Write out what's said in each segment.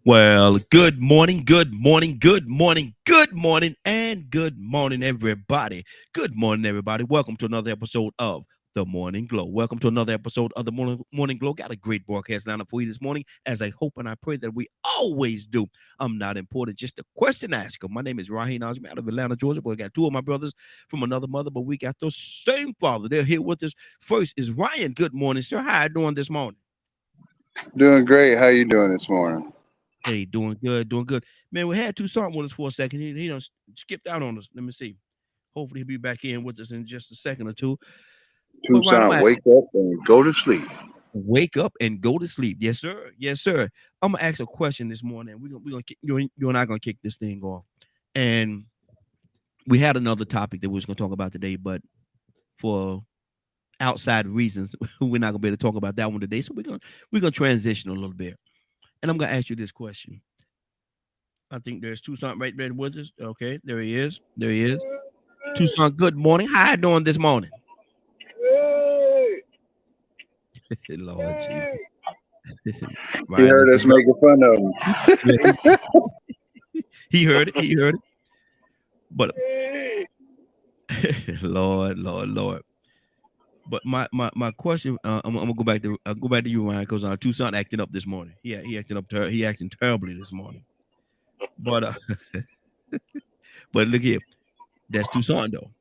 Well, good morning, good morning, good morning, good morning, and good morning, everybody. Good morning, everybody. Welcome to another episode of The Morning Glow. Welcome to another episode of The Morning Glow. Got a great broadcast lineup for you this morning, as I hope and I pray that we always do. I'm not important, just a question asker. My name is Raheem Osman out of Atlanta, Georgia. But we got two of my brothers from another mother, but we got the same father. They're here with us. First is Ryan. Good morning, sir. How you doing this morning? Doing great. How you doing this morning? Hey, doing good, doing good. Man, we had Toussaint with us for a second. He done skipped out on us. Let me see. Hopefully he'll be back in with us in just a second or two. But Ryan, I'm Toussaint, gonna ask wake up and go to sleep. wake up and go to sleep. Yes, sir. Yes, sir. I'm gonna ask a question this morning. We're gonna you and I gonna kick this thing off. And we had another topic that we was gonna talk about today, but for outside reasons, we're not gonna be able to talk about that one today. So we're gonna transition a little bit. And I'm gonna ask you this question. I think there's Toussaint right there with us. Okay, there he is. There he is. Toussaint, good morning. How you doing this morning? Lord Jesus. He Ryan, heard us making fun of him. yeah, he heard it. He heard it. But Lord. But my question, I'm gonna go back to you, Ryan, because Toussaint acting up this morning. He acting up. He acting terribly this morning. But but look here, that's Toussaint though.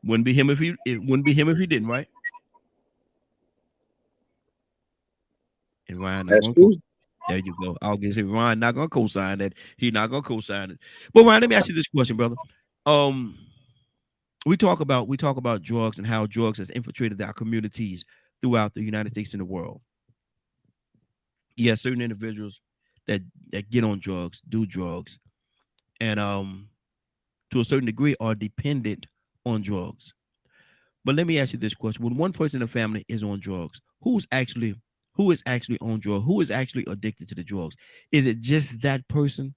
Wouldn't be him if he. It wouldn't be him if he didn't, right? And Ryan not That's gonna true. co-sign. There you go. I'll get it. Ryan not gonna co-sign that. He not gonna co-sign it. But Ryan, let me ask you this question, brother. Um, we talk about drugs and how drugs has infiltrated our communities throughout the United States and the world. Yes, certain individuals that that get on drugs, do drugs, and to a certain degree are dependent on drugs. But let me ask you this question: when one person in the family is on drugs, who is actually on drugs? Who is actually addicted to the drugs? Is it just that person,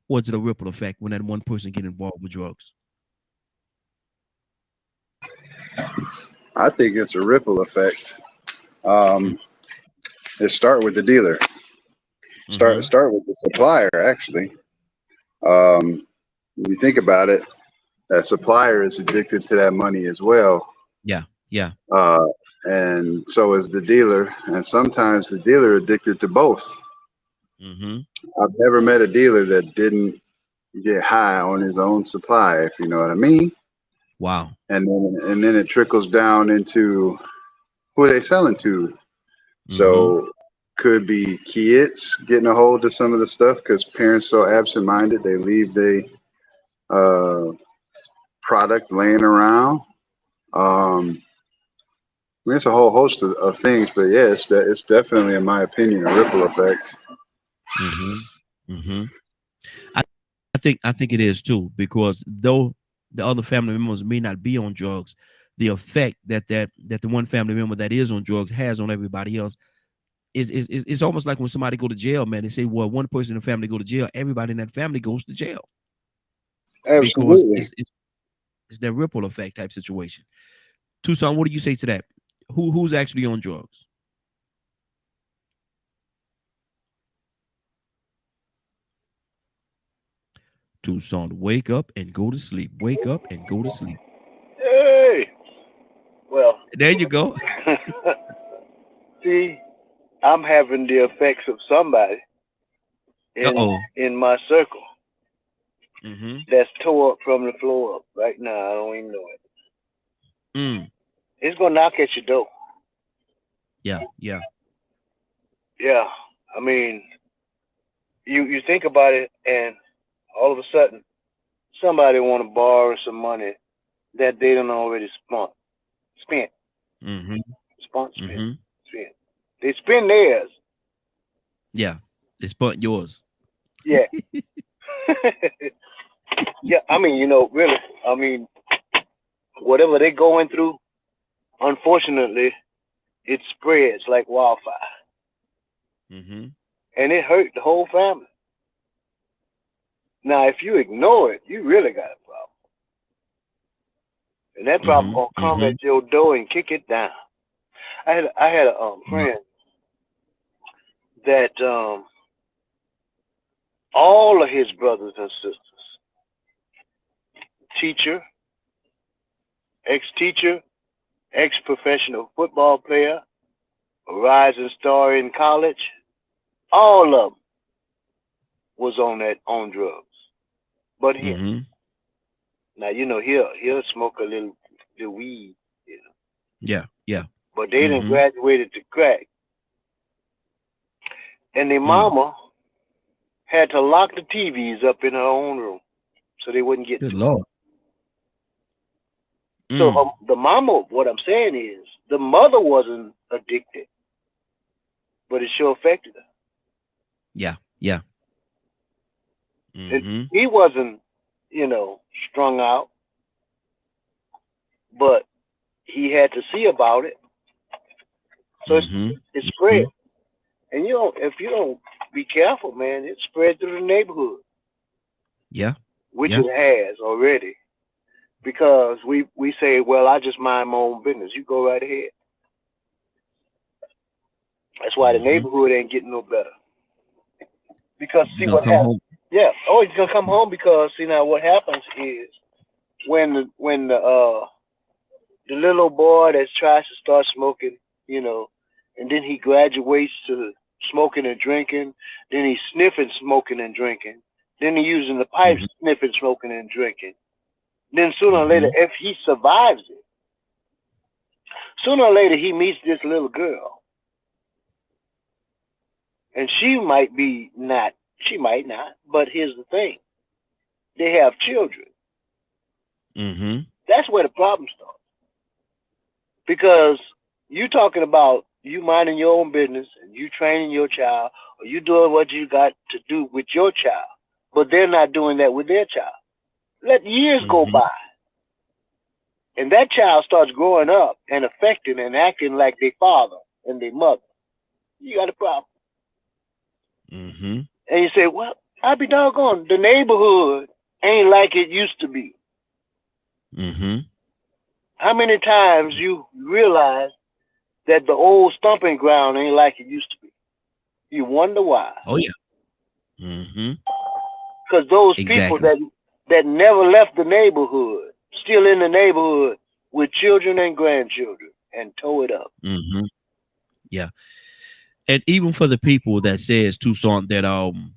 or is it a ripple effect when that one person get involved with drugs? I think it's a ripple effect. Um, it start with the dealer. Start Mm-hmm. start with the supplier. Actually, when you think about it, that supplier is addicted to that money as well, Yeah, yeah. uh, and so is the dealer. And sometimes the dealer addicted to both. Mm-hmm. I've never met a dealer that didn't get high on his own supply, if you know what I mean. Wow. And then it trickles down into who are they selling to. Mm-hmm. So could be kids getting a hold of some of the stuff because parents so absent-minded they leave the uh, product laying around. I mean, it's a whole host of things, but yeah, it's definitely, in my opinion, a ripple effect. Mm-hmm. Mm-hmm. I, I think it is too, because though the other family members may not be on drugs, the effect that the one family member that is on drugs has on everybody else is it's almost like when somebody go to jail, man. They say, well, one person in the family go to jail, everybody in that family goes to jail because Absolutely. it's that ripple effect type situation. Tucson, what do you say to that? Who's actually on drugs? Tucson, wake up and go to sleep. Wake up and go to sleep. Hey, well, There you go. see, I'm having the effects of somebody Uh in oh. in my circle Mm-hmm. that's tore up from the floor up right now. I don't even know it. Mm. It's gonna knock at your door. Yeah. Yeah. Yeah, I mean, you think about it, and all of a sudden, somebody want to borrow some money that they don't already spent, Mm-hmm. spent, Mm-hmm. spent. They spend theirs. Yeah. It's but yours. Yeah. Yeah, I mean, really, I mean, whatever they're going through, unfortunately, it spreads like wildfire, Mm-hmm. and it hurt the whole family. Now, if you ignore it, you really got a problem, and that problem Mm-hmm. gonna come Mm-hmm. at your door and kick it down. I had a Yeah. friend that all of his brothers and sisters, teacher, ex-teacher, ex-professional football player, a rising star in college, all of them was on drugs. But him. Mm-hmm. Now he'll smoke a little weed, you know. Yeah. Yeah. But they didn't Mm-hmm. graduated to crack. And their Mm. mama had to lock the TVs up in her own room so they wouldn't get Good to it. Lord. So Mm. the mama, what I'm saying is, the mother wasn't addicted, but it sure affected her. Yeah. Yeah. And Mm-hmm. he wasn't, strung out, but he had to see about it. So Mm-hmm. it Mm-hmm. spread. And if you don't be careful, man, it spread through the neighborhood, Yeah. which Yeah. it has already. Because we say, well, I just mind my own business. You go right ahead. That's why the Mm-hmm. neighborhood ain't getting no better. Because see You're gonna what come happens. home. Yeah. Oh, he's gonna come home because see now what happens is when the little boy that tries to start smoking, and then he graduates to smoking and drinking, then he's sniffing, smoking and drinking, then he's using the pipes, Mm-hmm. sniffing, smoking and drinking. Then sooner or later, Mm-hmm. if he survives it, sooner or later he meets this little girl, and she might not, but here's the thing: they have children. Mm-hmm. That's where the problem starts. Because you talking about you minding your own business and you training your child or you doing what you got to do with your child, but they're not doing that with their child. Let years go Mm-hmm. by and that child starts growing up and affecting and acting like their father and their mother. You got a problem. Mm-hmm. And you say, well, I be doggone, the neighborhood ain't like it used to be. Mm-hmm. How many times you realize that the old stomping ground ain't like it used to be? You wonder why. Oh yeah. Mm-hmm. Because those people Exactly. that never left the neighborhood, still in the neighborhood with children and grandchildren, and tow it up. Mm-hmm. Yeah. And even for the people that says Toussaint that I'm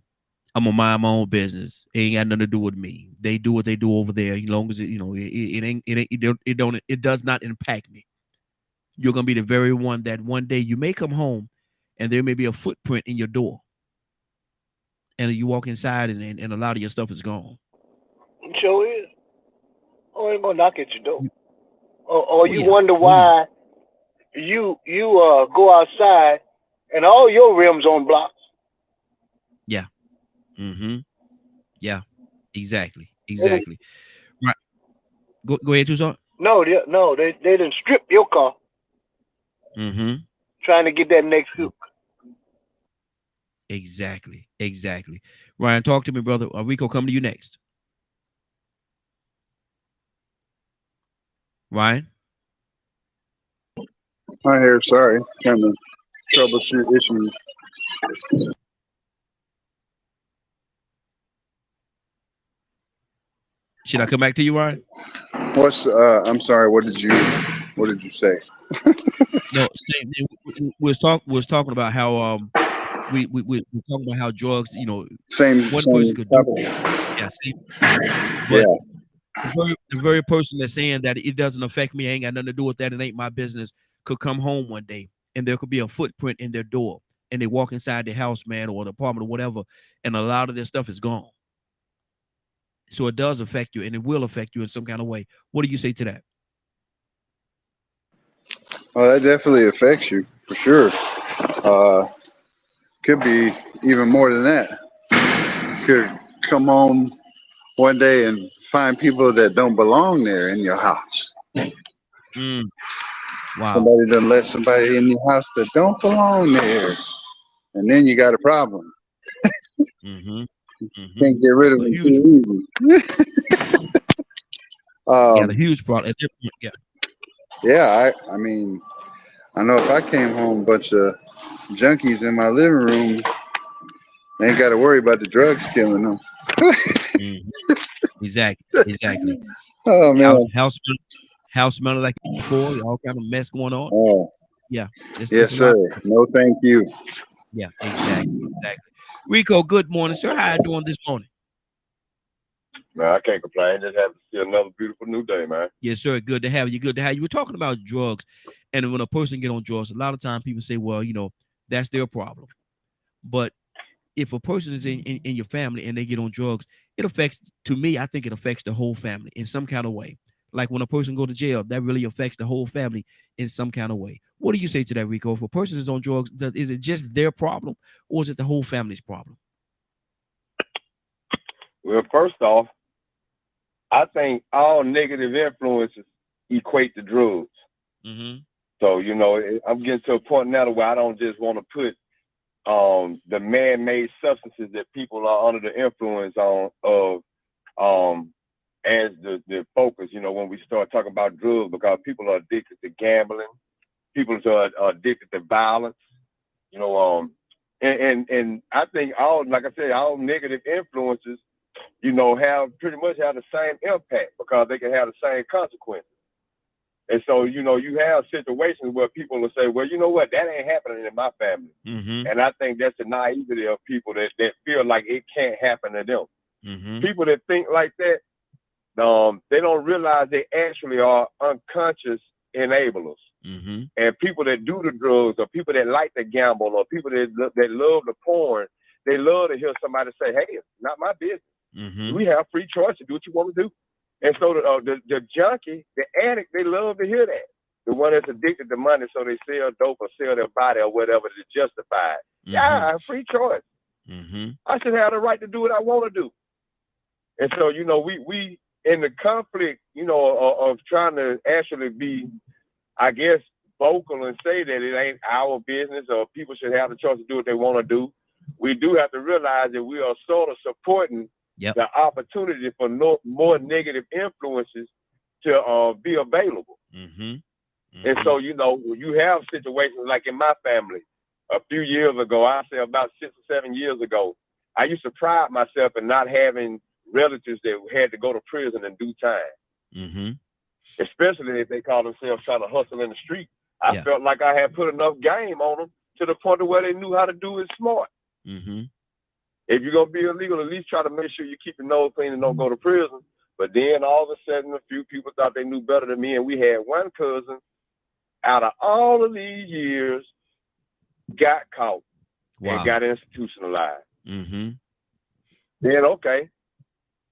gonna mind my own business. It ain't got nothing to do with me. They do what they do over there. As long as it does not impact me. You're gonna be the very one that one day you may come home, and there may be a footprint in your door, and you walk inside, and a lot of your stuff is gone. It sure is. Oh, ain't gonna knock at your door. You- Or Oh you yeah. wonder Oh yeah. why you go outside and all your rims on blocks. Yeah. Mm-hmm. Yeah. Exactly. And Exactly. Right. Go ahead, Toussaint. no, they didn't strip your car Mm-hmm. trying to get that next hook. Exactly. Exactly. Ryan, talk to me, brother. Rico, come to you next. Ryan. Hi here. Sorry, kind of troubleshoot issues. Should I come back to you, Ryan? What's I'm sorry. What did you say? No, same thing. We was talking about how we talking about how drugs, one person Same could do, topic. yeah, same, Yeah. but the very person that's saying that it doesn't affect me, ain't got nothing to do with that, it ain't my business, could come home one day and there could be a footprint in their door, and they walk inside the house, man, or the apartment or whatever, and a lot of their stuff is gone. So it does affect you, and it will affect you in some kind of way. What do you say to that? Oh, that definitely affects you for sure. Uh, could be even more than that. could come home one day and find people that don't belong there in your house. Mm, wow. Somebody done let somebody in your house that don't belong there, and then you got a problem. Mm-hmm. Mm-hmm. Can't get rid of A them huge, too easy. yeah, the Um, huge problem. Yeah. yeah, I mean, I know if I came home, a bunch of junkies in my living room, they ain't got to worry about the drugs killing them. Mhm. Exactly. Exactly. Oh House, man. house, house smelling like before. All kind of mess going on. Oh, Yeah. It's yes, a sir. lot. No, thank you. Yeah. Exactly. Exactly. Rico, good morning, sir. How you doing this morning? Man, I can't complain. Just happy to see another beautiful new day, man. Yes, sir. Good to have you. Good to have you. We're talking about drugs, and when a person get on drugs, a lot of time people say, "Well, that's their problem." But if a person is in your family and they get on drugs, it affects. To me, I think it affects the whole family in some kind of way. Like when a person go to jail, that really affects the whole family in some kind of way. What do you say to that, Rico? If a person is on drugs, is it just their problem, or is it the whole family's problem? Well, first off, I think all negative influences equate to drugs. Mm-hmm. So, I'm getting to a point now where I don't just want to put the man-made substances that people are under the influence of as the focus, when we start talking about drugs, because people are addicted to gambling, people are addicted to violence, you know, and I think like I said, all negative influences, have pretty much have the same impact because they can have the same consequences. And so, you have situations where people will say, well, you know what, that ain't happening in my family. Mm-hmm. And I think that's the naivety of people that feel like it can't happen to them. Mm-hmm. People that think like that, they don't realize they actually are unconscious enablers. Mm-hmm. And people that do the drugs, or people that like to gamble, or people that love the porn, they love to hear somebody say, hey, it's not my business. Mm-hmm. We have free choice to do what you want to do. And so the junkie, the addict, they love to hear that. The one that's addicted to money, so they sell dope or sell their body or whatever to justify it. Mm-hmm. Yeah, I have free choice. Mm-hmm. I should have the right to do what I want to do. And so, we in the conflict, of trying to actually be, I guess, vocal and say that it ain't our business or people should have the choice to do what they want to do. We do have to realize that we are sort of supporting the opportunity for more negative influences to be available. Mm-hmm. Mm-hmm. And so, you have situations like in my family a few years ago, I say about 6 or 7 years ago, I used to pride myself in not having relatives that had to go to prison in due time. Mm-hmm. Especially if they call themselves trying to hustle in the street. I felt like I had put enough game on them to the point of where they knew how to do it smart. Mm-hmm. If you're going to be illegal, at least try to make sure you keep your nose clean and don't go to prison. But then all of a sudden, a few people thought they knew better than me. And we had one cousin out of all of these years got caught and got institutionalized. Mm-hmm. Then, okay.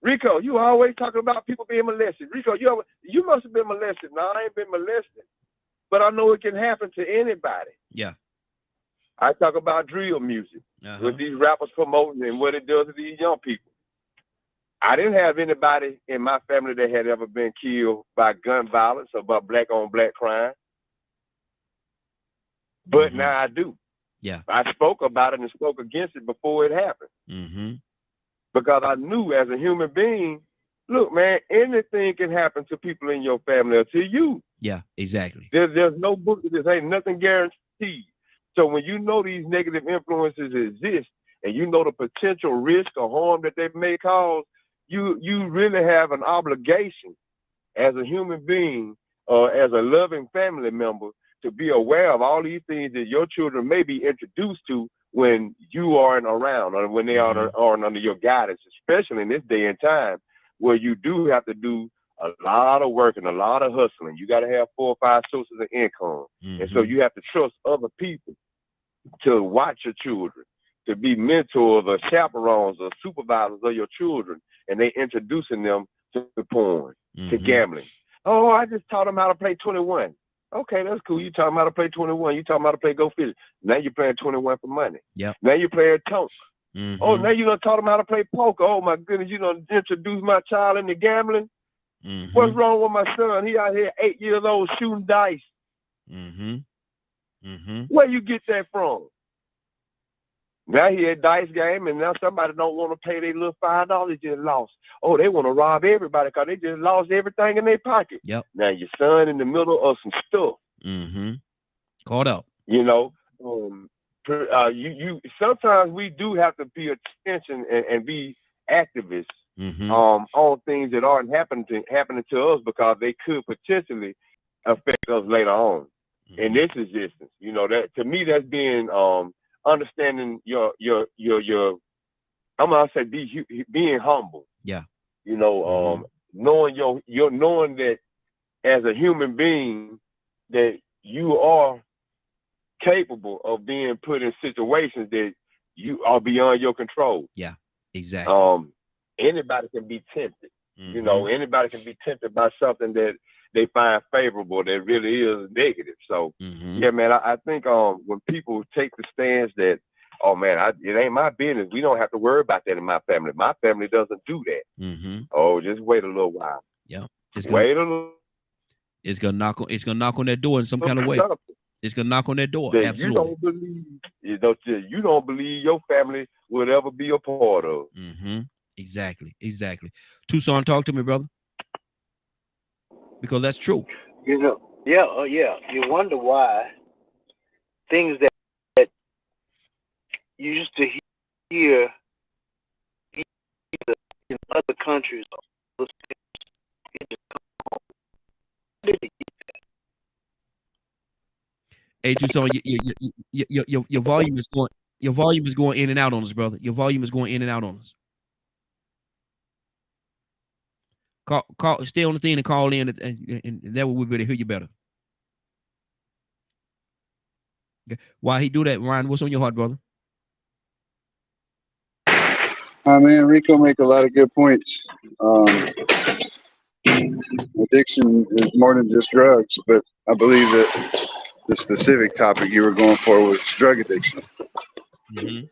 Rico, you always talking about people being molested. Rico, you must have been molested. No, I ain't been molested. But I know it can happen to anybody. Yeah. I talk about drill music, with these rappers promoting and what it does to these young people. I didn't have anybody in my family that had ever been killed by gun violence or by black-on-black crime. But now I do. Yeah. I spoke about it and spoke against it before it happened. Mm-hmm. Because I knew as a human being, look, man, anything can happen to people in your family or to you. Yeah, exactly. There's no book. There ain't nothing guaranteed. So when you know these negative influences exist and you know the potential risk or harm that they may cause, you really have an obligation as a human being or as a loving family member to be aware of all these things that your children may be introduced to when you aren't around or when they aren't under your guidance, especially in this day and time where you do have to do a lot of work and a lot of hustling. You got to have 4 or 5 sources of income. Mm-hmm. And so you have to trust other people to watch your children, to be mentors or chaperones or supervisors of your children. And they introducing them to porn, to gambling. Oh, I just taught them how to play 21. Okay, that's cool. You taught them how to play 21. You taught them how to play Go Fish. Now you're playing 21 for money. Yeah. Now you're playing Tonk. Oh, now you done taught them how to play poker. Oh my goodness, you done introduced my child into gambling. What's wrong with my son? He out here 8 years old shooting dice. Where you get that from? Now he at dice game, and now somebody don't want to pay their little $5 they just lost. Oh, they want to rob everybody because they just lost everything in their pocket. Yep. Now your son in the middle of some stuff. Caught up. You know, you sometimes we do have to pay attention and be activists on things that aren't happening to us because they could potentially affect us later on in this existence. You know, that to me that's being understanding your I'm gonna say being humble. Yeah. You know, knowing knowing that as a human being that you are capable of being put in situations that you are beyond your control. Yeah, exactly. Anybody can be tempted. You know, anybody can be tempted by something that they find favorable that really is negative. So yeah, man, I think when people take the stance that, oh man, it ain't my business. We don't have to worry about that in my family. My family doesn't do that. Oh, just wait a little while. Yeah. It's gonna knock on that door in some kind of way. It's gonna knock on that door. That absolutely. You don't believe your family will ever be a part of. Exactly. Tucson, talk to me, brother. Because that's true. You know, yeah. You wonder why things that you used to hear in other countries. Hey, Tucson, your volume is going. Your volume is going in and out on us, brother. Your volume is going in and out on us. Call, stay on the thing and call in, and that way we'll be able to hear you better. Okay. While he do that, Ryan, what's on your heart, brother? Man, Rico make a lot of good points. Addiction is more than just drugs, but I believe that the specific topic you were going for was drug addiction. And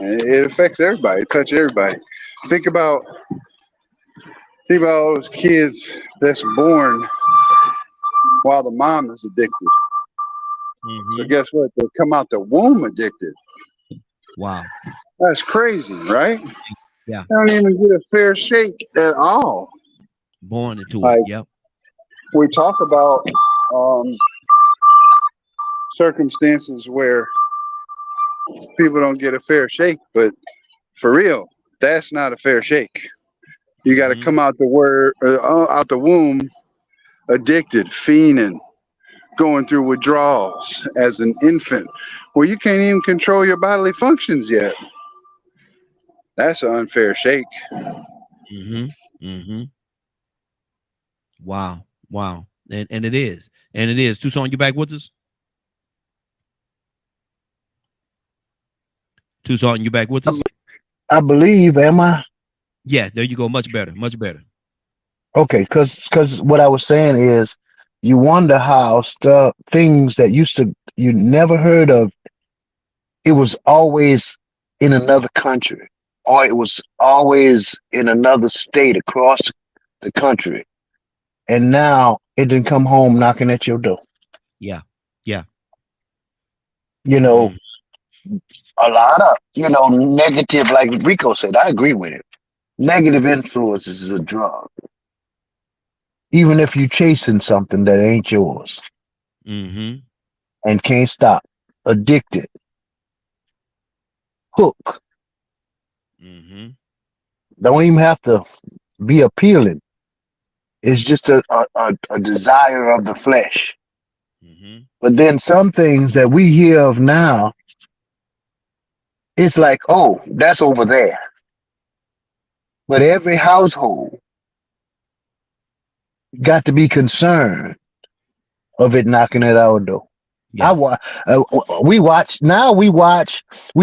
it affects everybody. It touches everybody. Think about all those kids that's born while the mom is addicted. So guess what? They come out the womb addicted. Wow. That's crazy, right? Yeah. They don't even get a fair shake at all. Born into it. Yep. We talk about circumstances where people don't get a fair shake, but for real, that's not a fair shake. You got to come out out the womb addicted, fiending, going through withdrawals as an infant, where you can't even control your bodily functions yet. That's an unfair shake. Wow. And it is. Tucson, you back with us? Tucson, you back with us? I believe, am I? Yeah, there you go. Much better. Okay, because what I was saying is, you wonder how things that you never heard of, it was always in another country, or it was always in another state across the country, and now it didn't come home knocking at your door. Yeah. You know, a lot of negative, like Rico said. I agree with it. Negative influences is a drug. Even if you're chasing something that ain't yours and can't stop, addicted, hook. Don't even have to be appealing. It's just a desire of the flesh. But then some things that we hear of now, it's like, oh, that's over there. But every household got to be concerned of it knocking at our door. Yeah. We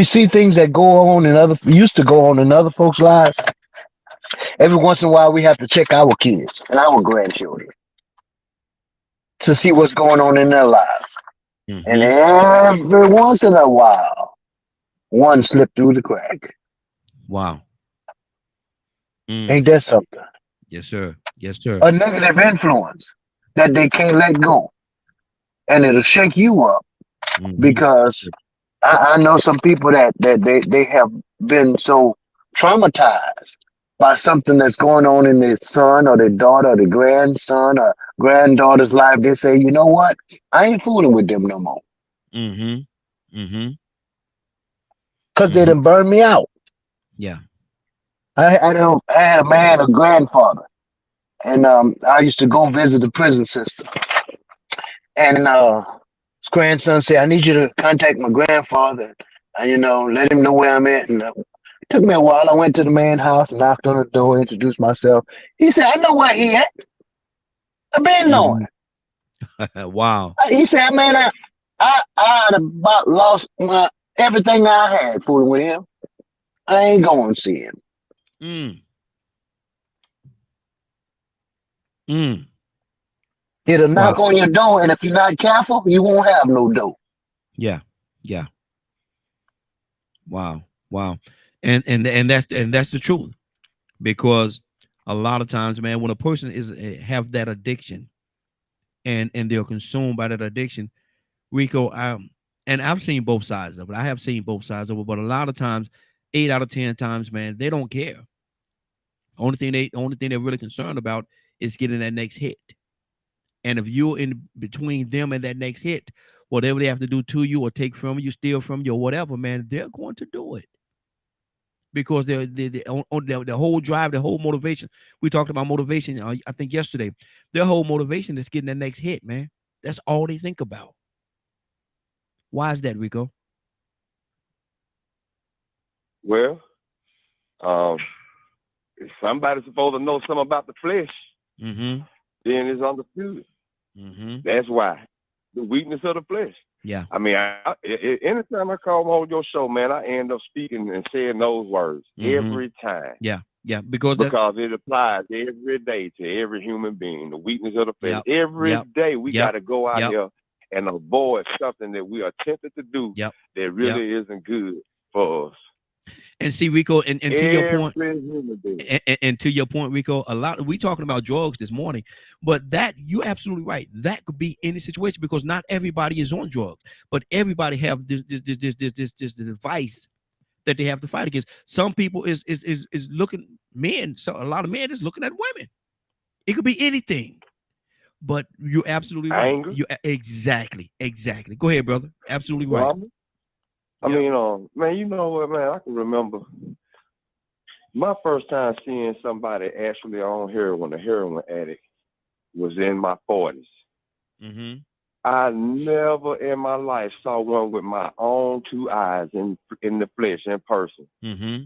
see things that go on used to go on in other folks' lives. Every once in a while, we have to check our kids and our grandchildren to see what's going on in their lives. And every once in a while, one slipped through the crack. Wow. Ain't that something? Yes, sir. Yes, sir. A negative influence that they can't let go, and it'll shake you up Mm-hmm. because I know some people that they have been so traumatized by something that's going on in their son or their daughter or their grandson or granddaughter's life. They say, you know what? I ain't fooling with them no more Mm-hmm. Mm-hmm. because they Mm-hmm. done burned me out. Yeah. I had a man, a grandfather, and I used to go visit the prison system. And his grandson said, I need you to contact my grandfather and, let him know where I'm at. And it took me a while. I went to the man's house, knocked on the door, introduced myself. He said, I know where he at. I've been knowing. Mm-hmm. Wow. He said, man, I had about lost my everything I had fooling with him. I ain't going to see him. Mm. Mm. It'll knock Wow. on your door, and if you're not careful, you won't have no door. Yeah. Yeah. Wow. Wow. And that's the truth, because a lot of times, man, when a person is have that addiction and they're consumed by that addiction, Rico, and I've seen both sides of it. I have seen both sides of it, but a lot of times, 8 out of 10 times, man, they don't care. Only thing they're really concerned about is getting that next hit. And if you're in between them and that next hit, whatever they have to do to you or take from you, steal from you, or whatever, man, they're going to do it, because they're on the whole drive, the whole motivation. We talked about motivation, I think yesterday. Their whole motivation is getting that next hit, man. That's all they think about. Why is that, Rico? Well, um, if somebody's supposed to know something about the flesh, Mm-hmm. then it's understood. Mm-hmm. That's why the weakness of the flesh. Yeah. I mean, anytime I come on your show, man, I end up speaking and saying those words every time. Yeah. Yeah. Because it applies every day to every human being. The weakness of the flesh. Yep. Every day we got to go out Yep. here and avoid something that we are tempted to do Yep. that really isn't good for us. And see, Rico, and to your point, human being. and to your point, Rico, we talking about drugs this morning, but that you're absolutely right. That could be any situation, because not everybody is on drugs, but everybody have this device that they have to fight against. Some people is looking, men. So a lot of men is looking at women. It could be anything, but you're absolutely right. Anger. You exactly. Go ahead, brother. Absolutely right. Drama. I mean, man, you know what, man? I can remember my first time seeing somebody actually on heroin, a heroin addict, was in my 40s. Mm-hmm. I never in my life saw one with my own two eyes in the flesh, in person. Mm-hmm.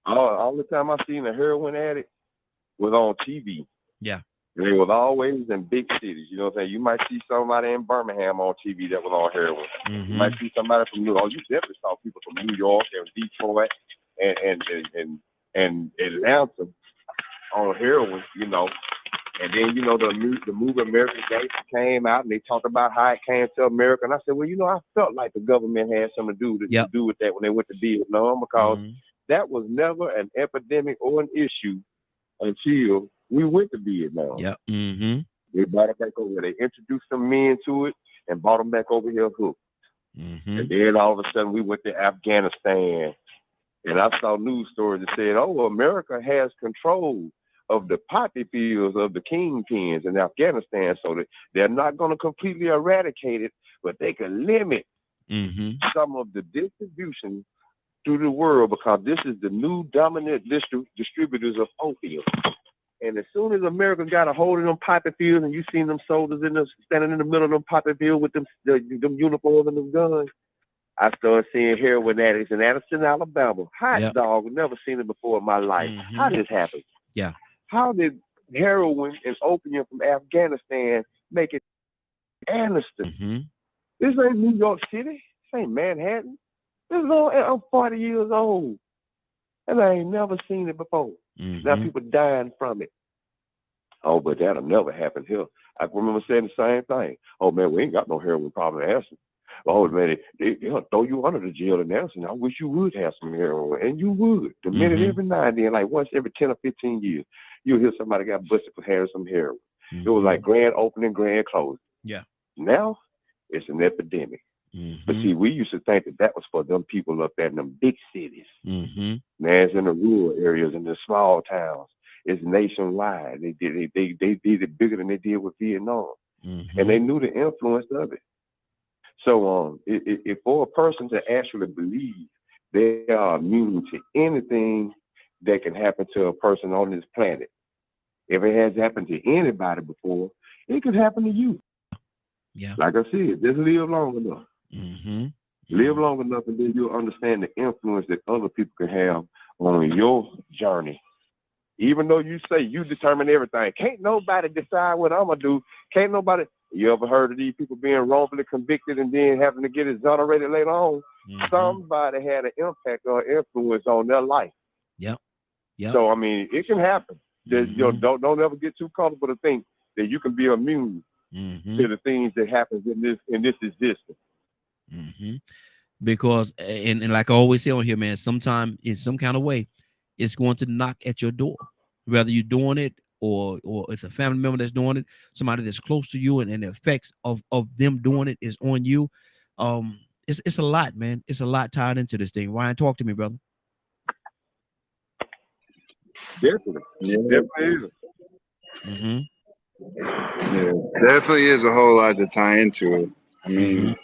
All the time I seen a heroin addict was on TV. Yeah. They was always in big cities. You know what I'm saying? You might see somebody in Birmingham on TV that was on heroin. Mm-hmm. You might see somebody from New York. You definitely saw people from New York and Detroit and Atlanta on heroin, you know. And then, you know, the movie American Gangster came out, and they talked about how it came to America. And I said, well, you know, I felt like the government had something to do with that when they went to Vietnam, because that was never an epidemic or an issue until we went to Vietnam. Yeah. Mm-hmm. They brought it back over. They introduced some men to it and brought them back over here hooked. Mm-hmm. And then all of a sudden we went to Afghanistan, and I saw news stories that said, oh, America has control of the poppy fields of the kingpins in Afghanistan, so that they're not going to completely eradicate it, but they can limit some of the distribution through the world, because this is the new dominant distributors of opium. And as soon as America got a hold of them poppy fields, and you seen them soldiers standing in the middle of them poppy fields with them uniforms and them guns, I started seeing heroin addicts in Addison, Alabama. Hot dog, never seen it before in my life. How did this happen? Yeah. How did heroin and opium from Afghanistan make it Aniston? This ain't New York City. This ain't Manhattan. I'm 40 years old, and I ain't never seen it before. Now people dying from it. Oh, but that'll never happen here. I remember saying the same thing. Oh, man, we ain't got no heroin problem in Addison. Oh man, they'll throw you under the jail and everything. I wish you would have some heroin, and you would. The minute Mm-hmm. every now and then, like once every 10 or 15 years, you'll hear somebody got busted for having some heroin. It was Mm-hmm. like grand opening, grand closing. Yeah. Now it's an epidemic. But Mm-hmm. see, we used to think that that was for them people up there in them big cities. Mm-hmm. Man, it's in the rural areas, in the small towns. It's nationwide. They did it bigger than they did with Vietnam, and Mm-hmm. they knew the influence of it. So, if for a person to actually believe they are immune to anything that can happen to a person on this planet, if it has happened to anybody before, it could happen to you. Yeah. Like I said, just live long enough. Mm-hmm. Live long enough, and then you'll understand the influence that other people can have on your journey. Even though you say you determine everything, can't nobody decide what I'm gonna do. Can't nobody. You ever heard of these people being wrongfully convicted and then having to get exonerated later on? Mm-hmm. Somebody had an impact or influence on their life. Yep. Yep. So I mean, it can happen. Mhm. Don't ever get too comfortable to think that you can be immune Mm-hmm. to the things that happens in this existence. Mm-hmm. Because and like I always say on here, man, sometime in some kind of way, it's going to knock at your door, whether you're doing it or it's a family member that's doing it, somebody that's close to you, and the effects of them doing it is on you. It's a lot, man. It's a lot tied into this thing. Ryan, talk to me, brother. Definitely, Yeah, definitely is. Mm-hmm. yeah, definitely is a whole lot to tie into it. I mean,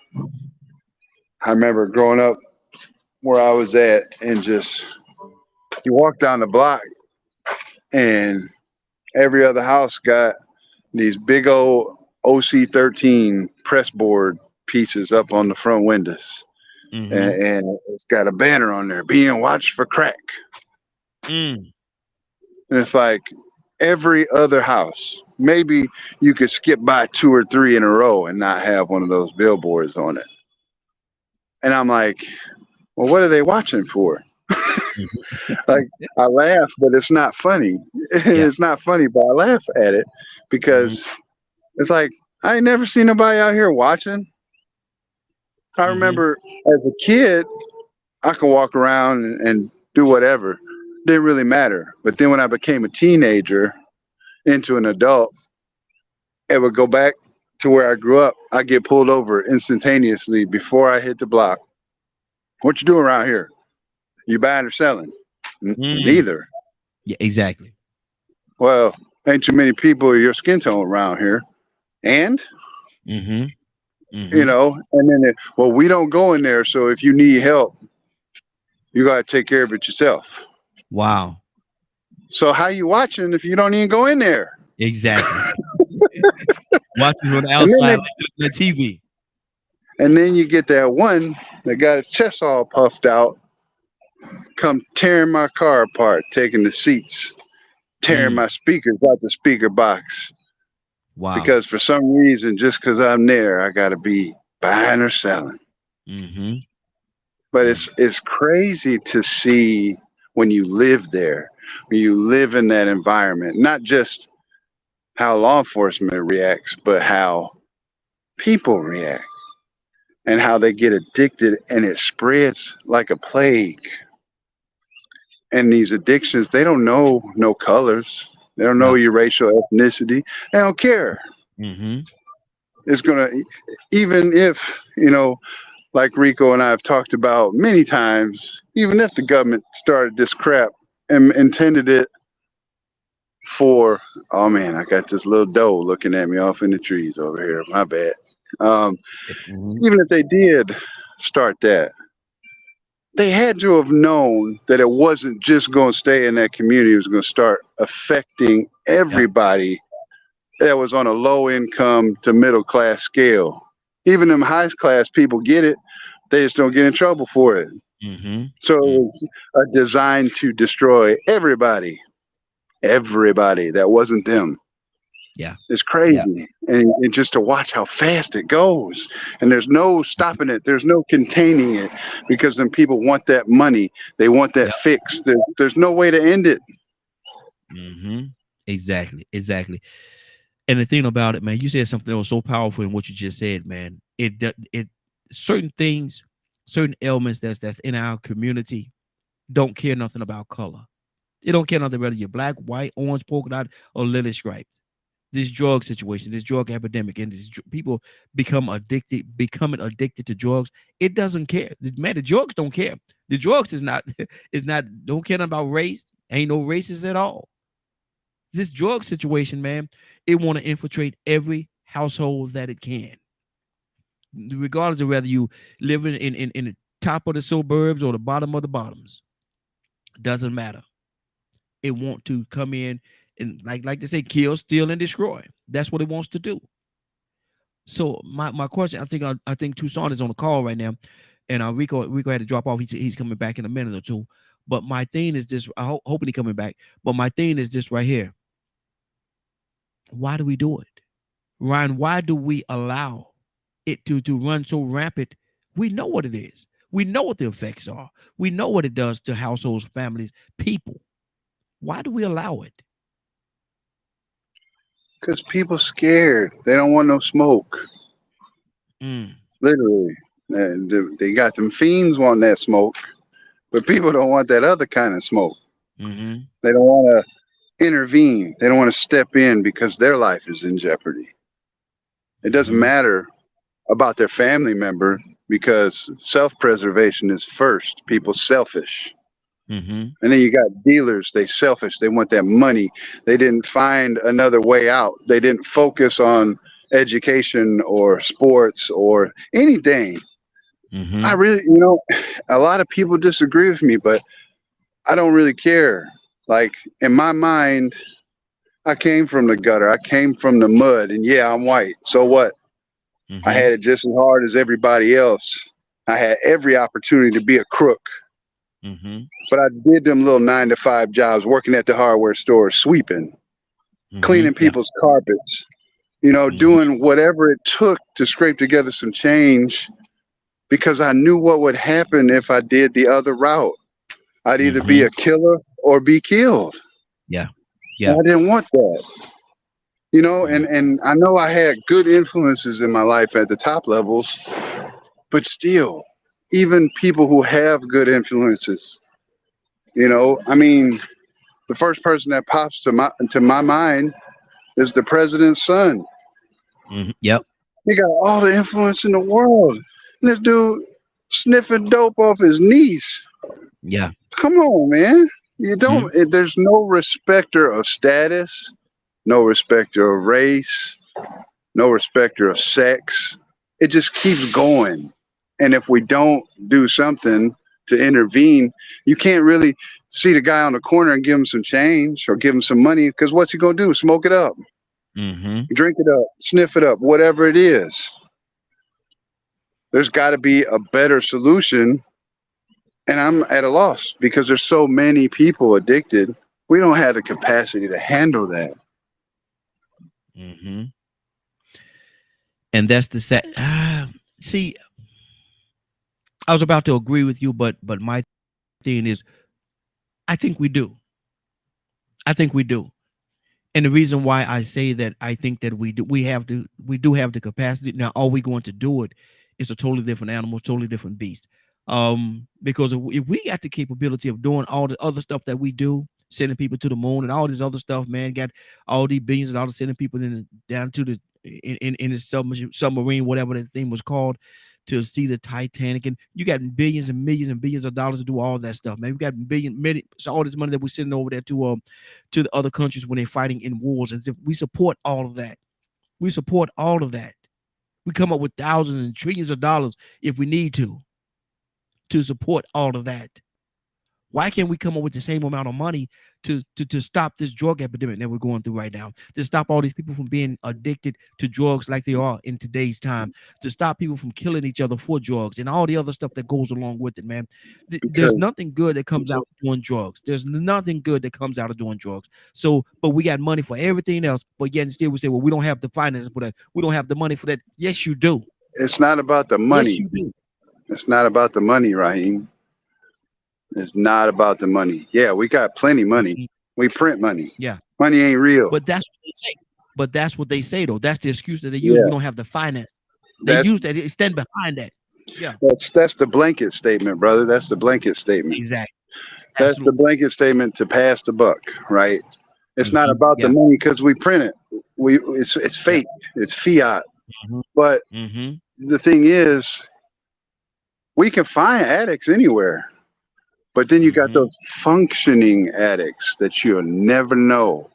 I remember growing up where I was at, and just you walk down the block, and every other house got these big old OC13 press board pieces up on the front windows, Mm-hmm. and it's got a banner on there being watched for crack. Mm. And it's like every other house. Maybe you could skip by 2 or 3 in a row and not have one of those billboards on it. And I'm like, well, what are they watching for? Like, I laugh, but it's not funny. Yeah. It's not funny, but I laugh at it because it's like, I ain't never seen nobody out here watching. I Mhm. remember as a kid, I could walk around and do whatever. Didn't really matter. But then when I became a teenager into an adult, it would go back to where I grew up. I get pulled over instantaneously before I hit the block. What you doing around here? You buying or selling? Mm. Neither. Yeah, exactly. Well, ain't too many people of your skin tone around here. And, Mm-hmm. you Mm-hmm. know, and then, well, we don't go in there. So if you need help, you got to take care of it yourself. Wow. So how you watching if you don't even go in there? Exactly. Watching from the And then, outside, they, like the TV. and then you get that one that got his chest all puffed out, come tearing my car apart, taking the seats, tearing Mm. my speakers out the speaker box. Wow. Because for some reason, just because I'm there, I got to be buying or selling. Mm-hmm. But Mm. it's crazy to see when you live there, when you live in that environment, not just how law enforcement reacts, but how people react and how they get addicted, and it spreads like a plague. And these addictions, they don't know no colors. They don't know No. your racial ethnicity. They don't care. Mm-hmm. It's gonna, even if, you know, like Rico and I have talked about many times, even if the government started this crap and intended it for, oh man, I got this little doe looking at me off in the trees over here. My bad. Um, Mm-hmm. even if they did start that, they had to have known that it wasn't just going to stay in that community. It was going to start affecting everybody that was on a low income to middle class scale. Even them high class people get it. They just don't get in trouble for it. Mm-hmm. So it's designed to destroy everybody. Everybody that wasn't them. Yeah. It's crazy. Yeah. And just to watch how fast it goes. And there's no stopping it. There's no containing it because then people want that money. They want that Yep. fix. There's no way to end it. Mm-hmm. Exactly. Exactly. And the thing about it, man, you said something that was so powerful in what you just said, man. It certain things, certain elements that's in our community don't care nothing about color. They don't care nothing whether you're black, white, orange, polka dot, or lily striped. This drug situation, this drug epidemic, and people becoming addicted to drugs. It doesn't care. Man, the drugs don't care. The drugs is not don't care about race. Ain't no races at all. This drug situation, man, it want to infiltrate every household that it can, regardless of whether you live in the top of the suburbs or the bottom of the bottoms. Doesn't matter. It want to come in and like they say, kill, steal, and destroy. That's what it wants to do. So my question, I think Tucson is on the call right now, and Rico had to drop off. He's coming back in a minute or two. But my thing is this. Hoping he's coming back. But my thing is this right here. Why do we do it, Ryan? Why do we allow it to run so rampant? We know what it is. We know what the effects are. We know what it does to households, families, people. Why do we allow it? Because people scared. They don't want no smoke. Literally. And they got them fiends wanting that smoke, but people don't want that other kind of smoke. Mm-hmm. They don't want to intervene. They don't want to step in because their life is in jeopardy. It doesn't matter about their family member because self-preservation is first. People selfish. Mm-hmm. And then you got dealers, they selfish, they want that money. They didn't find another way out. They didn't focus on education or sports or anything. Mm-hmm. I really, a lot of people disagree with me, but I don't really care. Like, in my mind, I came from the gutter. I came from the mud, and yeah, I'm white. So what? Mm-hmm. I had it just as hard as everybody else. I had every opportunity to be a crook. Mm-hmm. But I did them little 9-to-5 jobs, working at the hardware store, sweeping, cleaning people's carpets, doing whatever it took to scrape together some change, because I knew what would happen if I did the other route. I'd either be a killer or be killed. Yeah. And I didn't want that. And I know I had good influences in my life at the top levels, but still, even people who have good influences, I mean, the first person that pops to my mind is the president's son. Mm-hmm. Yep. He got all the influence in the world. And this dude sniffing dope off his niece. Yeah. Come on, man. You don't. There's no respecter of status, no respecter of race, no respecter of sex. It just keeps going. And if we don't do something to intervene, you can't really see the guy on the corner and give him some change or give him some money, because what's he gonna do? Smoke it up, drink it up, sniff it up, whatever it is. There's got to be a better solution, and I'm at a loss because there's so many people addicted. We don't have the capacity to handle that. Mm-hmm. And that's the set. See, I was about to agree with you, but my thing is, I think we do. I think we do. And the reason why I say that, I think that we do have the capacity. Now, are we going to do it? It's a totally different animal, totally different beast. Because if we got the capability of doing all the other stuff that we do, sending people to the moon and all this other stuff, man, got all these billions of dollars sending people down to the in the submarine, whatever that thing was called, to see the Titanic, and you got billions and millions and billions of dollars to do all that stuff, man. We got millions, so all this money that we're sending over there to the other countries when they're fighting in wars, and we support all of that. We support all of that. We come up with thousands and trillions of dollars if we need to support all of that. Why can't we come up with the same amount of money to stop this drug epidemic that we're going through right now, to stop all these people from being addicted to drugs like they are in today's time, to stop people from killing each other for drugs and all the other stuff that goes along with it, man? There's nothing good that comes out of doing drugs. There's nothing good that comes out of doing drugs. So, but we got money for everything else, but yet still we say, well, we don't have the finances for that. We don't have the money for that. Yes, you do. It's not about the money. Yes, you do. It's not about the money, Raheem. It's not about the money. Yeah, we got plenty money. We print money. Yeah. Money ain't real. But that's what they say. Though. That's the excuse that they use. Yeah. We don't have the finance. They use that. They stand behind that. Yeah, That's the blanket statement, brother. That's the blanket statement. exactly. That's the Absolutely. blanket statement to pass the buck, right? It's not about the Yeah. money because we print it. It's Yeah. fake. It's fiat. hmm But hmm the thing is, we can find addicts anywhere. But then you got hmm those functioning addicts that you'll never know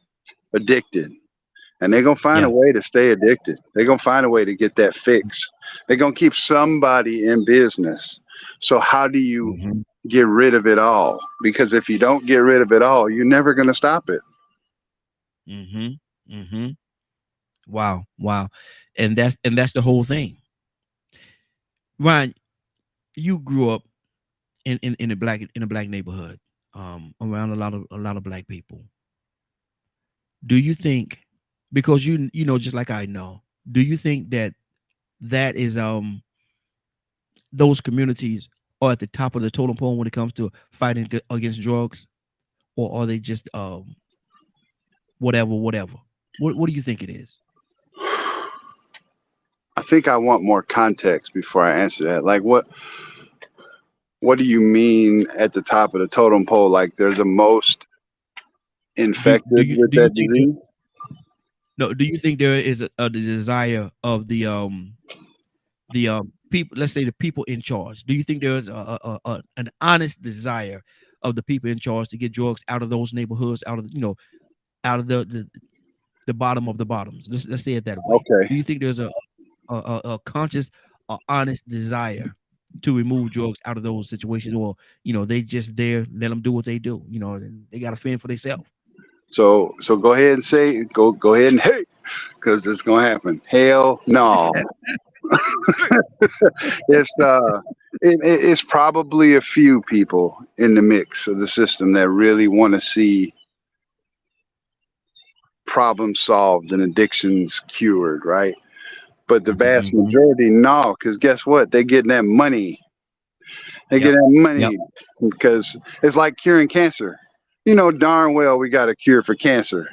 addicted. And they're gonna find a Yeah. way to stay addicted. They're gonna find a way to get that fix. They're gonna keep somebody in business. So how do you hmm get rid of it all? Because if you don't get rid of it all, you're never gonna stop it. hmm hmm Wow. Wow. And that's the whole thing. Ryan, you grew up in a black neighborhood, around a lot of black people. Do you think, because you know just like I know, do you think that is those communities are at the top of the totem pole when it comes to fighting against drugs, or are they just whatever? What do you think it is? I think I want more context before I answer that. Like what do you mean at the top of the totem pole? Like they're the most Do do infected you with do you that think there, disease? no? Do you think there is a desire of the people? Let's say the people in charge. Do you think there is an honest desire of the people in charge to get drugs out of those neighborhoods, out of out of the bottom of the bottoms? Let's say it that way. Okay. Do you think there's a conscious, honest desire to remove drugs out of those situations, or they just there, let them do what they do? And they got to fend for themselves. So go ahead and say go ahead and hey, because it's gonna happen. Hell no. It's it's probably a few people in the mix of the system that really want to see problems solved and addictions cured, right? But the vast hmm majority, no, because guess what? They're getting that money. They get Yep. that Yep. money because it's like curing cancer. You know darn well we got a cure for cancer,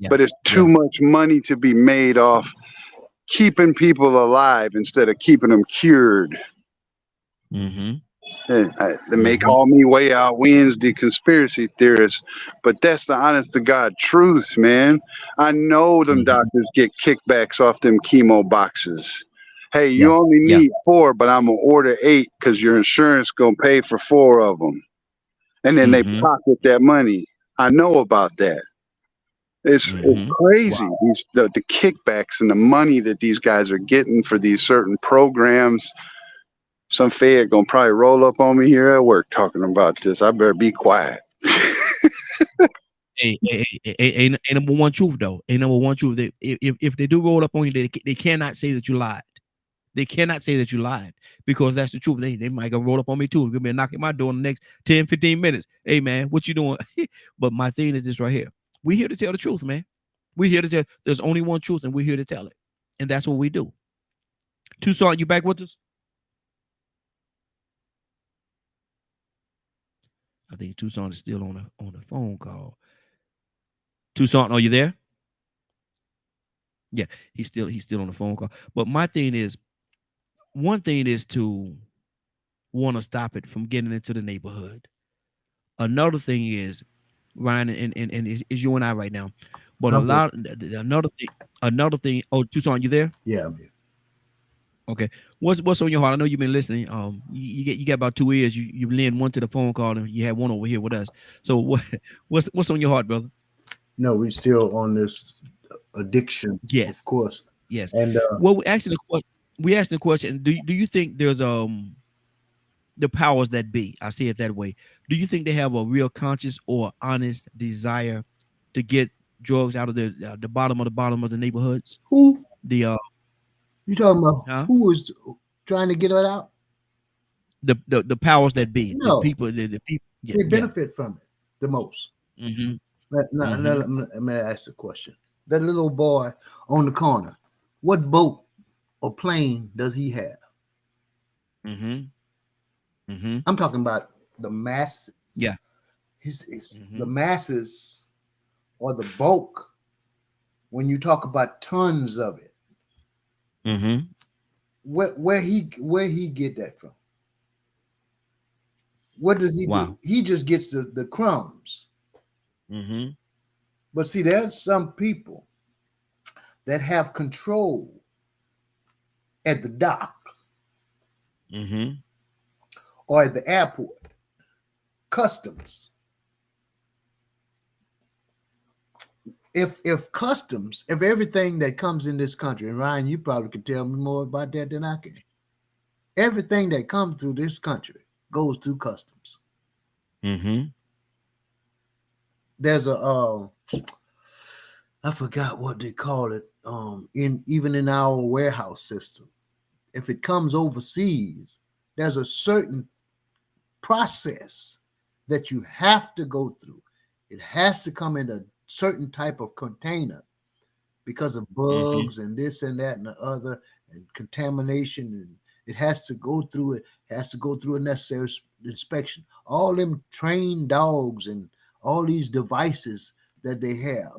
Yeah. but it's too Yeah. much money to be made off keeping people alive instead of keeping them cured. hmm They may hmm call me way out Wednesday conspiracy theorist, but that's the honest to God truth, man. I know them hmm doctors get kickbacks off them chemo boxes. Hey, you Yeah. only Yeah. need 4, but I'm gonna order 8 because your insurance gonna pay for 4 of them, and then they hmm pocket that money. I know about that. It's hmm crazy. Wow. The kickbacks and the money that these guys are getting for these certain programs. Some fed gonna probably roll up on me here at work talking about this. I better be quiet. Ain't number one truth though. Ain't number one truth. That if they do roll up on you, they cannot say that you lied. They cannot say that you lied, because that's the truth. They might go roll up on me too. Gonna be knocking my door in the next 10, 15 minutes. Hey man, what you doing? But my thing is this right here. We here to tell the truth, man. We here to tell. There's only one truth, and we're here to tell it, and that's what we do. Tucson, you back with us? I think Tucson is still on a phone call. Tucson, are you there? Yeah, he's still on the phone call. But my thing is, one thing is to want to stop it from getting into the neighborhood. Another thing is, Ryan, and is you and I right now. But a I'm here. lot another thing. Oh, Tucson, you there? Yeah, I'm here. Okay. What's on your heart? I know you've been listening. You got about 2 ears. You lend one to the phone call, and you had one over here with us. So what's on your heart, brother? No, we're still on this addiction, Yes. of course. Yes. And Well, we asking the question. Do you think there's the powers that be? I say it that way. Do you think they have a real conscious or honest desire to get drugs out of the bottom of the neighborhoods? who The you talking about? huh? Who is trying to get it out? The powers that be, the No, people, the people. Yeah, they yeah. benefit from it the most. Mm-hmm. Let me ask a question. That little boy on the corner, what boat or plane does he have? Mm-hmm. Mm-hmm. I'm talking about the masses. Yeah. The masses or the bulk when you talk about tons of it. Mm-hmm. Where he get that from? What does he Wow. do? He just gets the crumbs. Mm-hmm. But see, there's some people that have control at the dock Mm-hmm. or at the airport, customs. If customs, if everything that comes in this country, and Ryan, you probably can tell me more about that than I can. Everything that comes through this country goes through customs. Mm-hmm. There's a I forgot what they call it. Even in our warehouse system, if it comes overseas, there's a certain process that you have to go through. It has to come in a certain type of container because of Mm-hmm. bugs and this and that and the other and contamination, and it has to go through it. Has to go through a necessary inspection. All them trained dogs and all these devices that they have.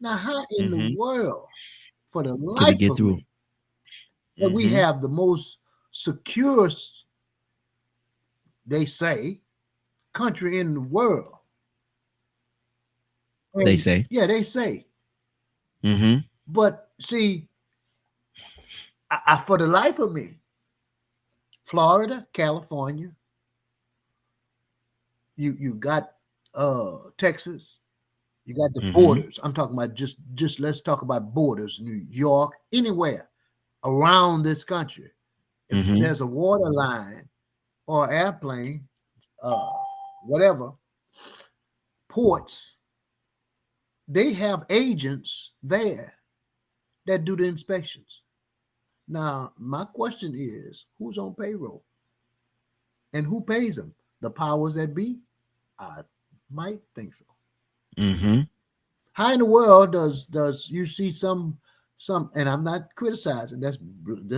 Now, how in the Mm-hmm. world, for the Could it life get of through? me, that we Mm-hmm. have the most secure, they say, country in the world? They And say. yeah, they say. Mm-hmm. But see, for the life of me, Florida, California, you got Texas, you got the Mm-hmm. borders. I'm talking about just let's talk about borders, New York, anywhere around this country. If Mm-hmm. there's a water line or airplane, uh, whatever, ports, they have agents there that do the inspections. Now, my question is, who's on payroll and who pays them? The powers that be? I might think so. Mm-hmm. How in the world does you see some, and I'm not criticizing, that's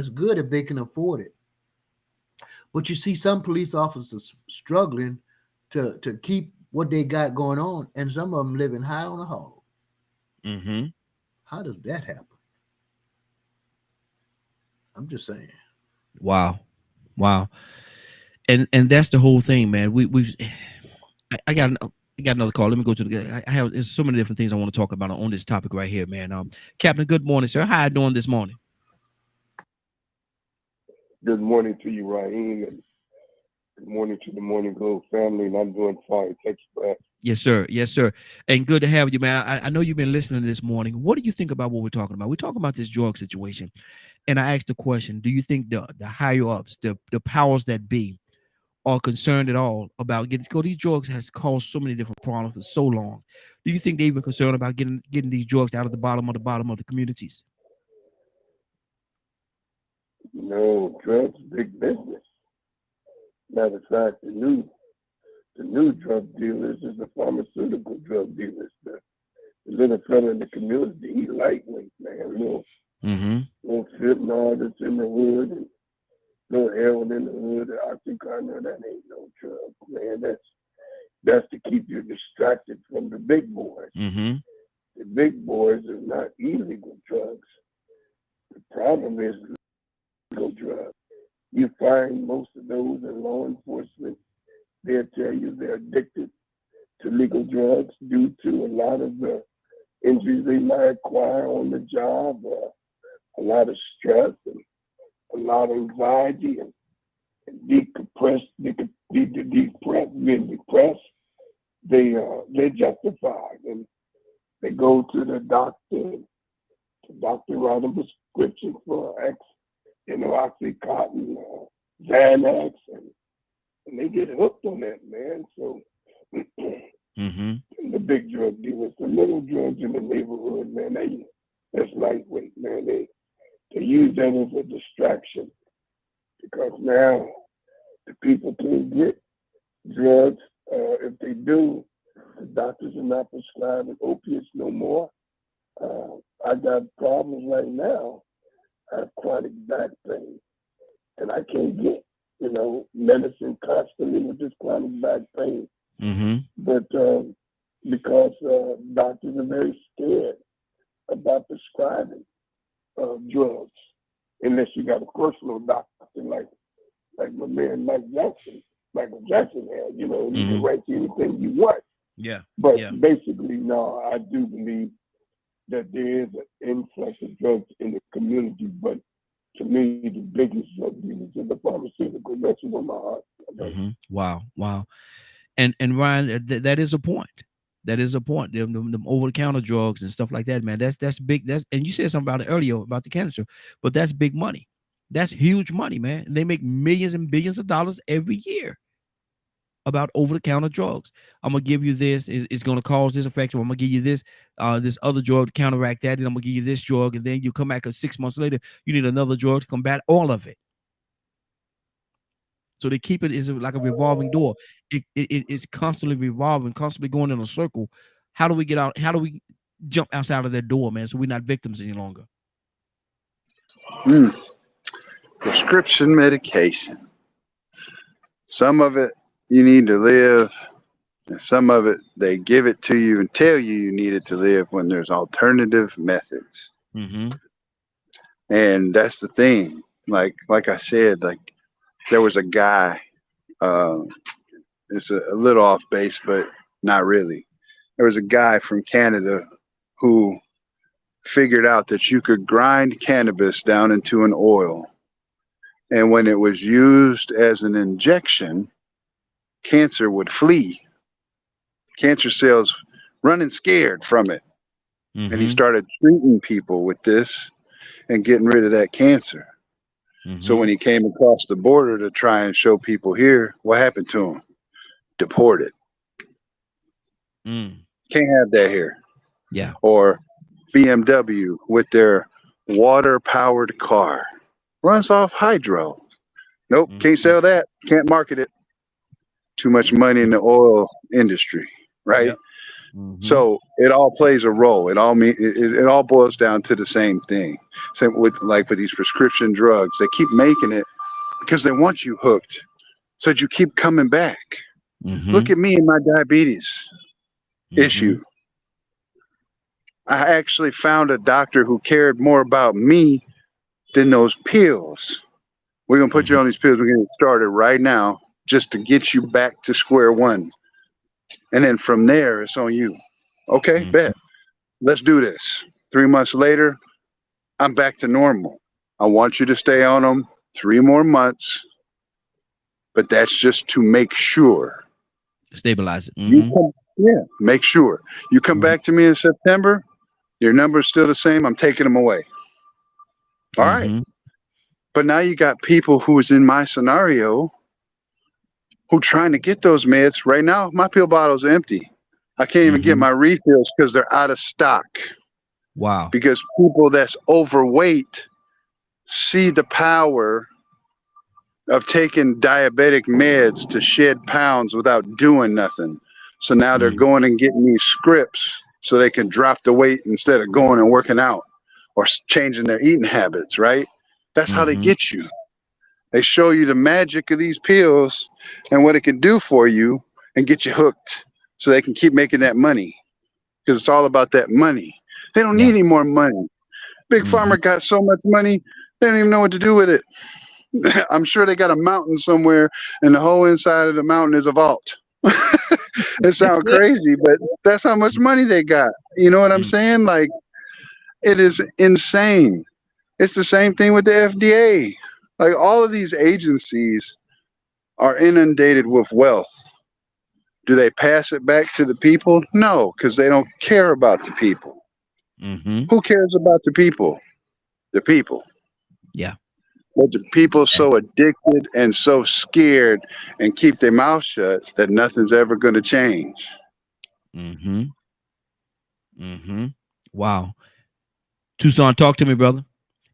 good if they can afford it. But you see some police officers struggling to keep what they got going on, and some of them living high on the hog. Mm-hmm. How does that happen? I'm just saying. Wow. Wow. And that's the whole thing, man. I got another call. Let me go to the. I have there's so many different things I want to talk about on this topic right here, man. Captain, good morning, sir. How you doing this morning? Good morning to you, Raheem, and good morning to the Morning Glow family. And I'm doing fine. Thanks for asking. Yes, sir. Yes, sir. And good to have you, man. I know you've been listening this morning. What do you think about what we're talking about? We're talking about this drug situation, and I asked the question: do you think the higher ups, the powers that be, are concerned at all about getting? Because these drugs has caused so many different problems for so long. Do you think they're even concerned about getting these drugs out of the bottom of the communities? No, drugs, big business. Matter of fact, the new drug dealers is the pharmaceutical drug dealers. The little fella in the community, he lightweight, man. Mm-hmm. Little fentanyl that's in the hood and little heroin in the hood. Oxycontin, that ain't no drug, man. That's to keep you distracted from the big boys. Mm-hmm. The big boys are not illegal drugs. The problem is legal drugs. You find most of those in law enforcement, they'll tell you they're addicted to legal drugs due to a lot of the injuries they might acquire on the job, a lot of stress and a lot of anxiety and being depressed. They justify and they go to the doctor. The doctor write a prescription for Oxycontin, Xanax, and they get hooked on that, man. So Mm-hmm. the big drug dealers, the little drugs in the neighborhood, man, that's lightweight, man. They use that as a distraction because now the people can't get drugs. If they do, the doctors are not prescribing opiates no more. I got problems right now. I have chronic back pain, and I can't get, medicine constantly with this chronic back pain. Mm-hmm. But because doctors are very scared about prescribing drugs. unless you got a personal doctor like my man Mike Jackson, Michael Jackson had. You know, you can write you anything you want. Yeah. But Yeah. basically, no, I do believe that there is an influx of drugs in the community. But to me, the biggest drug dealers are the pharmaceutical. That's where my heart. Wow. And Ryan, that is a point. That is a point. Them over-the-counter drugs and stuff like that, man. That's big. And you said something about it earlier about the cancer, but that's big money. That's huge money, man. And they make millions and billions of dollars every year about over-the-counter drugs. I'm gonna give you this. It's gonna cause this effect. I'm gonna give you this other drug to counteract that, and I'm gonna give you this drug, and then you come back 6 months later, you need another drug to combat all of it. So they keep it is like a revolving door. It's constantly revolving, constantly going in a circle. How do we get out? How do we jump outside of that door, man? So we're not victims any longer. Prescription medication. Some of it you need to live, and some of it they give it to you and tell you need it to live when there's alternative methods. And that's the thing. Like I said, like there was a guy, it's a little off base, but not really. There was a guy from Canada who figured out that you could grind cannabis down into an oil. And when it was used as an injection, cancer would flee. Cancer cells running scared from it. And he started treating people with this and getting rid of that cancer. So when he came across the border to try and show people here, what happened to him? Deported. Can't have that here. Yeah. Or BMW with their water-powered car. Runs off hydro. Nope, can't sell that. Can't market it. Too much money in the oil industry, right? Yep. So it all plays a role. It all boils down to the same thing. Same with these prescription drugs. They keep making it because they want you hooked, so that you keep coming back. Look at me and my diabetes issue. I actually found a doctor who cared more about me than those pills. We're gonna put you on these pills. We're gonna get started right now, just to get you back to square one. And then from there, it's on you. Okay, bet. Let's do this. 3 months later, I'm back to normal. I want you to stay on them 3 more months, but that's just to make sure. Stabilize it. Make sure. You come back to me in September, your number's still the same. I'm taking them away. All right. But now you got people who's in my scenario who trying to get those meds. Right now, my pill bottle's empty. I can't even get my refills because they're out of stock. Wow. Because people that's overweight see the power of taking diabetic meds to shed pounds without doing nothing. So now they're going and getting these scripts so they can drop the weight instead of going and working out or changing their eating habits, right? That's how they get you. They show you the magic of these pills and what it can do for you and get you hooked so they can keep making that money, because it's all about that money. They don't need any more money. Big Pharma got so much money, they don't even know what to do with it. I'm sure they got a mountain somewhere and the whole inside of the mountain is a vault. It sounds crazy, but that's how much money they got. You know what I'm saying? Like, it is insane. It's the same thing with the FDA. Like, all of these agencies are inundated with wealth. Do they pass it back to the people? No, because they don't care about the people. Who cares about the people? The people. Yeah. But the people so addicted and so scared and keep their mouth shut that nothing's ever going to change. Wow. Tucson, talk to me, brother.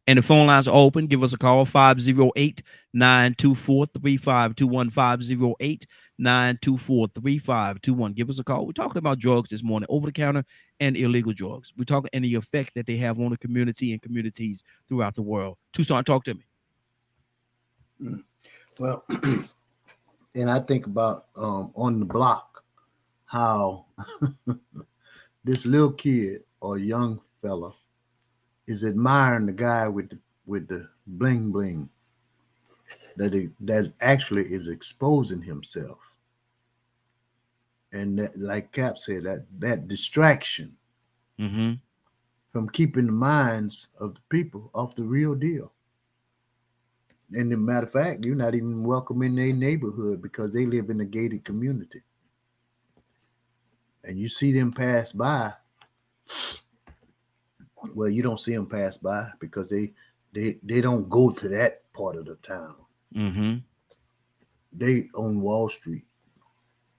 And the phone lines are open. Give us a call, 508-924-3521, 508-924-3521. Give us a call. We're talking about drugs this morning, over-the-counter and illegal drugs. We're talking and the effect that they have on the community and communities throughout the world. Tucson, talk to me. Well, and I think about on the block how this little kid or young fella is admiring the guy with with the bling bling that actually is exposing himself. And that, like Cap said, that distraction Mm-hmm. from keeping the minds of the people off the real deal. And as a matter of fact, you're not even welcome in their neighborhood because they live in a gated community. And you see them pass by. Well, you don't see them pass by because they don't go to that part of the town. Mm-hmm. They own Wall Street.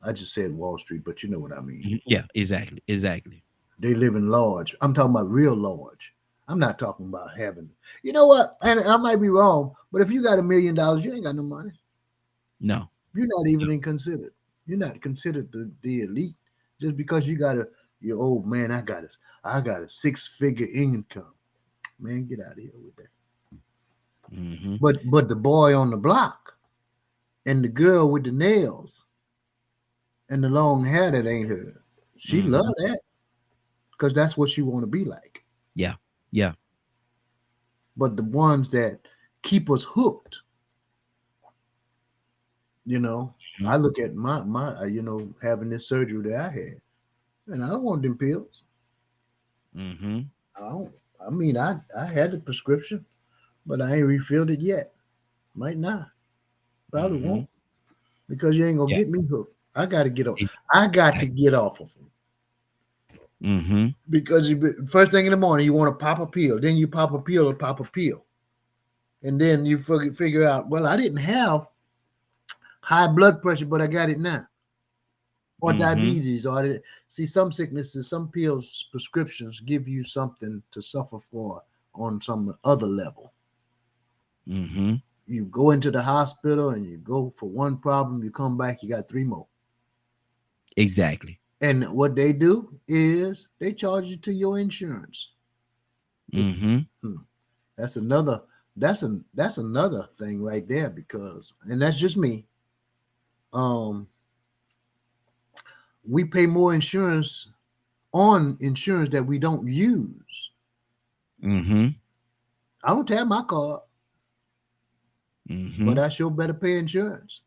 I just said Wall Street, but you know what I mean. Yeah, exactly. Exactly. They live in large. I'm talking about real large. I'm not talking about having. You know what? And I might be wrong, but if you got $1 million, you ain't got no money. No. You're not even in considered. You're not considered the elite just because you got your old man. I got a 6-figure income. Man, get out of here with that. Mm-hmm. But the boy on the block and the girl with the nails and the long hair that ain't her, she love that because that's what she want to be like. Yeah. Yeah. But the ones that keep us hooked, I look at my having this surgery that I had, and I don't want them pills. Mm-hmm. I mean, I had the prescription, but I ain't refilled it yet. Might not. Probably won't. Because you ain't gonna get me hooked. I got to get off. I got to get off of them. Mm-hmm. Because first thing in the morning, you want to pop a pill. Then you pop a pill or pop a pill. And then you figure out, well, I didn't have high blood pressure, but I got it now. Or diabetes. Or see, some sicknesses, some pills, prescriptions give you something to suffer for on some other level. Mm-hmm. You go into the hospital and you go for one problem, you come back, you got 3 more. Exactly. And what they do is they charge you to your insurance. Mm-hmm. That's another thing right there because, and that's just me. We pay more insurance on insurance that we don't use. Mm-hmm. I don't have my card, but I sure better pay insurance.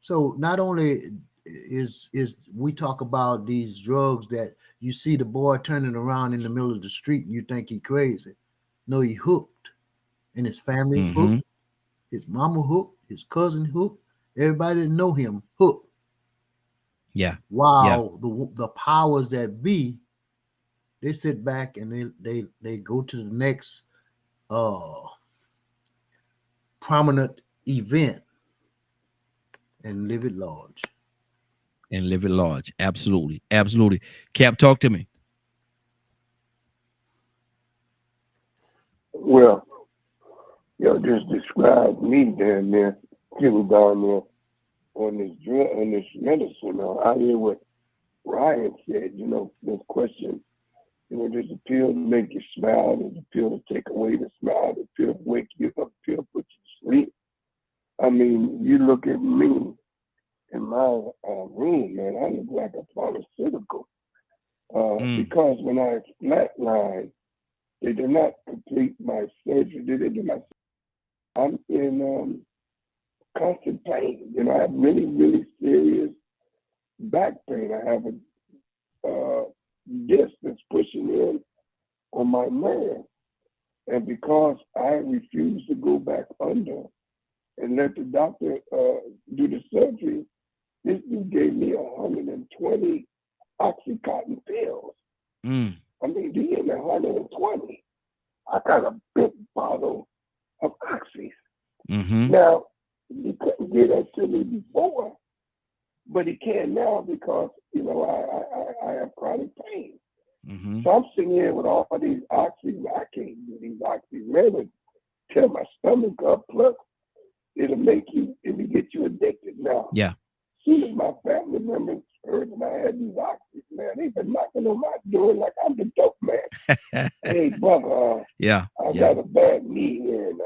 So not only is we talk about these drugs that you see the boy turning around in the middle of the street and you think he crazy. No, he hooked, and his family's hooked, his mama hooked, his cousin hooked, everybody that know him hooked. Yeah. While the powers that be, they sit back and they go to the next prominent event and live at large. And live at large. Absolutely. Absolutely. Cap, talk to me. Well, just describe me down there, sitting down there on this drug, on this medicine. I hear what Ryan said. This question. There's a pill to make you smile. There's a pill to take away the smile. There's a pill to wake you up. A pill to put you to sleep. I mean, you look at me in my room, man. I look like a pharmaceutical because when I flatline, they did not complete my surgery. They did not. I'm in constant pain. I have really, really serious back pain. I have a disc that's pushing in on my nerve. And because I refuse to go back under and let the doctor do the surgery, this dude gave me 120 Oxycontin pills. I mean, he gave me 120. I got a big bottle of Oxys. Now, he couldn't get that to me before, but he can now because, I have chronic pain. So I'm sitting here with all these Oxys. I can't do these Oxys, man. It'll tear my stomach up. Plus, it'll get you addicted now. Yeah. As soon as my family members heard that I had these Oxys, man, they've been knocking on my door like I'm the dope man. Hey, brother, I got a bad knee here, and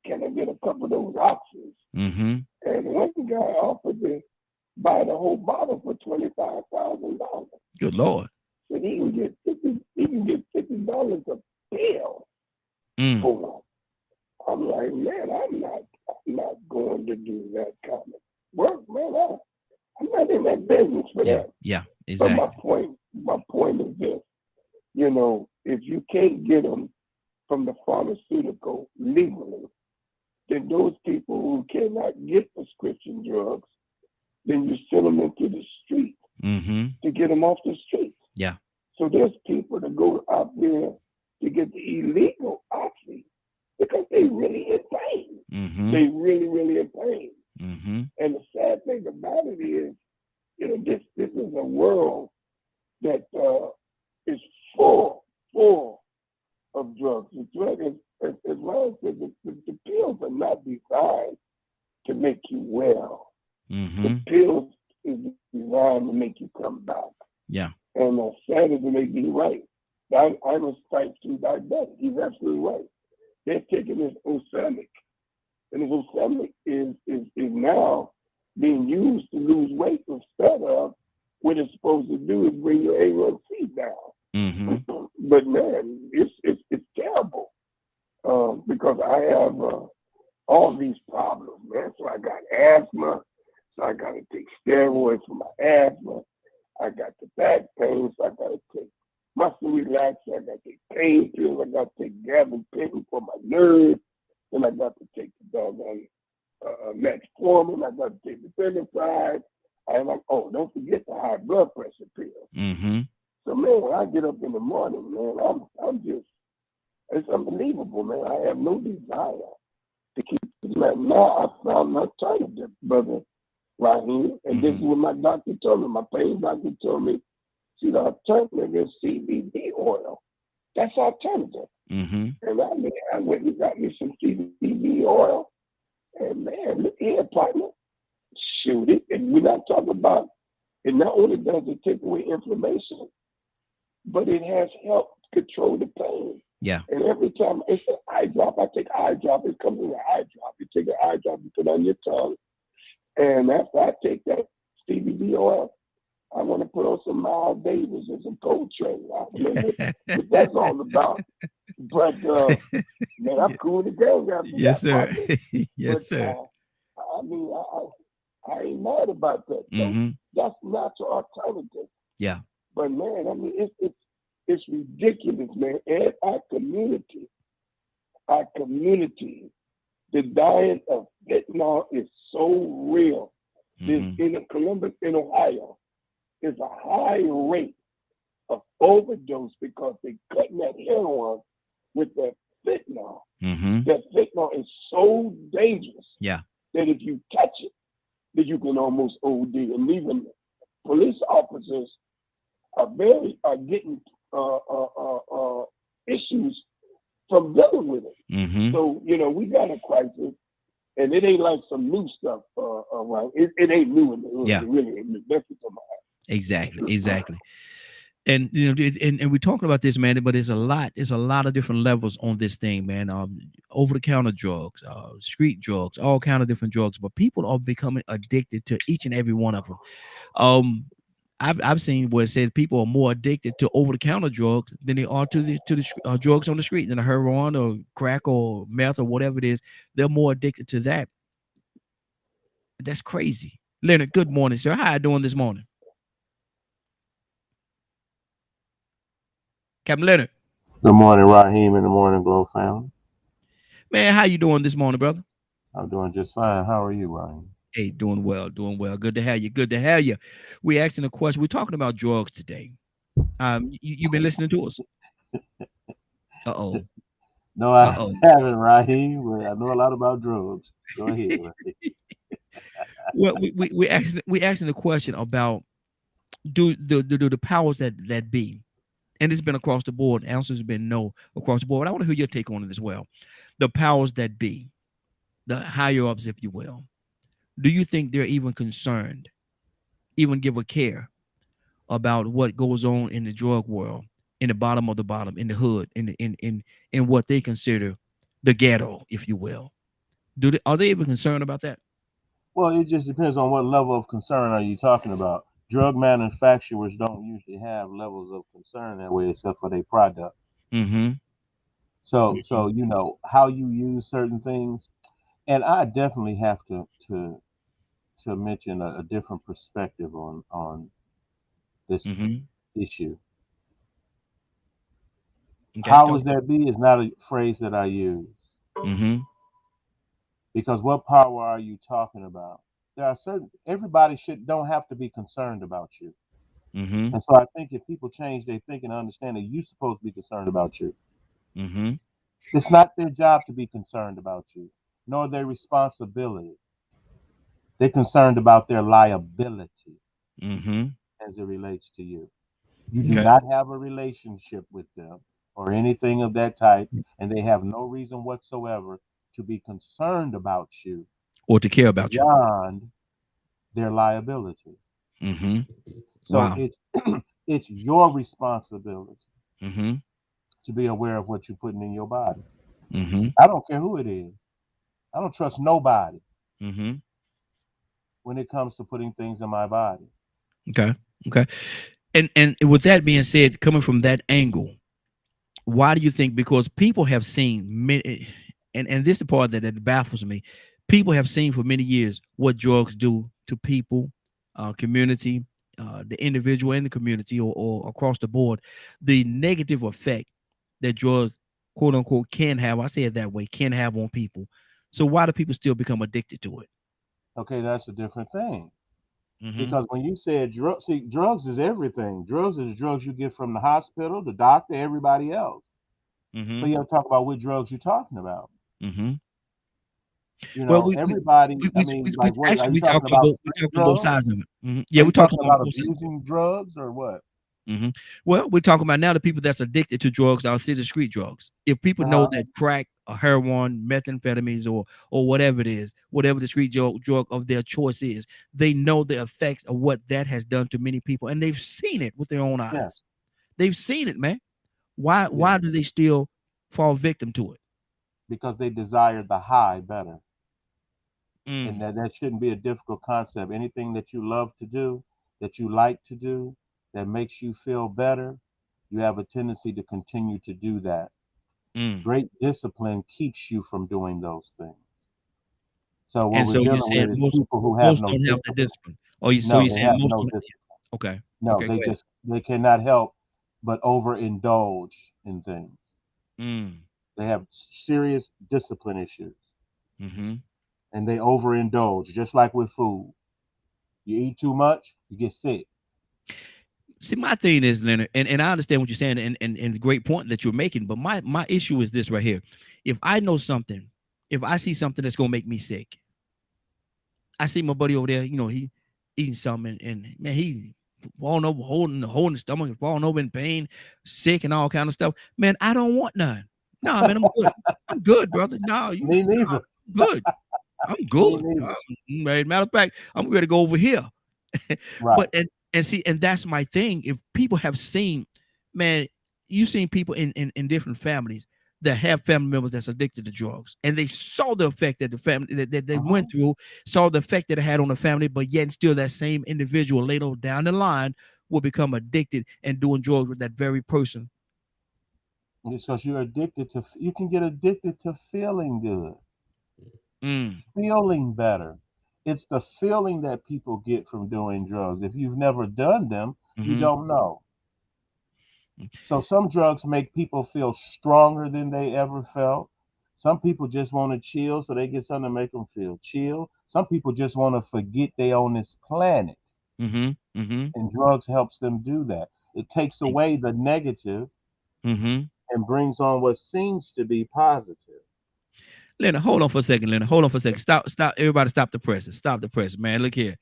can I get a couple of those Oxys? And one guy offered to buy the whole bottle for $25,000. Good Lord. So he can get $50 a pill. Mm. for. I'm like, man, I'm not going to do that kind of work, man. I'm not in that business for Yeah. that. Yeah. But Exactly. my point is this, you know, if you can't get them from the pharmaceutical legally, then those people who cannot get prescription drugs, then you send them into the street Mm-hmm. to get them off the streets. Yeah. So there's people that go out there to get the illegal oxy because they really in pain. Mm-hmm. They really, really in pain. Mm-hmm. And the sad thing about it is, you know, this is a world that is full of drugs. The drug is, as well as the pills are not designed to make you well. Mm-hmm. The pills is designed to make you come back. Yeah. And sad as it may be, right. I'm a type 2 diabetic. He's absolutely right. They're taking this Ozempic, and this Ozempic is now being used to lose weight instead of what it's supposed to do is bring your A1C down. Mm-hmm. But man, it's terrible because I have all these problems, man. So I got asthma, so I got to take steroids for my asthma. I got the back pain, so I got to take muscle relaxer. I got to take pain pills. I got to take gabapentin for my nerves. Then I got to take the doggone metformin. I got to take the phenylphide. I'm like, oh, don't forget the high blood pressure pills. Mm-hmm. So man, when I get up in the morning, man, I'm just, it's unbelievable, man. I have no desire to keep this man. Now I found an alternative, brother Raheem, and this is what my doctor told me. My pain doctor told me, see, the alternative is CBD oil. That's alternative. Mm-hmm. And I went and got me some CBD oil, and man, look here, partner, shoot it. And we're not talking about, it not only does it take away inflammation, but it has helped control the pain. Yeah. And every time it's an eye drop, I take eye drop. It comes in an eye drop. You take an eye drop, you put it on your tongue. And after I take that CBD oil, I want to put on some Miles Davis and some Coltrane. I don't know what that's all about. But man, I'm cool to go. Yes, sir. Yes, But, sir. I mean, I ain't mad about that. Mm-hmm. That's natural alternative. Yeah. But man, I mean, it's ridiculous, man. And our community, the diet of fentanyl is so real. Mm-hmm. In Columbus, in Ohio, is a high rate of overdose because they're cutting that heroin with that fentanyl. Mm-hmm. That fentanyl is so dangerous. Yeah. That if you catch it, that you can almost OD. And even police officers are getting issues from dealing with it. Mm-hmm. So, you know, we got a crisis, and it ain't like some new stuff, right? It ain't new in the hood. Yeah. It really ain't new. That's what I'm about. Exactly. And you know, and we're talking about this, man, but there's a lot of different levels on this thing, man. Over-the-counter drugs, street drugs, all kind of different drugs, but people are becoming addicted to each and every one of them. I've seen where it said people are more addicted to over-the-counter drugs than they are to the drugs on the street, than a heroin or crack or meth or whatever it is. They're more addicted to that. That's crazy. Leonard, good morning, sir. How you doing this morning? Captain Leonard. Good morning, Raheem, in the Morning Glow family. Man, how you doing this morning, brother? I'm doing just fine. How are you, Raheem? Hey, doing well. Good to have you. We're asking a question. We're talking about drugs today. You've been listening to us? Uh-oh. No, I haven't, Raheem, but I know a lot about drugs. Go ahead, Raheem. Well, we asking a question about do the powers that be. And it's been across the board. Answers have been no across the board. I want to hear your take on it as well. The powers that be, the higher ups, if you will. Do you think they're even concerned, even give a care about what goes on in the drug world, in the bottom of the bottom, in the hood, in what they consider the ghetto, if you will? Are they even concerned about that? Well, it just depends on what level of concern are you talking about. Drug manufacturers don't usually have levels of concern that way, except for their product. Mm-hmm. So you know how you use certain things, and I definitely have to mention a different perspective on this Mm-hmm. issue. Okay. Powers that be is not a phrase that I use, Mm-hmm. because what power are you talking about? There are everybody don't have to be concerned about you. Mm-hmm. And so I think if people change their thinking and understand that you're supposed to be concerned about you, Mm-hmm. it's not their job to be concerned about you, nor their responsibility. They're concerned about their liability Mm-hmm. as it relates to you. You do Okay. not have a relationship with them or anything of that type, and they have no reason whatsoever to be concerned about you Or to care about you. beyond their liability. Mm-hmm. So Wow. it's your responsibility Mm-hmm. to be aware of what you're putting in your body. Mm-hmm. I don't care who it is. I don't trust nobody Mm-hmm. when it comes to putting things in my body. Okay. Okay. And with that being said, coming from that angle, why do you think? Because people have seen many, and this is the part that baffles me. People have seen for many years what drugs do to people, community, the individual in the community, or across the board, the negative effect that drugs, quote unquote, can have. I say it that way, can have on people. So why do people still become addicted to it? Okay, that's a different thing. Mm-hmm. Because when you said drugs, see, drugs is everything. Drugs is drugs you get from the hospital, the doctor, everybody else. So Mm-hmm. you have to talk about what drugs you're talking about. Mm-hmm. You Well, know, everybody. I mean, we like, what are actually you we talking talking about? both we Street talking both drugs? sides of it. Mhm. Are Yeah, we you talking talking about about both sides. abusing drugs or what? Mhm. Well, we're talking about now the people that's addicted to drugs, our city street drugs. If people know Uh-huh. that crack or heroin, methamphetamines, or whatever it is, whatever the street drug of their choice is, they know the effects of what that has done to many people, and they've seen it with their own Yeah, eyes. They've seen it, man. Why yeah. why do they still fall victim to it? Because they desire the high better. And Mm, that shouldn't be a difficult concept. Anything that you love to do, that you like to do, that makes you feel better, you have a tendency to continue to do that. mm. Great discipline keeps you from doing those things. So what And we're so you're dealing saying with is most people who have most no don't have the discipline. discipline. Oh, so No, you're they saying have most no don't. discipline. Okay. No, Okay. Go ahead. they cannot help but overindulge in things. Mm, They have serious discipline issues mm-hmm. and they overindulge, just like with food. You eat too much, you get sick. See, my thing is, Leonard, and I understand what you're saying, and the great point that you're making, but my issue is this right here. If I know something, if I see something that's gonna make me sick, I see my buddy over there, he eating something, and man, he falling over, holding the stomach, and falling over in pain, sick, and all kind of stuff. Man, I don't want none. Nah, man, I'm good. I'm good, brother. No, Me neither. good. I'm Me good. neither. Matter of fact, I'm ready to go over here. Right. But and see, and that's my thing. If people have seen, man, you've seen people in different families that have family members that's addicted to drugs, and they saw the effect that the family that they Uh-huh. went through, saw the effect that it had on the family, but yet still that same individual later down the line will become addicted and doing drugs with that very person. Because you're addicted to, you can get addicted to feeling good, Mm, feeling better. It's the feeling that people get from doing drugs. If you've never done them, you mm-hmm. don't know. So some drugs make people feel stronger than they ever felt. Some people just want to chill, so they get something to make them feel chill. Some people just want to forget they on this planet, Mm-hmm. Mm-hmm. and drugs helps them do that. It takes away the negative Mm-hmm. and brings on what seems to be positive. Leonard, hold on for a second, Leonard. Hold on for a second. Stop. Everybody stop the presses. Stop the press, man. Look here.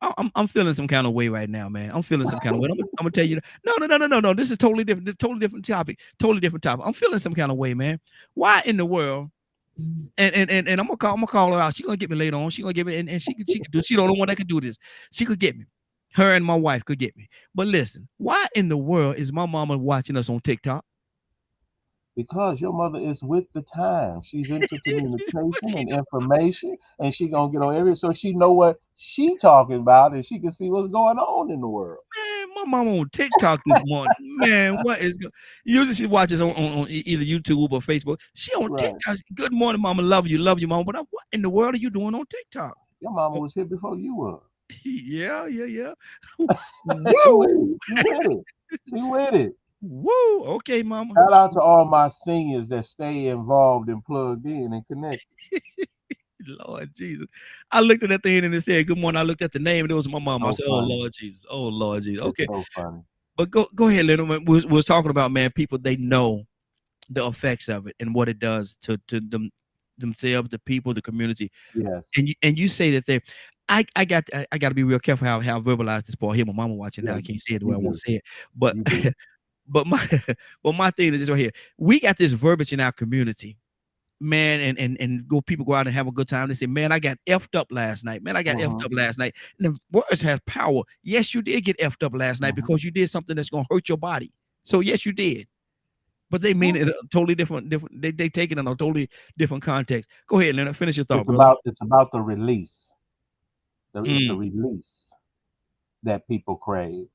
I'm feeling some kind of way right now, man. I'm feeling some kind of way. I'm gonna tell you. No. This is totally different. This is totally different topic. Totally different topic. I'm feeling some kind of way, man. Why in the world? And I'm gonna call her out. She gonna get me later on. She gonna get me, and she could do. She the only one that could do this. She could get me. Her and my wife could get me. But listen, why in the world is my mama watching us on TikTok? Because your mother is with the time. She's into communication and information, and she gonna get on every so she know what she talking about, and she can see what's going on in the world. Man, my mom on TikTok this morning. Man, what is usually she watches on either YouTube or Facebook. She on Right. TikTok. Good morning, mama. Love you, mama. But what in the world are you doing on TikTok? Your mama was here before you were. Yeah. She Woo! with it. She with it. Woo! Okay, mama. Shout out to all my seniors that stay involved and plugged in and connected. Lord Jesus. I looked at that thing and it said, good morning. I looked at the name and it was my mom. I So said, oh, funny. Lord Jesus. Oh, Lord Jesus. It's Okay. so funny. But go ahead, Leonard. We was talking about, man, people, they know the effects of it and what it does to themselves, the people, the community. Yes. And you say that I got to be real careful how I verbalize this part. Here, my mama watching now. Yeah, I can't say it the you way I want do. to say it. But You do. but my thing is this right here. We got this verbiage in our community, man, and people go out and have a good time. They say, man, I got effed up last night. Man, I got effed up last night. And the words have power. Yes, you did get effed up last night because you did something that's gonna hurt your body. So yes, you did. But they mean it a totally different. They take it in a totally different context. Go ahead, Leonard. Finish your thought, brother. It's about the release. It's the release that people crave.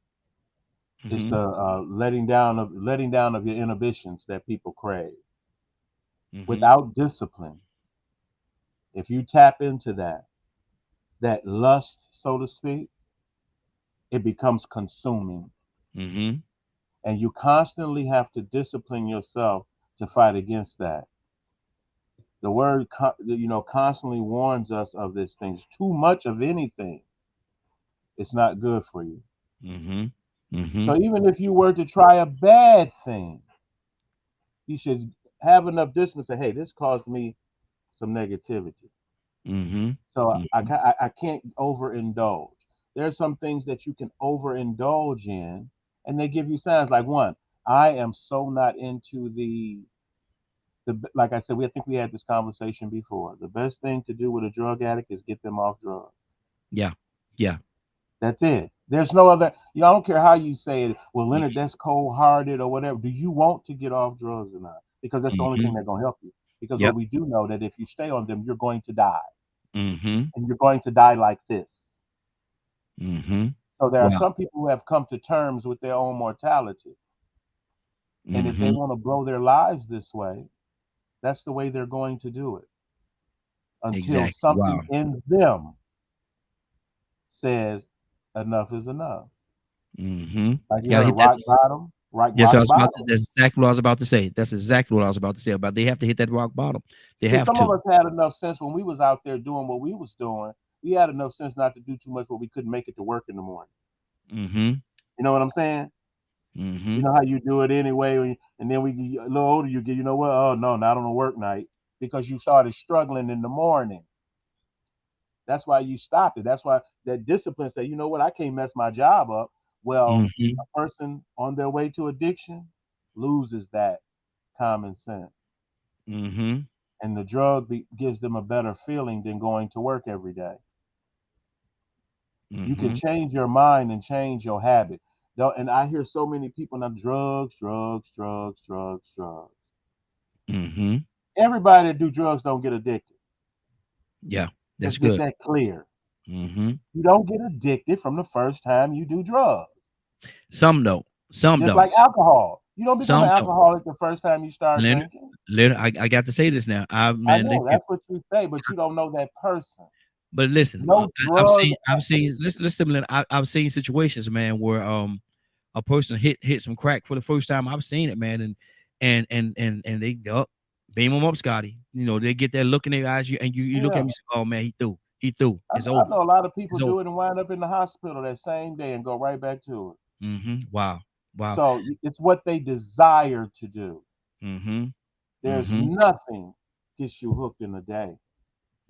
It's the letting down of your inhibitions that people crave. Without discipline, if you tap into that lust, so to speak, it becomes consuming. And you constantly have to discipline yourself to fight against that. The word, constantly warns us of these things. Too much of anything, it's not good for you. So even if you were to try a bad thing, you should have enough distance to say, hey, this caused me some negativity. So I can't overindulge. There are some things that you can overindulge in, and they give you signs like, one, I am so not into the like I said, I think we had this conversation before. The best thing to do with a drug addict is get them off drugs. Yeah. That's it. There's no other. I don't care how you say it. Well, Leonard, that's cold-hearted or whatever. Do you want to get off drugs or not? Because that's the only thing that's gonna help you. Because what we do know that if you stay on them, you're going to die, and you're going to die like this. So there are some people who have come to terms with their own mortality, and if they want to blow their lives this way, that's the way they're going to do it. Until something in them says enough is enough. Like you heard, rock bottom. Yes, that's exactly what I was about to say. That's exactly what I was about to say about they have to hit that rock bottom. They have to. Some of us had enough sense when we was out there doing what we was doing. We had enough sense not to do too much where we couldn't make it to work in the morning. You know what I'm saying? You know how you do it anyway, and then we get a little older, you get, you know what? Oh no, not on a work night, because you started struggling in the morning. That's why you stopped it. That's why that discipline say, you know what? I can't mess my job up. Well, a person on their way to addiction loses that common sense. And the drug gives them a better feeling than going to work every day. You can change your mind and change your habit. And I hear so many people now, drugs. Everybody that do drugs don't get addicted. Yeah, that's Let's good. get that clear. You don't get addicted from the first time you do drugs. Some don't. Some Just don't. like alcohol. You don't become Some an don't. alcoholic the first time you start drinking. Leonard, I got to say this now. I know that's what you say, but you don't know that person. But listen, I've seen listen, Leonard, I've seen situations, man, where a person hit some crack for the first time. I've seen it, man, and they beam them up, Scotty. You know, they get that look in their eyes, and you look at me and say, oh man, he through. It's over. I know a lot of people do it and wind up in the hospital that same day and go right back to it. Wow. So it's what they desire to do. There's nothing gets you hooked in a day.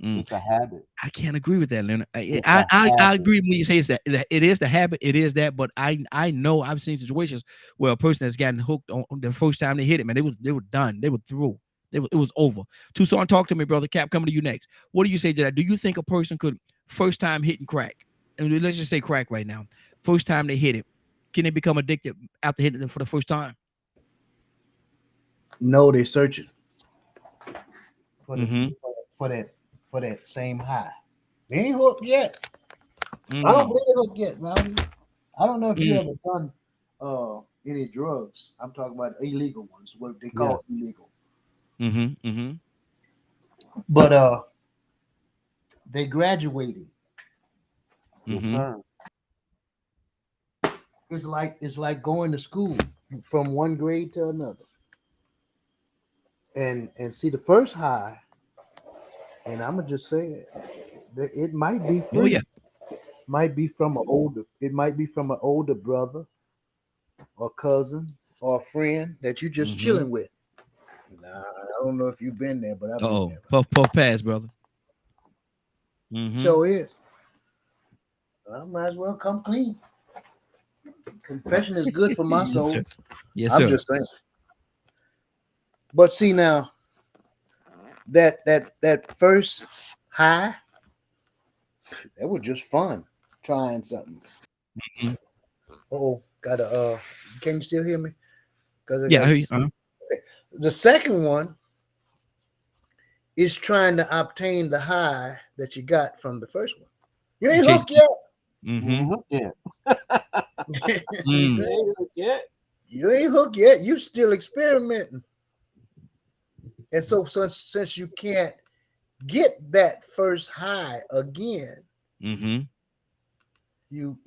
It's a habit. I can't agree with that, Leonard. I agree when you say it's that it is the habit. It is that, but I know I've seen situations where a person has gotten hooked on the first time they hit it, man. They were done. They were through. It was over. Tucson, talk to me, brother. Cap, coming to you next. What do you say to that? Do you think a person could first time hitting crack, and let's just say crack right now, first time they hit it, can they become addicted after hitting it for the first time? No, they're searching for that same high. They ain't hooked yet. I don't believe they're hooked yet, man. I don't know if you Mm. ever done any drugs. I'm talking about illegal ones, what they call illegal. Mm-hmm. Mm-hmm. But they graduating. Yes, Mm-hmm. sir. It's like going to school from one grade to another. And see the first high, and I'm gonna just say it, that it might be Oh free. yeah. Might be from an older, it might be from an older brother or cousin or a friend that you just Mm-hmm. chilling with. Nah, I don't know if you've been there, but I've been Oh, there. puff pass, brother. Mm-hmm. So is. I might as well come clean. Confession is good for my Yes, soul. sir. Yes, I'm sir. just saying. But see now, that first high, that was just fun trying something. Mhm. Oh, got a can you still hear me? Because Yeah, I hear you. Uh-huh. the second one is trying to obtain the high that you got from the first one. You ain't Chase. hooked yet. Mm-hmm. Yeah. Mm. You ain't hooked yet. You still experimenting. And so since you can't get that first high again, Mm-hmm. you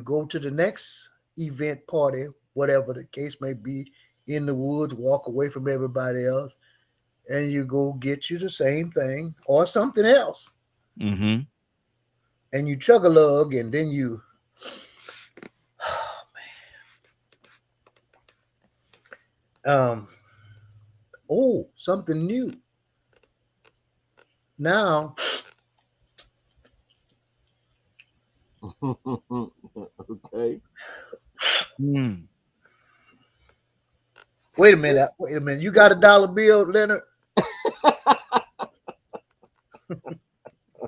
go to the next event, party, whatever the case may be, in the woods, walk away from everybody else, and you go get you the same thing or something else, Mm-hmm. and you chug a lug, and then you, something new. Now, Okay. Mm. wait a minute. You got a dollar bill, Leonard?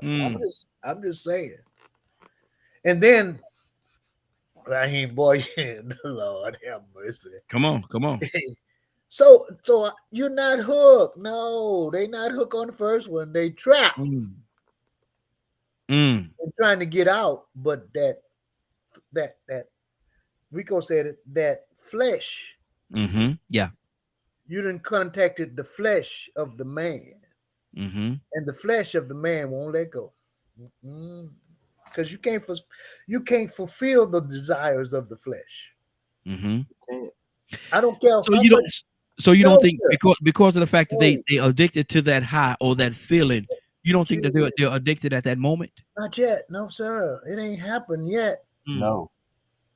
Mm. I'm just saying. And then, Raheem, boy, Lord have mercy. Come on. Come on. So you're not hooked. No, they not hooked on the first one. They trapped. Mm. Mm. They're trying to get out, but that Rico said it, that flesh, Mm-hmm. Yeah. you done contacted the flesh of the man, Mm-hmm. and the flesh of the man won't let go. Because you can't fulfill the desires of the flesh. Mm-hmm. I don't care So how you don't. much. So you No, don't think sir. because of the fact that No. they addicted to that high or that feeling, you don't think that they're addicted at that moment? Not yet. No, sir. It ain't happened yet. Mm. No.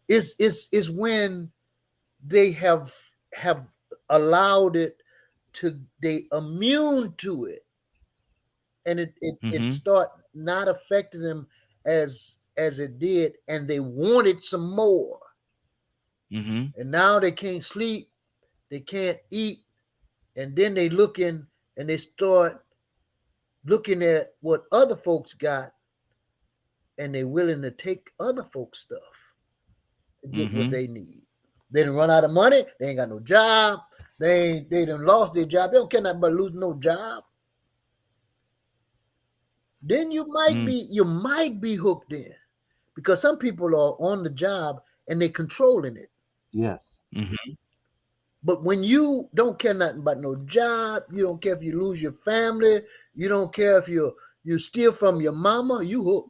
It's when they have allowed it to, they immune to it, and it Mm-hmm. start not affecting them as it did, and they wanted some more, Mm-hmm. and now they can't sleep, they can't eat, and then they looking and they start looking at what other folks got, and they're willing to take other folks' stuff to get what Mm-hmm. they need. They done run out of money. They ain't got no job. They done lost their job. They don't care nothing about losing no job. Then you might be hooked in, because some people are on the job and they controlling it. Yes. Mm-hmm. But when you don't care nothing about no job, you don't care if you lose your family, you don't care if you steal from your mama, you hooked.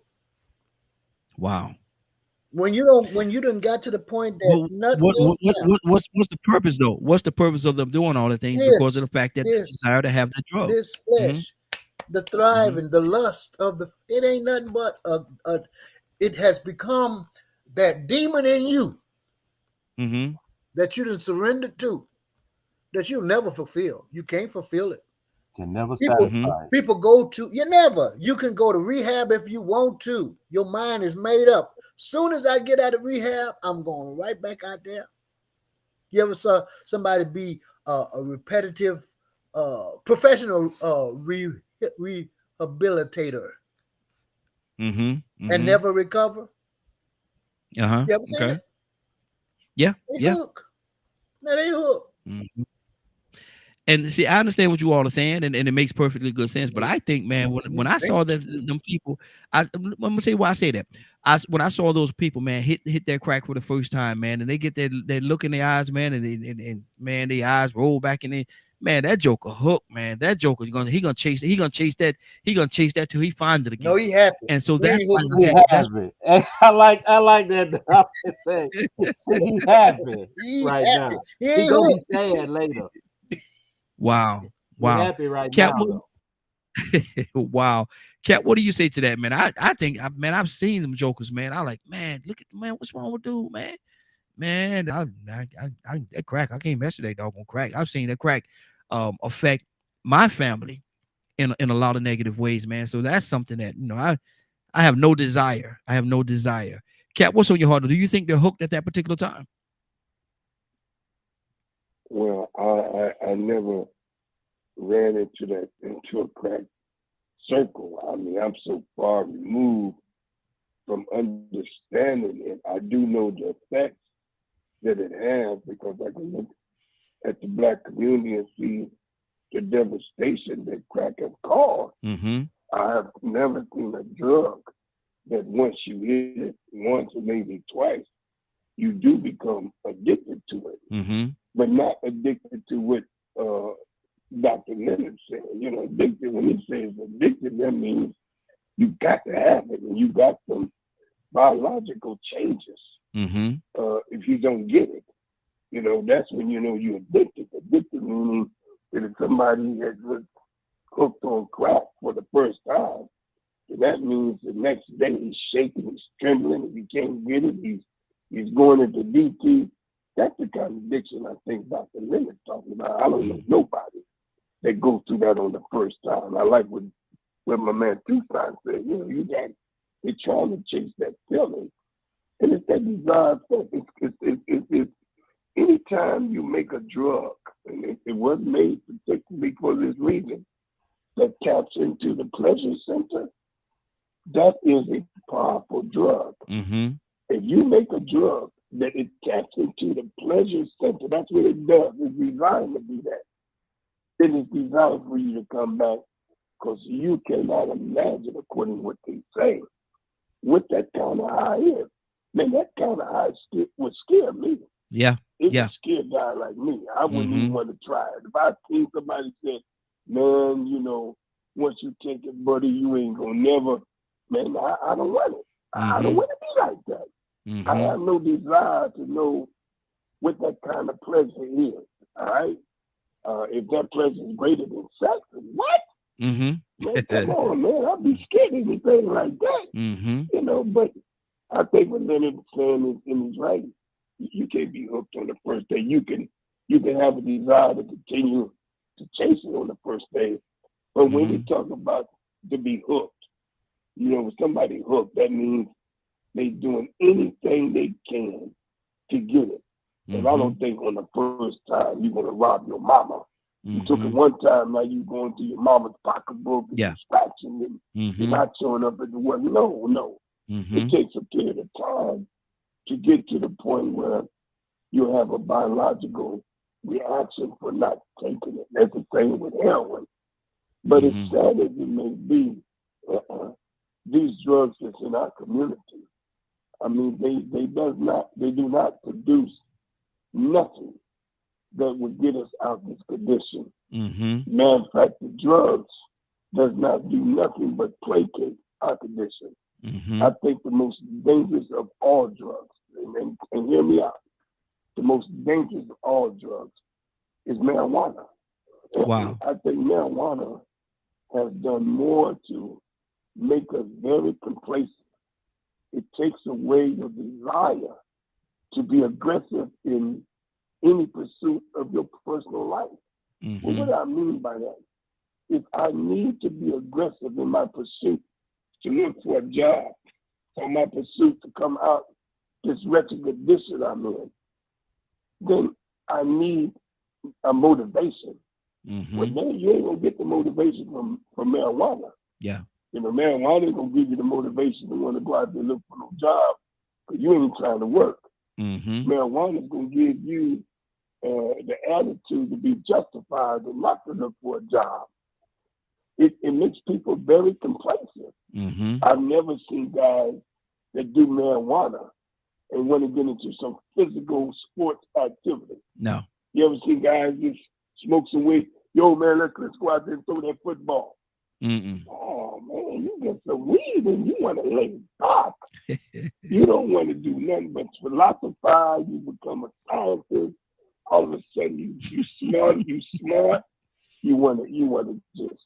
Wow. When you done got to the point that Well, nothing else matters. what's the purpose though? What's the purpose of them doing all the things? Because of the fact that they desire to have the drug. This flesh, the thriving, the lust of it ain't nothing but it has become that demon in you Mm-hmm. that you done surrendered to, that you'll never fulfill. You can't fulfill it. Can never People, satisfy. people you can go to rehab if you want to. Your mind is made up. Soon as I get out of rehab, I'm going right back out there. You ever saw somebody be a repetitive professional rehabilitator and never recover? Uh-huh. You ever seen it? Yeah. They Yeah. hook. Now they hook. Mm-hmm. And see, I understand what you all are saying, and it makes perfectly good sense. But I think, man, when I saw them people, I'm gonna say why I say that. When I saw those people, man, hit that crack for the first time, man, and they get that look in their eyes, man, and man, their eyes roll back in there. Man, that joker hook, man. That joker's gonna chase that till he finds it again. No, he happy. And so He that's ain't why hooked he yet. said, that's Happy. And I like that. Say he happy He right happy. now. He He ain't gonna hooked. be sad later. wow, He wow. happy right Cat, now though. wow. Cat, what do you say to that, man? I think, man, I've seen them jokers, man. I like, man, look at, man, what's wrong with dude, man? Man, that crack, I can't mess with that doggone crack. I've seen that crack affect my family in a lot of negative ways, man. So that's something that, I have no desire. I have no desire. Cat, what's on your heart? Do you think they're hooked at that particular time? Well, I never ran into a crack circle. I mean, I'm so far removed from understanding it. I do know the effects that it has because I can look at the black community and see the devastation that crack has caused. Mm-hmm. I have never seen a drug that once you hit it once or maybe twice, you do become addicted to it, Mm-hmm. but not addicted to what Dr. Leonard said. Addicted, when he says addicted, that means you got to have it and you got some biological changes Mm-hmm. if you don't get it. That's when you know you're addicted. Addicted meaning that if somebody has was hooked on crack for the first time, that means the next day he's shaking, he's trembling. If he can't get it, he's going into DT. That's the kind of addiction I think Dr. Leonard's talking about. I don't know nobody that goes through that on the first time. I like what my man Tucson said. They're trying to chase that feeling. And it's that desire for it's anytime you make a drug, and it was made particularly for this reason, that taps into the pleasure center, that is a powerful drug. Mm-hmm. If you make a drug that it taps into the pleasure center, that's what it does. It's designed to do that. It is designed for you to come back because you cannot imagine, according to what they say, what that kind of high is. Man, that kind of high would scare me. Yeah. It Yeah. would scare a guy like me. I wouldn't Mhm. even want to try it. If I seen somebody say, man, once you take it, buddy, you ain't gonna never, man, I don't want it. I don't Mhm. want to be like that. I Mhm. have no desire to know what that kind of pleasure is. All right. If that pleasure is greater than sex, what? Mhm. Man, come on, man. I'd be scared of anything like that. Mhm. But I think what Leonard is saying in his writing, you can't be hooked on the first day. You can have a desire to continue to chase it on the first day. But when we talk about to be hooked, when somebody hooked, that means they doing anything they can to get it. And I don't think on the first time you're gonna rob your mama. You took it one time, now you going to your mama's pocketbook and Yeah. scratching and you're not showing up at the work. No. It takes a period of time to get to the point where you have a biological reaction for not taking it. That's the same with heroin. But as sad as it may be, these drugs that's in our community, I mean, they do not produce nothing that would get us out of this condition. Matter of fact, the drugs does not do nothing but placate our condition. I think the most dangerous of all drugs, and hear me out, the most dangerous of all drugs is marijuana. Wow. I think marijuana has done more to make us very complacent. It takes away your desire to be aggressive in any pursuit of your personal life. Well, what I mean by that is I need to be aggressive in my pursuit to look for a job, for my pursuit to come out this wretched condition I'm in. Then I need a motivation. Well, then you ain't gonna get the motivation from marijuana. Yeah. Marijuana ain't gonna give you the motivation to want to go out there and look for no job because you ain't trying to work. Marijuana is gonna give you the attitude to be justified and not to look for a job. It makes people very complacent. Mm-hmm. I've never seen guys that do marijuana and want to get into some physical sports activity. No. You ever see guys just smoke some weed? Yo, man, let's go out there and throw that football. Mm-mm. Oh, man, you get some weed and you want to lay back. You don't want to do nothing but philosophize. You become a scientist. All of a sudden, you smart. You want to just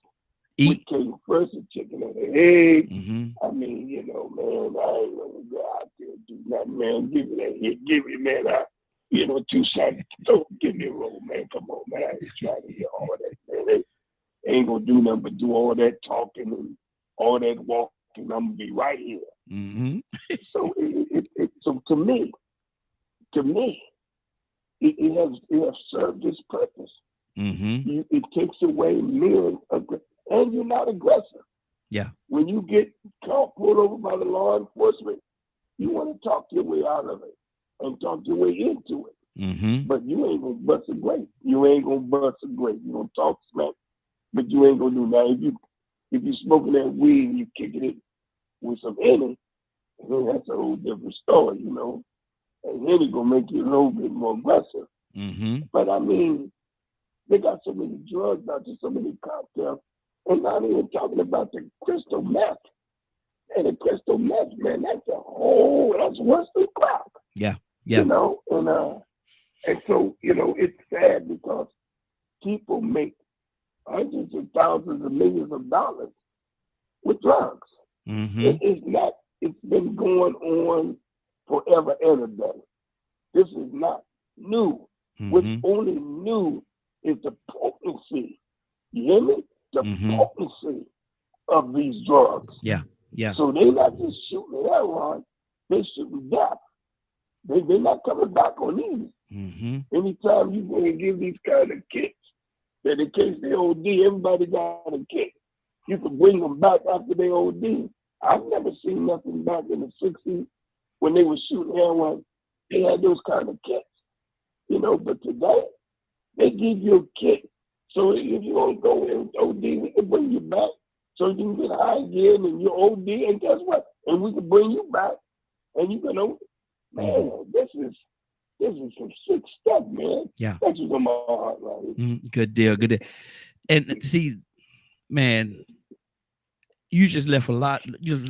Eat. which came first, the chicken or the egg. Mm-hmm. I mean, man, I ain't gonna go out there and do nothing, man. Give me that hit, give me, man, 2 shots. Don't give me a roll, man. Come on, man. I ain't trying to hear all that, man. They ain't gonna do nothing but do all that talking and all that walking. I'm gonna be right here. Mm-hmm. So so to me, it has served its purpose. Mm-hmm. It takes away men, and you're not aggressive. Yeah. When you get caught, pulled over by the law enforcement, you want to talk your way out of it and talk your way into it. Mm-hmm. But you ain't gonna bust a grape. You ain't gonna bust a grape. You gonna talk smack, but you ain't gonna do that. If you smoking that weed and you kicking it with some Henny, then that's a whole different story, And Henny gonna make you a little bit more aggressive. Mm-hmm. But I mean, they got so many drugs out there, so many cocktails, and not even talking about the crystal meth. And the crystal meth, man, that's worse than crack. Yeah. Yeah. And so, it's sad because people make hundreds of thousands of millions of dollars with drugs. Mm-hmm. It's been going on forever and a day. This is not new. Mm-hmm. What's only new is the potency. You hear me? The potency of these drugs. Yeah. Yeah. So they're not just shooting heroin, they're shooting death. They're not coming back on these. Mm-hmm. Anytime you go and give these kind of kicks, that in case they OD, everybody got a kick. You can bring them back after they OD. I've never seen nothing back in the 60s when they were shooting heroin. They had those kind of kicks. But today, they give you a kick. So if you don't go in OD, we can bring you back so you can get high again and you're OD. And guess what? And we can bring you back. And you can, man, this is some sick stuff, man. Yeah. That's just on my heart, right? Good deal. Good deal. And see, man, you just left a lot,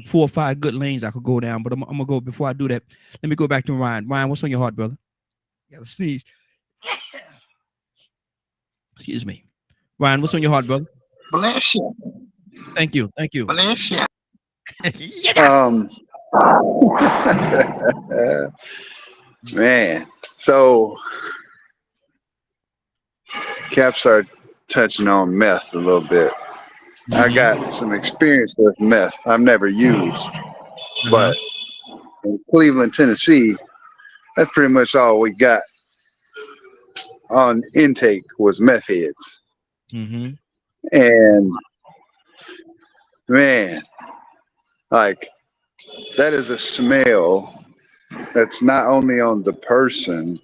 4 or 5 good lanes I could go down, but I'm gonna go. Before I do that, let me go back to Ryan. Ryan, what's on your heart, brother? You gotta sneeze. Excuse me. Ryan, what's on your heart, brother? Bless you. Thank you. Thank you. Bless you. Man, so Cap started touching on meth a little bit. I got some experience with meth. I've never used, but in Cleveland, Tennessee, that's pretty much all we got on intake was meth heads. Mm-hmm. And man, like that is a smell that's not only on the person,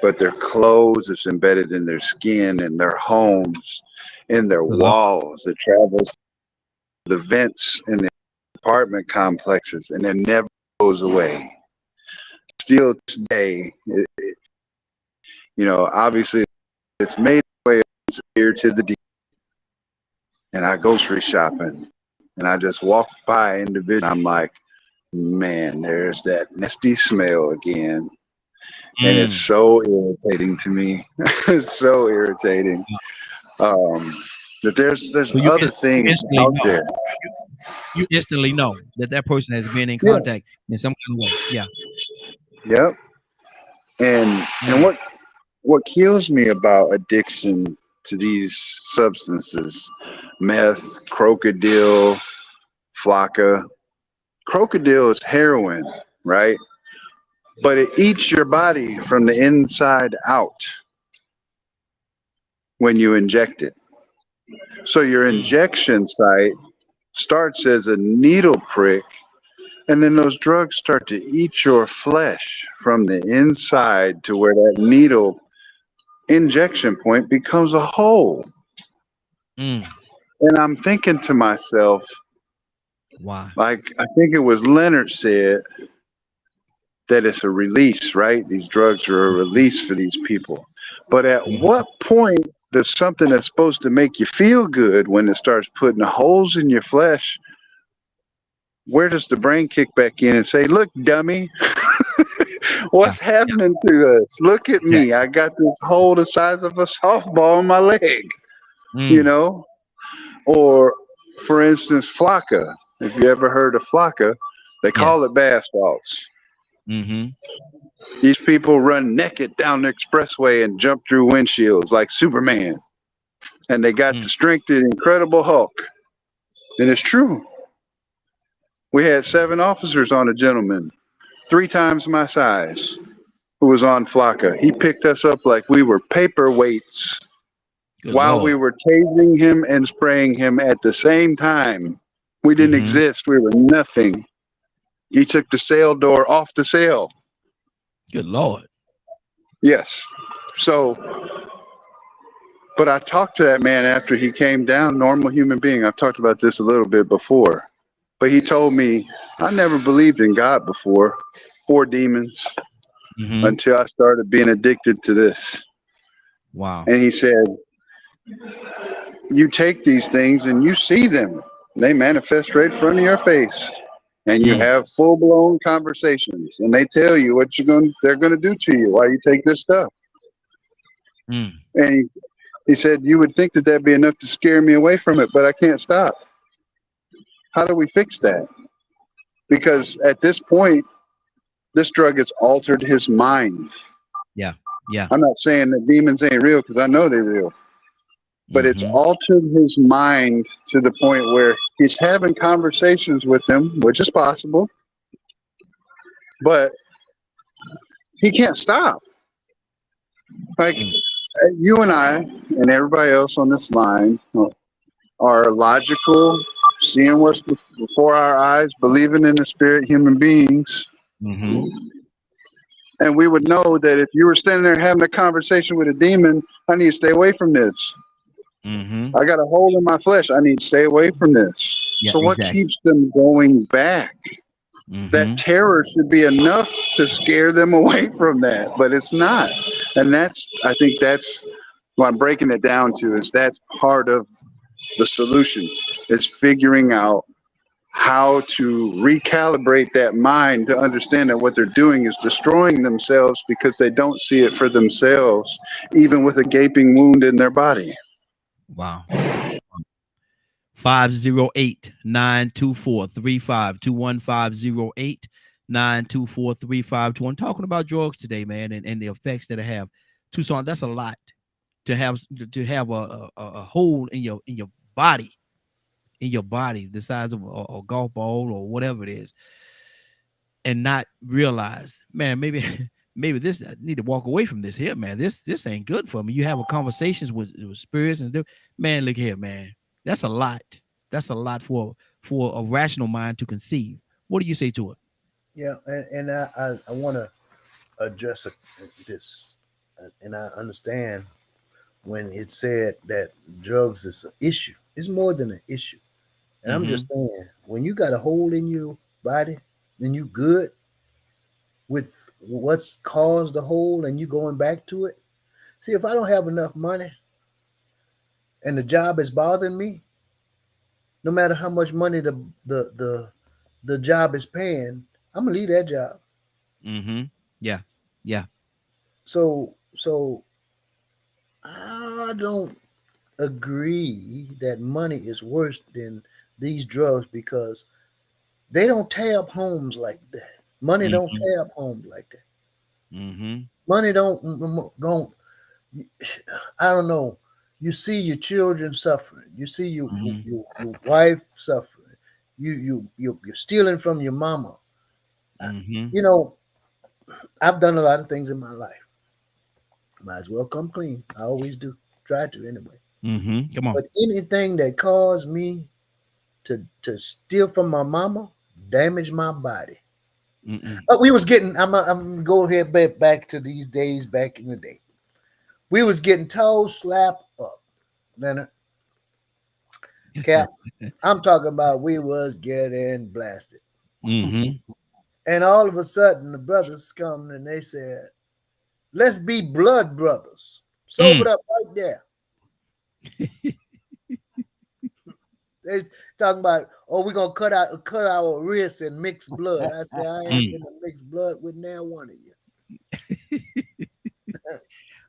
but their clothes. It's embedded in their skin, in their homes, in their walls. It travels the vents in the apartment complexes, and it never goes away. Still today, obviously it's made way here to the deep. And I grocery shopping, and I just walk by individually. I'm like, man, there's that nasty smell again. And it's so irritating to me. It's so irritating. That there's other things out there. You instantly know that person has been in contact in some kind of way. Yeah. Yep. And what kills me about addiction to these substances, meth, crocodile, flocka. Crocodile is heroin, right? But it eats your body from the inside out when you inject it. So your injection site starts as a needle prick, and then those drugs start to eat your flesh from the inside to where that needle injection point becomes a hole. Mm. And I'm thinking to myself, Why? like I think it was Leonard said that it's a release, right? These drugs are a release for these people. But at Mhm. what point does something that's supposed to make you feel good, when it starts putting holes in your flesh, where does the brain kick back in and say, look, dummy, what's Yeah. happening to us? Look at Exactly. me. I got this hole the size of a softball in my leg, you Mm. know? Or, for instance, Flocka. If you ever heard of Flocka, they call Yes. it bath salts. Mm-hmm. These people run naked down the expressway and jump through windshields like Superman. And they got Mm. the strength of the Incredible Hulk. And it's true. We had 7 officers on a gentleman, 3 times my size, who was on Flocka. He picked us up like we were paperweights Good while we Lord. were tasing him and spraying him at the same time. We didn't Mm-hmm. exist. We were nothing. He took the cell door off the cell. Good Lord. Yes. So, but I talked to that man after he came down, normal human being. I've talked about this a little bit before. But he told me, I never believed in God before, or demons, Mm-hmm. until I started being addicted to this. Wow. And he said, you take these things and you see them. They manifest right in front of your face. And you Mm. have full-blown conversations. And they tell you what they're gonna do to you while you take this stuff. Mm. And he said, you would think that that'd be enough to scare me away from it, but I can't stop. How do we fix that? Because at this point, this drug has altered his mind. Yeah. Yeah. I'm not saying that demons ain't real, because I know they're real. But it's Mm-hmm. altered his mind to the point where he's having conversations with them, which is possible, but he can't stop. Like Mm. you and I and everybody else on this line are logical, seeing what's before our eyes, believing in the spirit human beings. Mm-hmm. And we would know that if you were standing there having a conversation with a demon, I need to stay away from this. Mm-hmm. I got a hole in my flesh. I need to stay away from this. Yeah, So what exactly. keeps them going back? Mm-hmm. That terror should be enough to scare them away from that, but it's not. And I think that's what I'm breaking it down to, is that's part of the solution, is figuring out how to recalibrate that mind to understand that what they're doing is destroying themselves, because they don't see it for themselves, even with a gaping wound in their body. Wow. 508-924-3521, 508-924-3521. Talking about drugs today, man, and the effects that it have. Tucson, that's a lot to have a hole in your body, the size of a golf ball or whatever it is, and not realize, man, maybe this, I need to walk away from this here, man. This ain't good for me. You have conversations with spirits and man, look here, man. That's a lot. That's a lot for a rational mind to conceive. What do you say to it? Yeah, and I want to address this, and I understand when it said that drugs is an issue. It's more than an issue. And I'm just saying, when you got a hole in your body, then you good with what's caused the hole and you going back to it. See, if I don't have enough money and the job is bothering me, no matter how much money the job is paying, I'm gonna leave that job. Mm-hmm. Yeah. Yeah. So I don't agree that money is worse than these drugs, because they don't tear up homes like that. Money don't tear up homes like that. Mm-hmm. Money don't. I don't know. You see your children suffering. You see your wife suffering. You're stealing from your mama. You know, I've done a lot of things in my life. Might as well come clean. I always do. Try to anyway. Come on. But anything that caused me to steal from my mama, damage my body. We was getting. I'm go ahead back to these days back in the day. We was getting toe slapped up, Leonard. Cap, I'm talking about we was getting blasted. Mm-hmm. And all of a sudden, the brothers come and they said, let's be blood brothers. Sobered up right there. They talking about, oh, we're gonna cut our wrists and mix blood. I said, I ain't gonna mix blood with now one of you.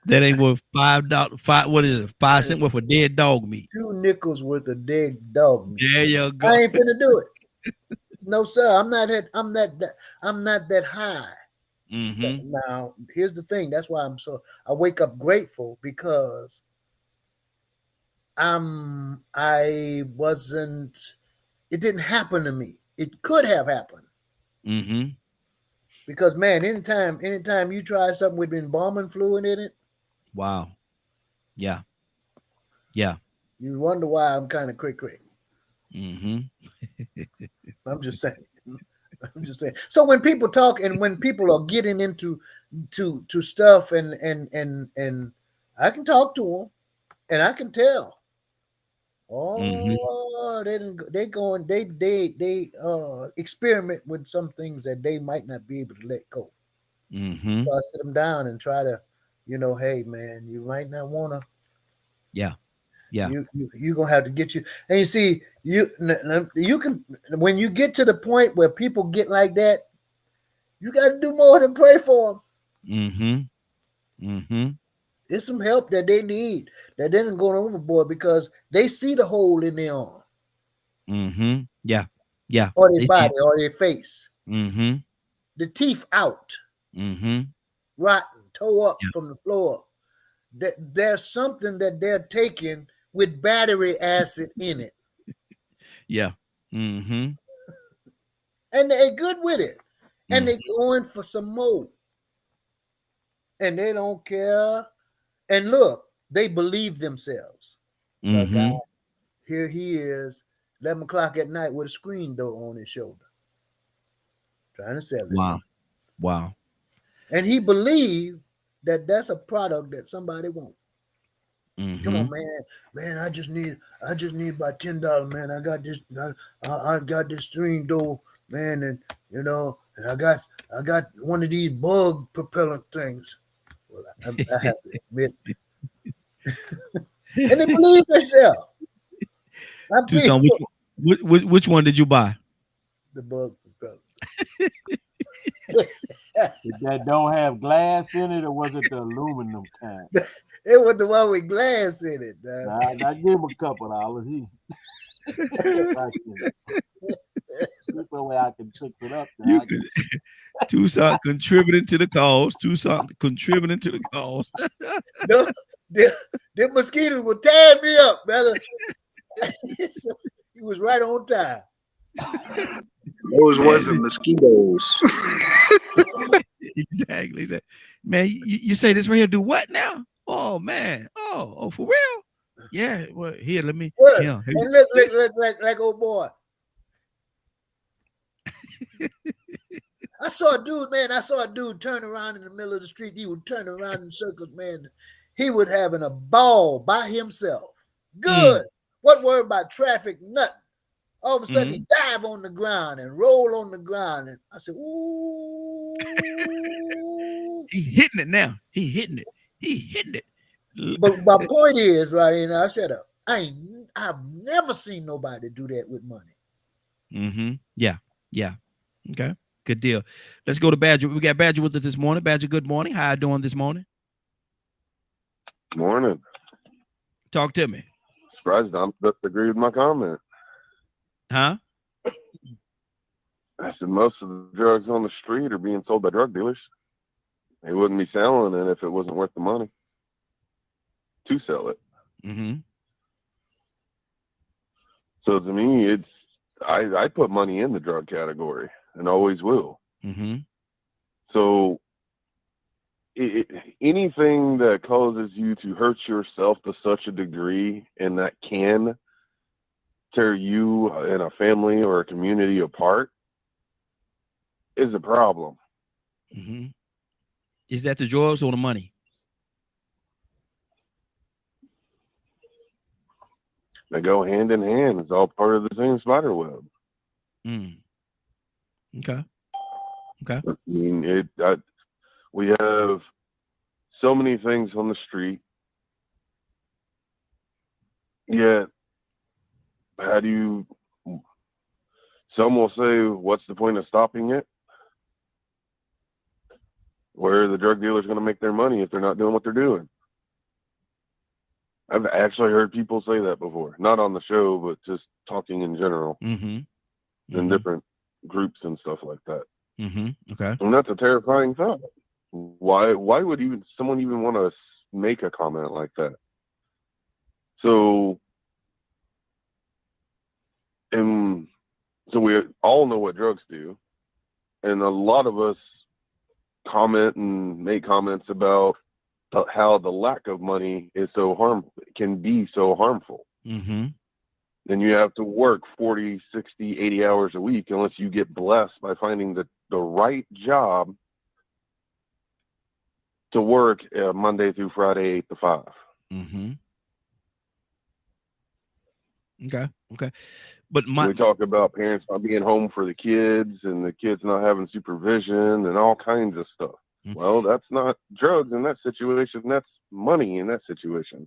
That ain't worth $5. What is it? 5 cents worth of dead dog meat. 2 nickels worth of dead dog meat. There you go. I ain't finna do it. No, sir. I'm not that high. Mm-hmm. Now, here's the thing. That's why I wake up grateful, because it didn't happen to me. It could have happened. Mm-hmm. Because man, anytime you try something with embalming fluid in it, wow. Yeah. Yeah. you wonder why I'm kind of quick. Mm-hmm. I'm just saying. So when people talk and when people are getting into stuff and I can talk to them and I can tell. Oh, they experiment with some things that they might not be able to let go. Mm-hmm. So I sit them down and try to, hey man, you might not want to. Yeah. Yeah. You're gonna have to get you. And you see, you can, when you get to the point where people get like that, you got to do more than pray for them. Mm-hmm. Mm-hmm. It's some help that they need, that they didn't go overboard, because they see the hole in their arm. Mm-hmm. Yeah. Yeah. Or their body or their face. Mm-hmm. The teeth out. Mm-hmm. Rotten, toe up from the floor. There's something that they're taking with battery acid in it. Yeah. Mm-hmm. And they're good with it. And they're going for some more. And they don't care. And look, they believe themselves. So a guy, here he is, 11 o'clock at night with a screen door on his shoulder, trying to sell it. Wow. And he believed that that's a product that somebody wants. Mm-hmm. Come on, man! I just need about $10, man. I got this, I got this screen door, man, and and I got one of these bug propellant things. Well, I have to admit, and they believe themselves. Tucson, which one did you buy? The bug propellant. That don't have glass in it, or was it the aluminum kind? It was the one with glass in it. I give him a couple $. That's the way I can fix it up. Tucson contributing to the cause. The mosquitoes would tear me up, brother. He was right on time. Those wasn't mosquitoes. Exactly. Man, you say this right here do what now? Oh man. Oh, for real? Yeah. Well, here, let me. Yeah, and look like old boy. I saw a dude turn around in the middle of the street. He would turn around in circles, man. He would having a ball by himself. Good. What word about traffic? Nothing. All of a sudden, he dive on the ground and roll on the ground. And I said, ooh. He hitting it now. He hitting it. But my point is, right, I shut up. I've never seen nobody do that with money. Mm-hmm. Yeah. Okay. Good deal. Let's go to Badger. We got Badger with us this morning. Badger, good morning. How you doing this morning? Morning. Talk to me. Surprised I'm supposed to agree with my comment. Huh? I said most of the drugs on the street are being sold by drug dealers. They wouldn't be selling it if it wasn't worth the money to sell it. Mm-hmm. So to me, I put money in the drug category and always will. Mm-hmm. So anything that causes you to hurt yourself to such a degree and that can tear you and a family or a community apart is a problem. Mm-hmm. Is that the drugs or the money? They go hand in hand. It's all part of the same spider web. Mm. Okay. Okay. I mean, we have so many things on the street. Yet, how do you? Some will say, "What's the point of stopping it?" Where are the drug dealers going to make their money if they're not doing what they're doing? I've actually heard people say that before, not on the show, but just talking in general, in different groups and stuff like that. Okay. And that's a terrifying thought. Why would someone even want to make a comment like that? So we all know what drugs do, and a lot of us comment and make comments about how the lack of money is can be so harmful. Then you have to work 40, 60, 80 hours a week unless you get blessed by finding the right job to work Monday through Friday, 8 to 5. Okay. But we talk about parents not being home for the kids and the kids not having supervision and all kinds of stuff. Well, that's not drugs in that situation. That's money in that situation.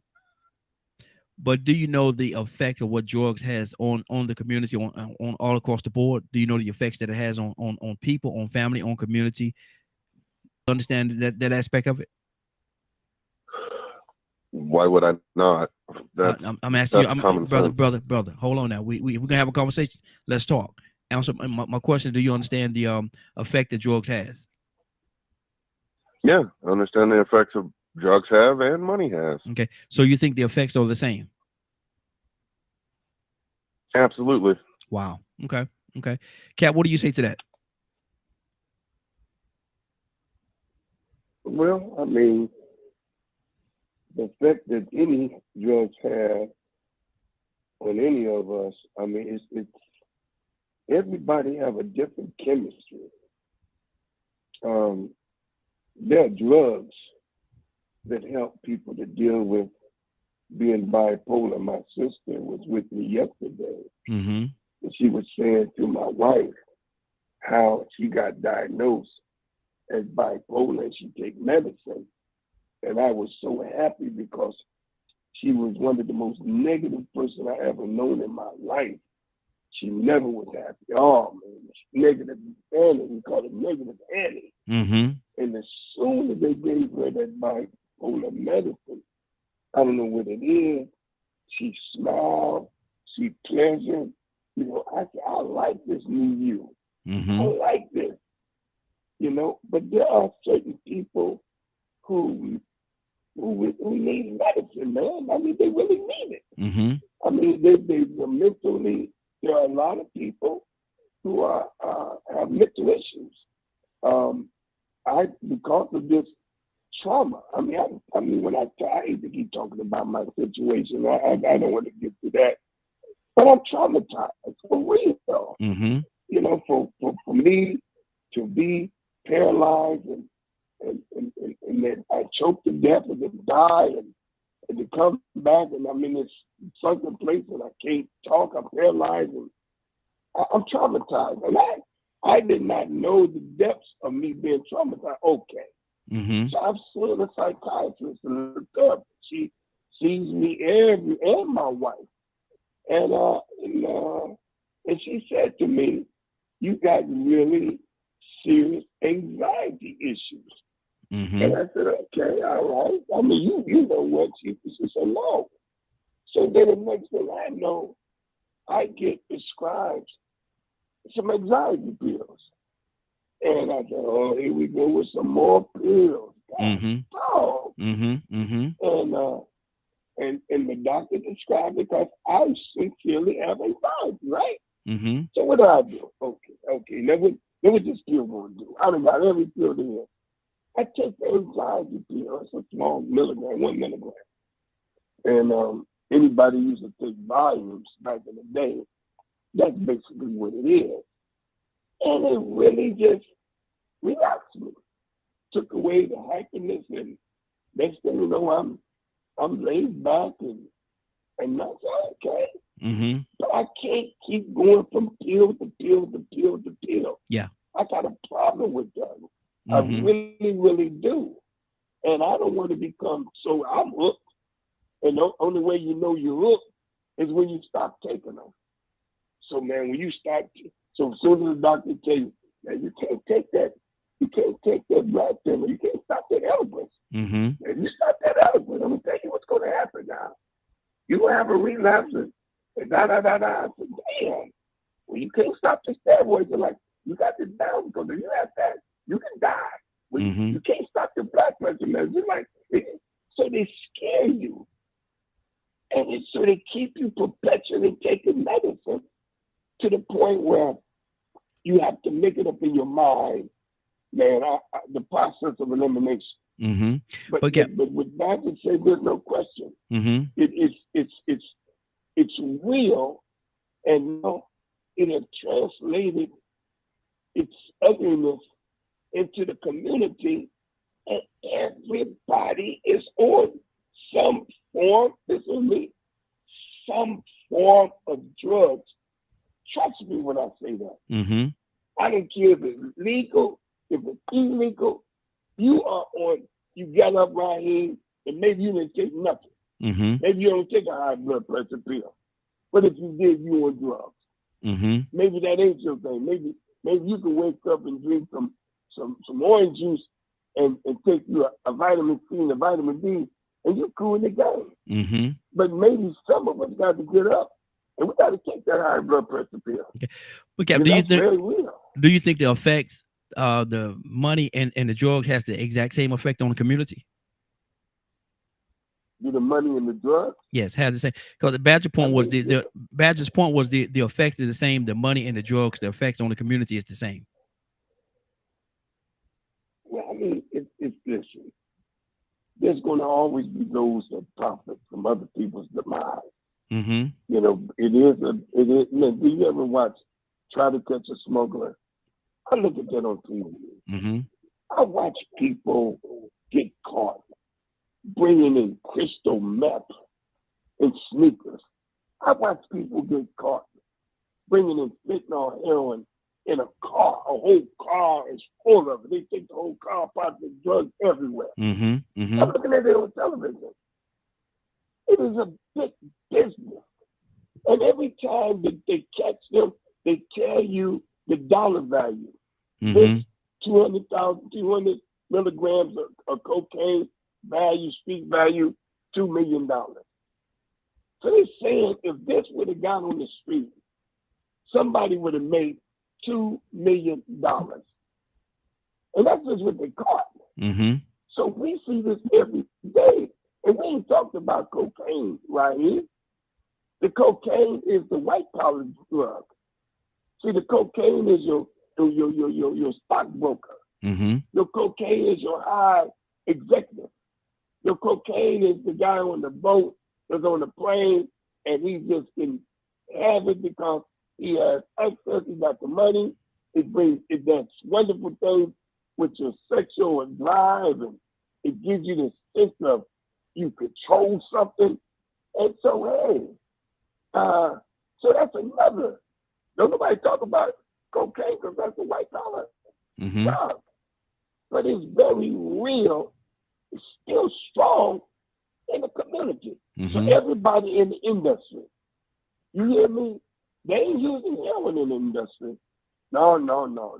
But do you know the effect of what drugs has on the community, on all across the board? Do you know the effects that it has on people, on family, on community? Understand that aspect of it? Why would I not? I'm asking you, brother. Hold on now. We're gonna have a conversation. Let's talk. Answer my question. Do you understand the effect that drugs has? Yeah, I understand the effects of drugs have and money has. Okay, so you think the effects are the same? Absolutely. Wow. Okay. Kat, what do you say to that? Well, I mean, the effect that any drugs have on any of us, I mean, it's everybody have a different chemistry. There are drugs that help people to deal with being bipolar. My sister was with me yesterday, and she was saying to my wife how she got diagnosed as bipolar and she take medicine. And I was so happy because she was one of the most negative person I ever known in my life. She never was happy. Oh man, negative Annie. We call it negative Annie. And as soon as they gave her that bipolar medicine, I don't know what it is, she smiled, she pleasant. You know, I said, I like this new you. I like this. You know, but there are certain people who need medicine, man. I mean, they really need it. I mean, they mentally. There are a lot of people who have mental issues. Because of this trauma. I mean, when I hate to keep talking about my situation. I don't want to get to that, but I'm traumatized for real. You know, for me to be paralyzed and then I choked to death and then die and to come back and I'm in this sunken place and I can't talk. I'm paralyzed and I'm traumatized. And I did not know the depths of me being traumatized. Okay. So I've seen a psychiatrist and a therapist. She sees me and my wife. And she said to me, you got really serious anxiety issues. And I said, okay, all right. I mean, you know what? She said, no. So then the next thing I know, I get prescribed some anxiety pills. And I said, oh, here we go with some more pills. Oh. And the doctor described it because I sincerely have anxiety, right? So what do? Okay. Now what this pill going to do? I done got every pill there. I take the anxiety pill. It's a small milligram, 1 milligram. And anybody used to take volumes back in the day, that's basically what it is. And it really just relaxed me. Took away the happiness, and next thing you know, I'm laid back and And that's okay. Mm-hmm. But I can't keep going from pill to pill to pill to pill. Yeah. I got a problem with that. I Mm-hmm. really, really do. And I don't want to become so I'm hooked. And the only way you know you're hooked is when you stop taking them. So man, when you start, so as soon as the doctor tell you, man, you can't take that black pill, you can't stop that eloquence. Mm-hmm. If you stop that eloquence, I'm gonna tell you what's gonna happen now. You will have a relapse and da da da da. I said, damn. Well, you can't stop the steroids. They're like, you got this down because if you have that, you can die. Well, Mm-hmm. you can't stop the blood pressure medicine. Like, so they scare you. And so they keep you perpetually taking medicine to the point where you have to make it up in your mind, man, the process of elimination. Mm-hmm. But with that to say, there's no question. Mm-hmm. It's real, and it has translated its ugliness into the community, and everybody is on some form, some form of drugs. Trust me when I say that. Mm-hmm. I don't care if it's legal, if it's illegal. You get up right here, and maybe you didn't take nothing. Mm-hmm. Maybe you don't take a high blood pressure pill. But if you did, you on drugs. Mm-hmm. Maybe that ain't your thing. Maybe you can wake up and drink some orange juice and take you a vitamin C and a vitamin D, and you're cool in the game. Mm-hmm. But maybe some of us got to get up and we got to take that high blood pressure pill. Okay. But Cap, do you think very real. Do you think the effects, the money and the drug has the exact same effect on the community? Do the money and the drugs? Yes, has the same. Because the Badger's point was the effect is the same. The money and the drugs, the effects on the community is the same. Well, I mean, it's listen. There's going to always be those that profit from other people's demise. Mm-hmm. You know, it is. Man, do you ever watch Try to Catch a Smuggler? I look at that on TV. Mm-hmm. I watch people get caught bringing in crystal meth and sneakers. I watch people get caught bringing in fentanyl heroin in a car. A whole car is full of it. They take the whole car apart with drugs everywhere. Mm-hmm. Mm-hmm. I'm looking at it on television. It is a big business. And every time that they catch them, they tell you the dollar value. Mm-hmm. This 200 milligrams of cocaine value, street value, $2 million. So they're saying if this would have got on the street, somebody would have made $2 million. And that's just what they caught. Mm-hmm. So we see this every day. And we ain't talked about cocaine right here. The cocaine is the white collar drug. See, the cocaine is your stockbroker. Mm-hmm. Your cocaine is your high executive. Your cocaine is the guy on the boat that's on the plane, and he just can have it because he has access, he got the money. It does wonderful things with your sexual drive, and it gives you this sense of you control something. And so, hey, so that's another. Don't nobody talk about cocaine because that's a white collar drug. But it's very real. It's still strong in the community. So everybody in the industry, you hear me? They ain't using heroin in the industry. No.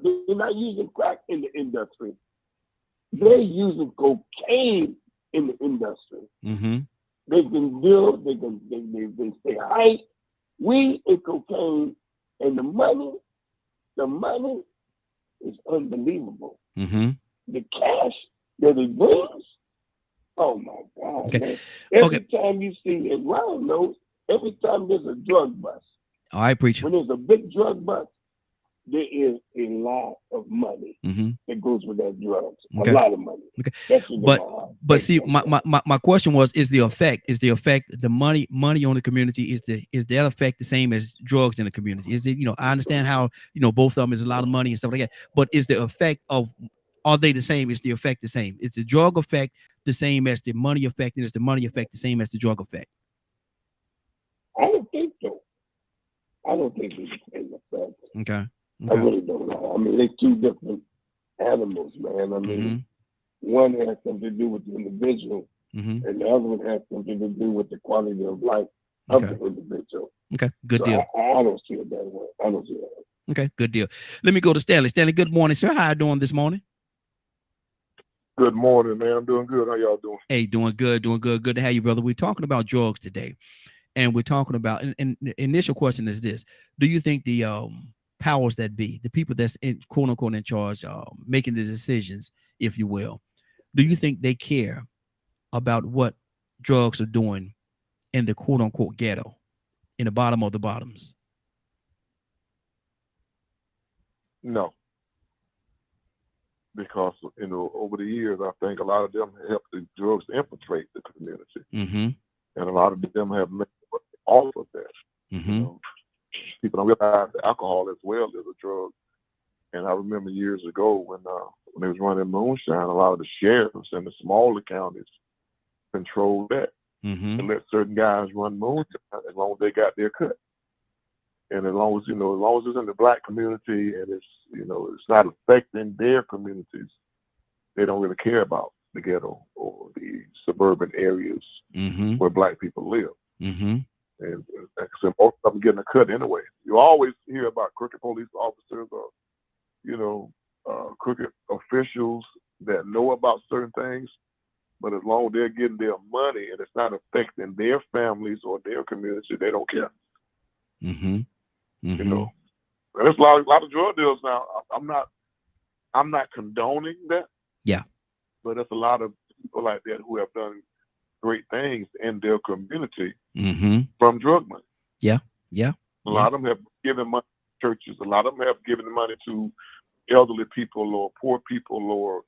They're not using crack in the industry. They're using cocaine in the industry. Mm-hmm. They can deal, they stay high. Weed and cocaine, and the money is unbelievable. Mm-hmm. The cash that it brings, oh my God. Okay. Man. Every time you see it, Ryan knows, every time there's a drug bust. All right, preacher. When there's a big drug bust, there is a lot of money that goes with that drugs. Okay. A lot of money. Okay. But see, my question was, is the effect the money on the community, is that effect the same as drugs in the community? Is it, I understand how, both of them is a lot of money and stuff like that, but is the effect are they the same? Is the effect the same? Is the drug effect the same as the money effect, and is the money effect the same as the drug effect? I don't think so. I don't think it's the same effect. Okay. I really don't know. I mean, they're two different animals, man. I mean, one has something to do with the individual, and the other one has something to do with the quality of life of the individual. Okay, good So deal. I don't see it that way. I don't see it that way. Okay, good deal. Let me go to Stanley. Stanley, good morning, sir. How you doing this morning? Good morning, man. I'm doing good. How y'all doing? Hey, doing good, doing good. Good to have you, brother. We're talking about drugs today. And we're talking about, and the initial question is this: do you think the powers that be, the people that's in quote unquote in charge, making the decisions, if you will, do you think they care about what drugs are doing in the quote unquote ghetto, in the bottom of the bottoms? No. Because, over the years, I think a lot of them helped the drugs infiltrate the community. And a lot of them have made off of that. People don't realize that alcohol as well is a drug. And I remember years ago when they was running moonshine, a lot of the sheriffs in the smaller counties controlled that. And let certain guys run moonshine as long as they got their cut. And as long as it's in the black community and it's not affecting their communities, they don't really care about the ghetto or the suburban areas where black people live. And like I said, most of them getting a cut anyway. You always hear about crooked police officers or, crooked officials that know about certain things, but as long as they're getting their money and it's not affecting their families or their community, they don't care. And there's a lot of drug deals now. I'm not condoning that. Yeah. But there's a lot of people like that who have done great things in their community from drug money. Yeah. A lot of them have given money to churches. A lot of them have given money to elderly people or poor people or,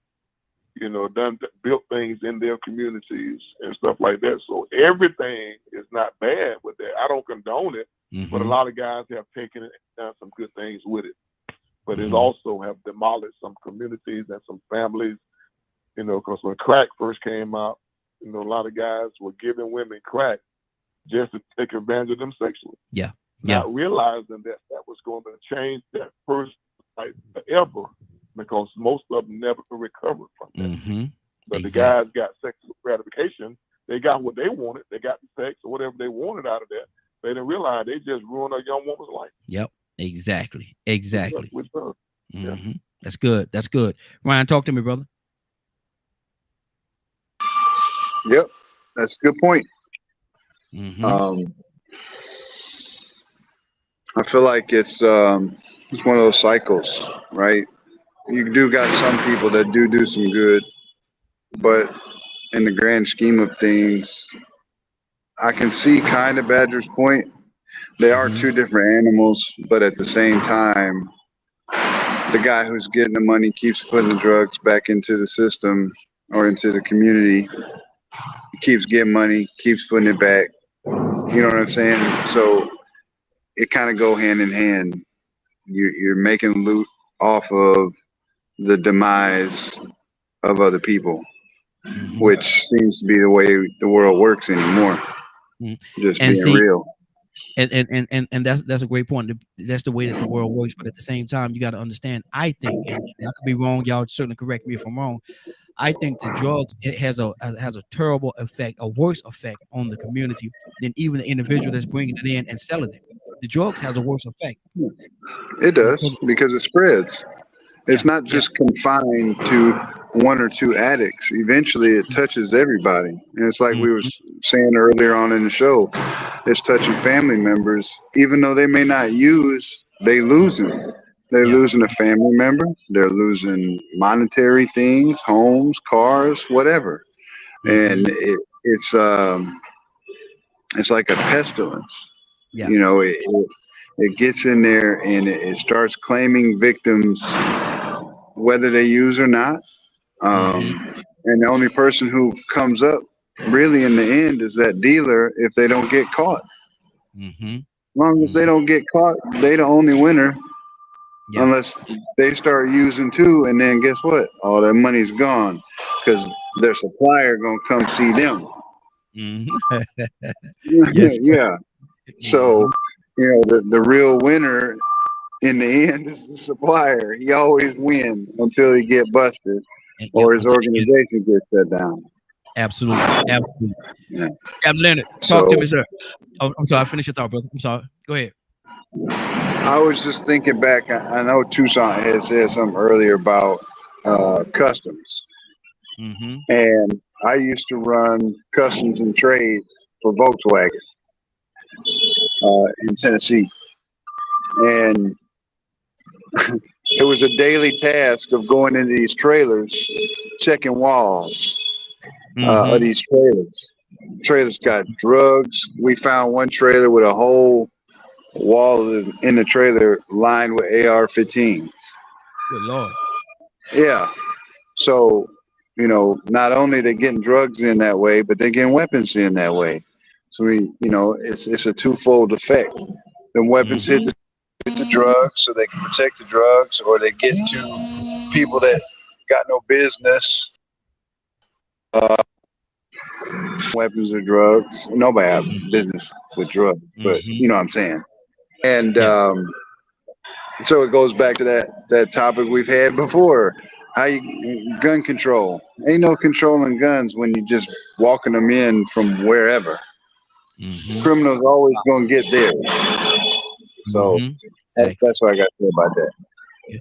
built things in their communities and stuff like that. So everything is not bad with that. I don't condone it. But a lot of guys have taken it and done some good things with it. But it also have demolished some communities and some families, because when crack first came out, a lot of guys were giving women crack just to take advantage of them sexually. Not realizing that was going to change that person like forever, because most of them never recovered from that. But the guys got sexual gratification. They got what they wanted. They got the sex or whatever they wanted out of that. They didn't realize they just ruined a young woman's life. Yep. Exactly. With drugs. That's good. That's good. Ryan, talk to me, brother. Yep, that's a good point. I feel like it's one of those cycles, right? You do got some people that do some good, but in the grand scheme of things, I can see kind of Badger's point. They are two different animals, but at the same time, the guy who's getting the money keeps putting the drugs back into the system or into the community. He keeps getting money, keeps putting it back. You know what I'm saying? So it kind of go hand in hand. You're making loot off of the demise of other people, which seems to be the way the world works anymore. Just being real. And that's a great point. That's the way that the world works. But at the same time, you got to understand, I think, and I could be wrong, y'all certainly correct me if I'm wrong, I think the drugs, it has a terrible effect, a worse effect on the community than even the individual that's bringing it in and selling it. The drugs has a worse effect. It does, because it spreads. It's not just confined to one or two addicts. Eventually it touches everybody. And it's like we were saying earlier on in the show, it's touching family members. Even though they may not use, they losing. They're losing a family member. They're losing monetary things, homes, cars, whatever. And it's like a pestilence. It gets in there and it starts claiming victims, whether they use or not. And the only person who comes up really in the end is that dealer if they don't get caught. As long as they don't get caught, they the only winner. Unless they start using too, and then guess what? All their money's gone because their supplier gonna come see them. Yes. Yeah. So, the real winner in the end is the supplier. He always wins until he get busted or his organization gets shut down. Absolutely. Yeah. Captain Leonard, talk to me, sir. Oh, I'm sorry. Finish your thought, brother. I'm sorry. Go ahead. I was just thinking back. I know Tucson had said something earlier about customs. And I used to run customs and trade for Volkswagen in Tennessee. And it was a daily task of going into these trailers, checking walls of these trailers. Trailers got drugs. We found one trailer with a whole wall in the trailer lined with AR-15s. Good Lord. Yeah. So, not only they're getting drugs in that way, but they're getting weapons in that way. So it's a twofold effect. The weapons hit the drugs so they can protect the drugs, or they get to people that got no business. Weapons or drugs. Nobody have business with drugs, but you know what I'm saying. And so it goes back to that topic we've had before. Gun control. Ain't no controlling guns when you just walking them in from wherever. Criminals always gonna get theirs. So that's what I got to say about that. Yeah.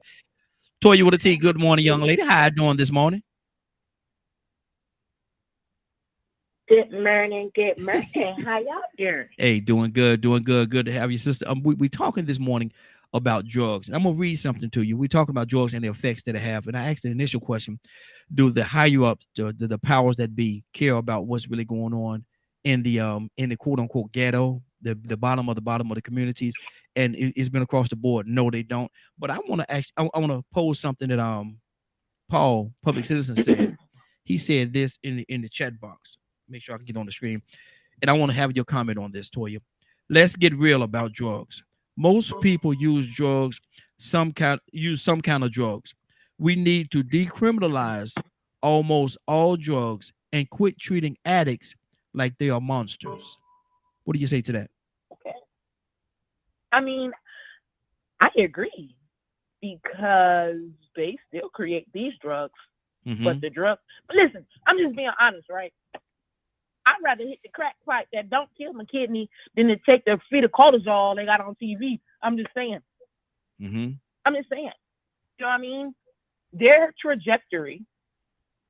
Toya with a T. Good morning, young lady. How you doing this morning? Good morning. How y'all doing? Hey, doing good. Good to have you, sister. We talking this morning about drugs. I'm gonna read something to you. We're talking about drugs and the effects that it have. And I asked the initial question: do the higher ups, the powers that be, care about what's really going on in the quote unquote ghetto, the bottom of the communities? And it's been across the board. No, they don't. But I want to pose something that Paul, public citizen, said. He said this in the chat box. Make sure I can get on the screen. And I want to have your comment on this, Toya. Let's get real about drugs. Most people use drugs, some kind of drugs. We need to decriminalize almost all drugs and quit treating addicts like they are monsters. What do you say to that? Okay. I mean, I agree, because they still create these drugs. But listen, I'm just being honest, right? I'd rather hit the crack pipe that don't kill my kidney than to take the fetal cortisol they got on TV. I'm just saying. I'm just saying. You know what I mean? Their trajectory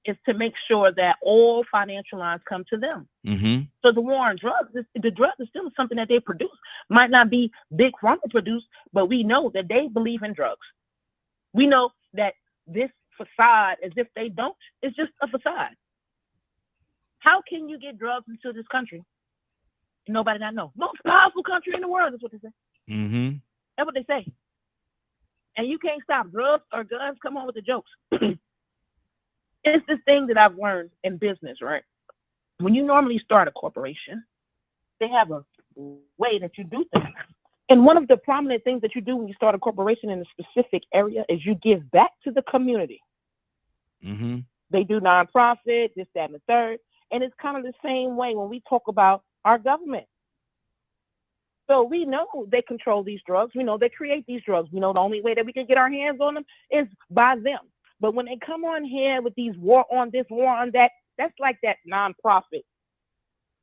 is to make sure that all financial lines come to them. So the war on drugs, the drugs is still something that they produce. Might not be big pharma produced, but we know that they believe in drugs. We know that this facade, as if they don't, is just a facade. How can you get drugs into this country? Nobody not know. Most powerful country in the world is what they say. That's what they say. And you can't stop drugs or guns. Come on with the jokes. It's this thing that I've learned in business, right? When you normally start a corporation, they have a way that you do things. And one of the prominent things that you do when you start a corporation in a specific area is you give back to the community. They do nonprofit, this, that, and the third. And it's kind of the same way when we talk about our government. So we know they control these drugs. We know they create these drugs. We know the only way that we can get our hands on them is by them. But when they come on here with these war on this, war on that, that's like that nonprofit.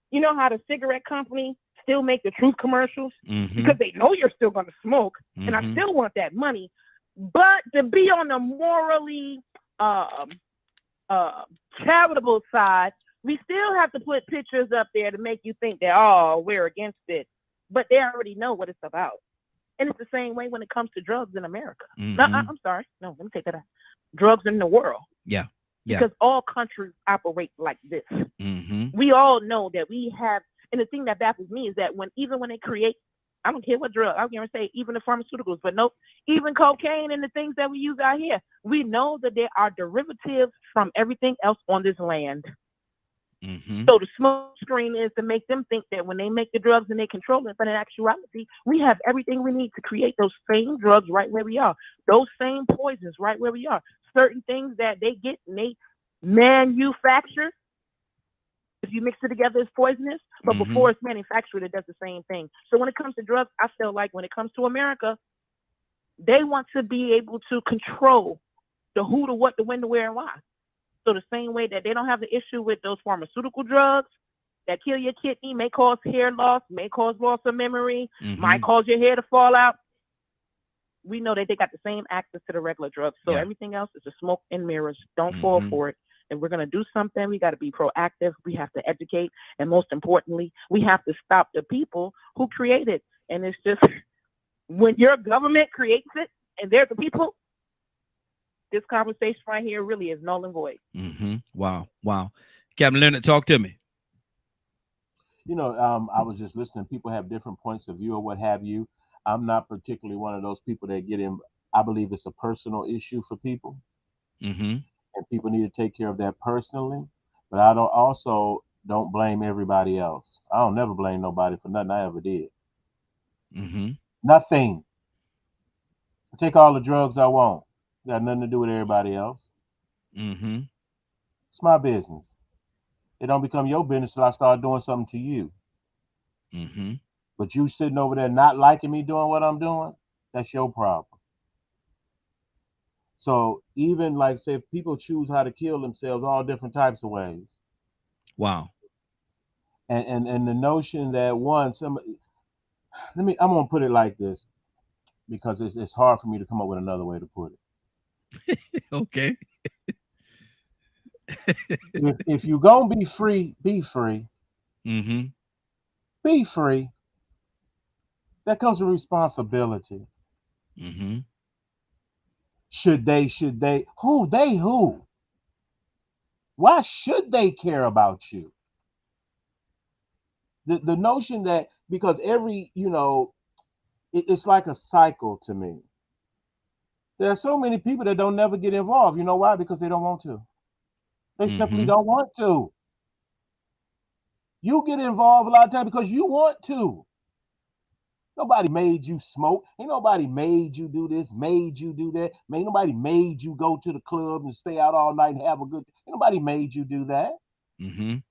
You know how the cigarette company still make the truth commercials? Because they know you're still going to smoke, and I still want that money. But to be on the morally charitable side, we still have to put pictures up there to make you think that, oh, we're against it. But they already know what it's about. And it's the same way when it comes to drugs in America. No, I'm sorry. No, let me take that out. Drugs in the world. Yeah. Because all countries operate like this. We all know that we have, and the thing that baffles me is that even when they create, I don't care what drug, I'm going to say even the pharmaceuticals, but nope, even cocaine and the things that we use out here, we know that there are derivatives from everything else on this land. So the smoke screen is to make them think that when they make the drugs and they control it, but in actuality, we have everything we need to create those same drugs right where we are, those same poisons right where we are. Certain things that they get and they manufacture. If you mix it together, it's poisonous. But before it's manufactured, it does the same thing. So when it comes to drugs, I feel like when it comes to America, they want to be able to control the who, the what, the when, the where, and why. So the same way that they don't have the issue with those pharmaceutical drugs that kill your kidney, may cause hair loss, may cause loss of memory, might cause your hair to fall out. We know that they got the same access to the regular drugs. So everything else is a smoke and mirrors. Don't fall for it. If we're going to do something, we got to be proactive. We have to educate. And most importantly, we have to stop the people who create it. And it's just when your government creates it and they're the people, this conversation right here really is null and void. Wow. Captain Leonard, talk to me. You know, I was just listening. People have different points of view or what have you. I'm not particularly one of those people that get in. I believe it's a personal issue for people. And people need to take care of that personally. But I don't blame everybody else. I don't never blame nobody for nothing I ever did. Nothing. I take all the drugs I want. Got nothing to do with everybody else. It's my business. It don't become your business till I start doing something to you. But you sitting over there not liking me doing what I'm doing, that's your problem. So even like say if people choose how to kill themselves all different types of ways. Wow. And the notion that I'm gonna put it like this because it's hard for me to come up with another way to put it. Okay. if you're gonna be free, be free. Be free. That comes with responsibility. Should they? Who? Why should they care about you? The notion that because it's like a cycle to me. There are so many people that don't never get involved. You know why? Because they don't want to. They simply don't want to. You get involved a lot of times because you want to. Nobody made you smoke. Ain't nobody made you do this, made you do that. Ain't nobody made you go to the club and stay out all night and have a good time. Ain't nobody made you do that. You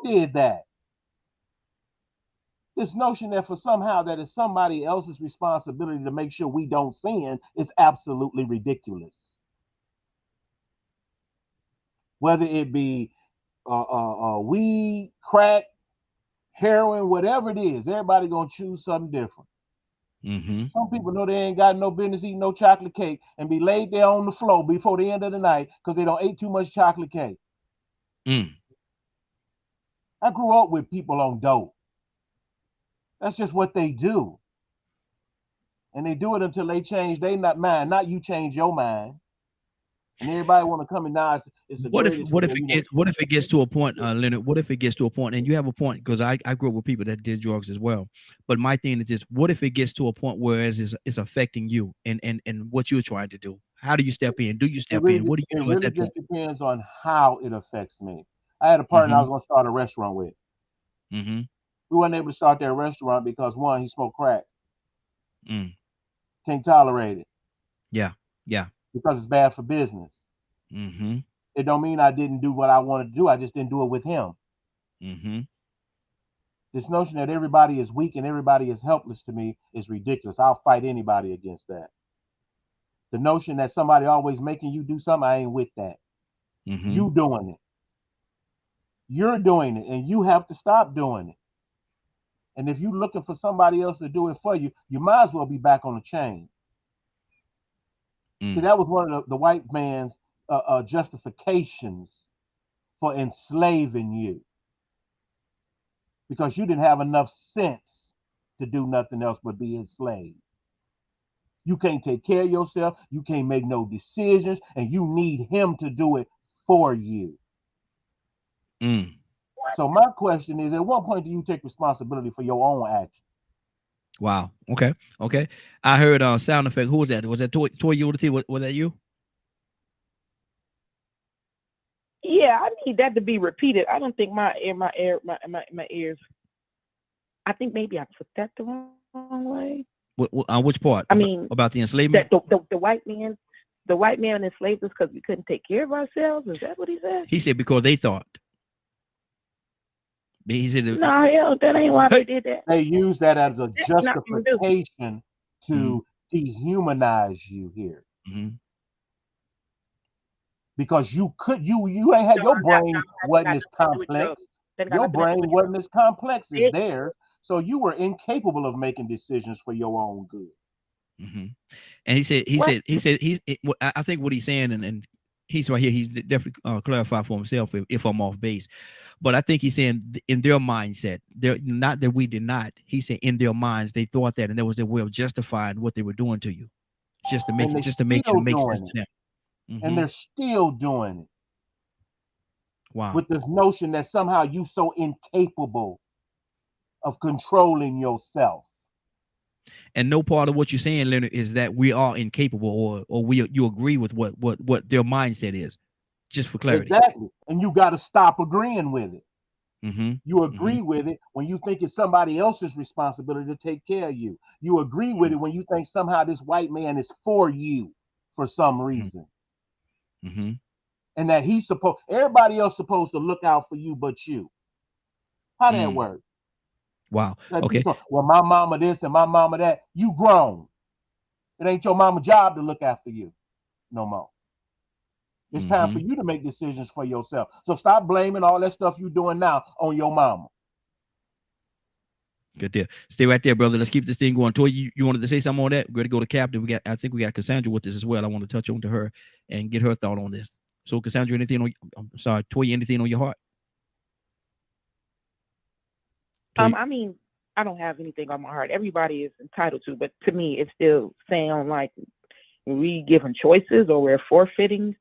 did that. This notion that for somehow that it's somebody else's responsibility to make sure we don't sin is absolutely ridiculous. Whether it be weed, crack, heroin, whatever it is, everybody gonna choose something different. Some people know they ain't got no business eating no chocolate cake and be laid there on the floor before the end of the night because they don't ate too much chocolate cake. I grew up with people on dope. That's just what they do. And they do it until they change their mind, not you change your mind. And everybody want to come and now it's what if it gets to a point, Leonard? What if it gets to a point, and you have a point because I grew up with people that did drugs as well. But my thing is this: what if it gets to a point where it's affecting you and what you're trying to do? How do you step in? Do you step in? What do you do at that point? It really just depends on how it affects me. I had a partner I was going to start a restaurant with. We weren't able to start that restaurant because one, he smoked crack. Can't tolerate it. Yeah. Because it's bad for business. It don't mean I didn't do what I wanted to do. I just didn't do it with him. This notion that everybody is weak and everybody is helpless to me is ridiculous. I'll fight anybody against that. The notion that somebody always making you do something, I ain't with that. You doing it. You're doing it, and you have to stop doing it. And if you're looking for somebody else to do it for you, you might as well be back on the chain. See, that was one of the white man's justifications for enslaving you. Because you didn't have enough sense to do nothing else but be enslaved. You can't take care of yourself. You can't make no decisions. And you need him to do it for you. So my question is, at what point do you take responsibility for your own action? Wow. Okay. I heard sound effect. Who was that? Was that Toy Unity? Was that you? Yeah, I need that to be repeated. I don't think my ears. I think maybe I put that the wrong way. Which part? I mean, about the enslavement. The white man enslaved us because we couldn't take care of ourselves. Is that what he said? He said because they thought. He said, No, hell, that ain't why they did that. They use that as a That's not what we do. justification to dehumanize you here. Because you ain't had your brain wasn't as complex. Your brain wasn't as complex as theirs, so you were incapable of making decisions for your own good. And he said, I think what he's saying, and he's right here, he's definitely clarified for himself if I'm off base, but I think he's saying in their mindset, they're not that we did not. He said in their minds they thought that, and that was their way of justifying what they were doing to you, just to make it make sense to them. And they're still doing it. Wow. With this notion that somehow you so incapable of controlling yourself. And no part of what you're saying, Leonard, is that we are incapable, or you agree with what their mindset is. Just for clarity. Exactly. And you got to stop agreeing with it. You agree with it when you think it's somebody else's responsibility to take care of you. You agree with it when you think somehow this white man is for you for some reason. And that everybody else supposed to look out for you but you. How that work? Wow. Okay. Well, my mama this and my mama that. You grown. It ain't your mama's job to look after you no more. It's time for you to make decisions for yourself. So stop blaming all that stuff you doing now on your mama. Good deal. Stay right there, brother. Let's keep this thing going. Toy, you wanted to say something on that? We're going to go to Captain. I think we got Cassandra with this as well. I want to touch on to her and get her thought on this. So, Cassandra, Toy, anything on your heart? I mean, I don't have anything on my heart. Everybody is entitled to, but to me, it's still saying like we given choices or we're forfeiting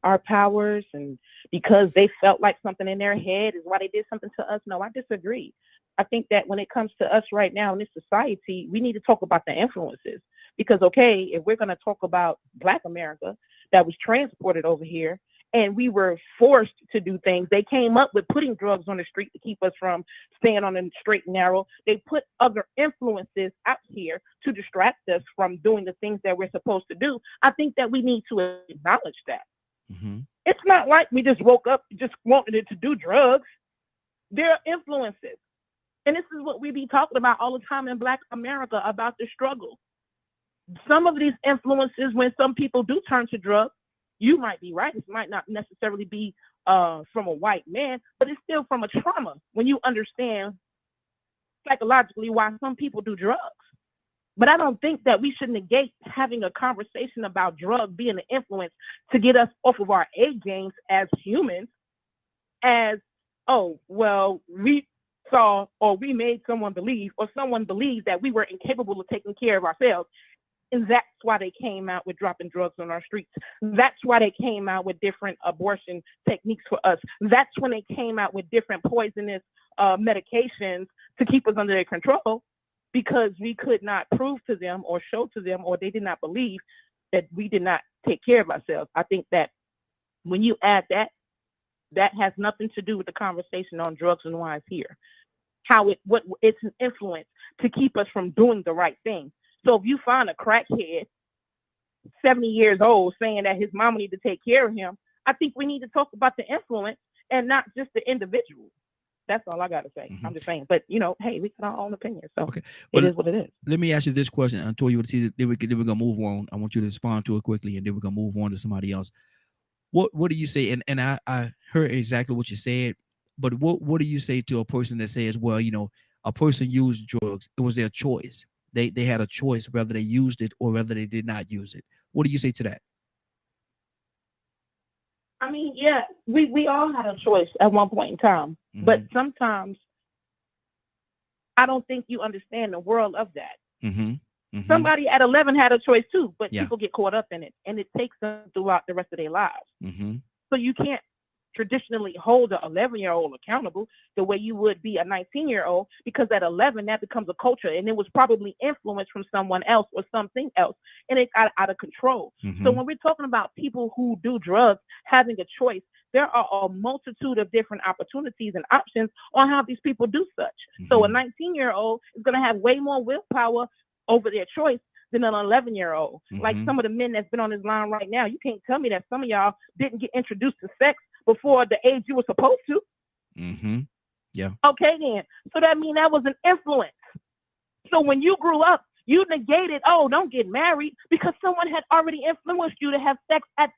our powers, and because they felt like something in their head is why they did something to us. No, I disagree. I think that when it comes to us right now in this society, we need to talk about the influences. Because, okay, if we're going to talk about Black America that was transported over here and we were forced to do things, they came up with putting drugs on the street to keep us from staying on the straight and narrow. They put other influences out here to distract us from doing the things that we're supposed to do. I think that we need to acknowledge that. It's not like we just woke up just wanted it to do drugs. There are influences. And this is what we be talking about all the time in Black America about the struggle. Some of these influences, when some people do turn to drugs, you might be right. It might not necessarily be from a white man, but it's still from a trauma when you understand psychologically why some people do drugs. But I don't think that we should negate having a conversation about drugs being an influence to get us off of our A games as humans, as, oh, well, we saw or we made someone believe or someone believed that we were incapable of taking care of ourselves. And that's why they came out with dropping drugs on our streets. That's why they came out with different abortion techniques for us. That's when they came out with different poisonous medications to keep us under their control, because we could not prove to them or show to them, or they did not believe that we did not take care of ourselves. I think that when you add that, that has nothing to do with the conversation on drugs and why it's here. What it's an influence to keep us from doing the right thing. So if you find a crackhead 70 years old saying that his mama need to take care of him, I think we need to talk about the influence and not just the individual. That's all I got to say. I'm just saying. But, hey, we got our own opinion. So it is what it is. Let me ask you this question. I told you to see, then we're going to move on. I want you to respond to it quickly, and then we're going to move on to somebody else. What do you say? And I heard exactly what you said, but what do you say to a person that says, well, a person used drugs, it was their choice. They had a choice whether they used it or whether they did not use it. What do you say to that? I mean, yeah, we all had a choice at one point in time, but sometimes I don't think you understand the world of that. Somebody at 11 had a choice too, but people get caught up in it, and it takes them throughout the rest of their lives. So you can't traditionally hold an 11-year-old accountable the way you would be a 19-year-old, because at 11 that becomes a culture, and it was probably influenced from someone else or something else, and it got out of control. So when we're talking about people who do drugs having a choice, there are a multitude of different opportunities and options on how these people do such. So a 19-year-old is going to have way more willpower over their choice than an 11-year-old. Like some of the men that's been on this line right now, you can't tell me that some of y'all didn't get introduced to sex before the age you were supposed to. Yeah. Okay, then. So that means that was an influence. So when you grew up, you negated, oh, don't get married, because someone had already influenced you to have sex at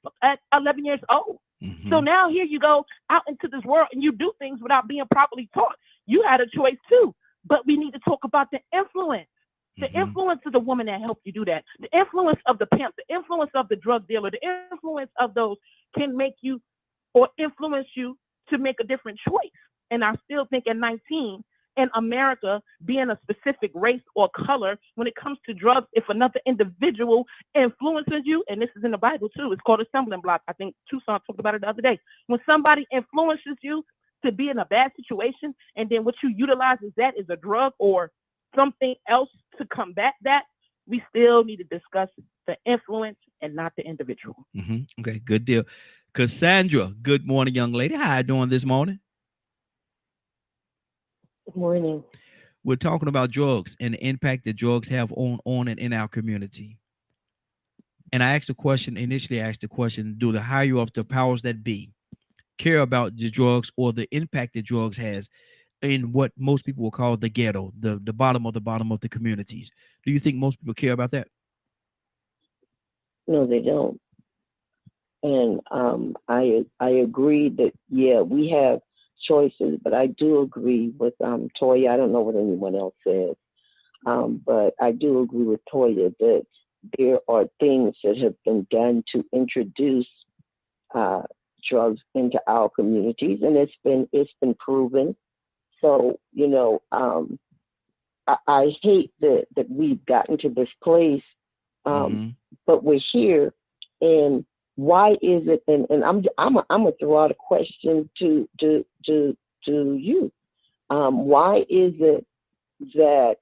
11 years old. Mm-hmm. So now here you go out into this world and you do things without being properly taught. You had a choice too. But we need to talk about the influence. The influence of the woman that helped you do that. The influence of the pimp, the influence of the drug dealer, the influence of those can make you or influence you to make a different choice. And I still think at 19, in America, being a specific race or color, when it comes to drugs, if another individual influences you, and this is in the Bible too, it's called a stumbling block. I think Tucson talked about it the other day. When somebody influences you to be in a bad situation, and then what you utilize is that is a drug or something else to combat that, we still need to discuss the influence and not the individual. Okay, good deal. Cassandra, good morning, young lady. How you doing this morning? Good morning. We're talking about drugs and the impact that drugs have on and in our community. And I asked the question, initially asked the question, do the higher ups, the powers that be, care about the drugs or the impact that drugs has in what most people will call the ghetto, the bottom of the communities? Do you think most people care about that? No, they don't. And I agree that, yeah, we have choices, but I do agree with Toya. I don't know what anyone else says, but I do agree with Toya that there are things that have been done to introduce drugs into our communities, and it's been proven. So, you know, I hate that we've gotten to this place, but we're here. And why is it? And I'm gonna throw out a question to you. Why is it that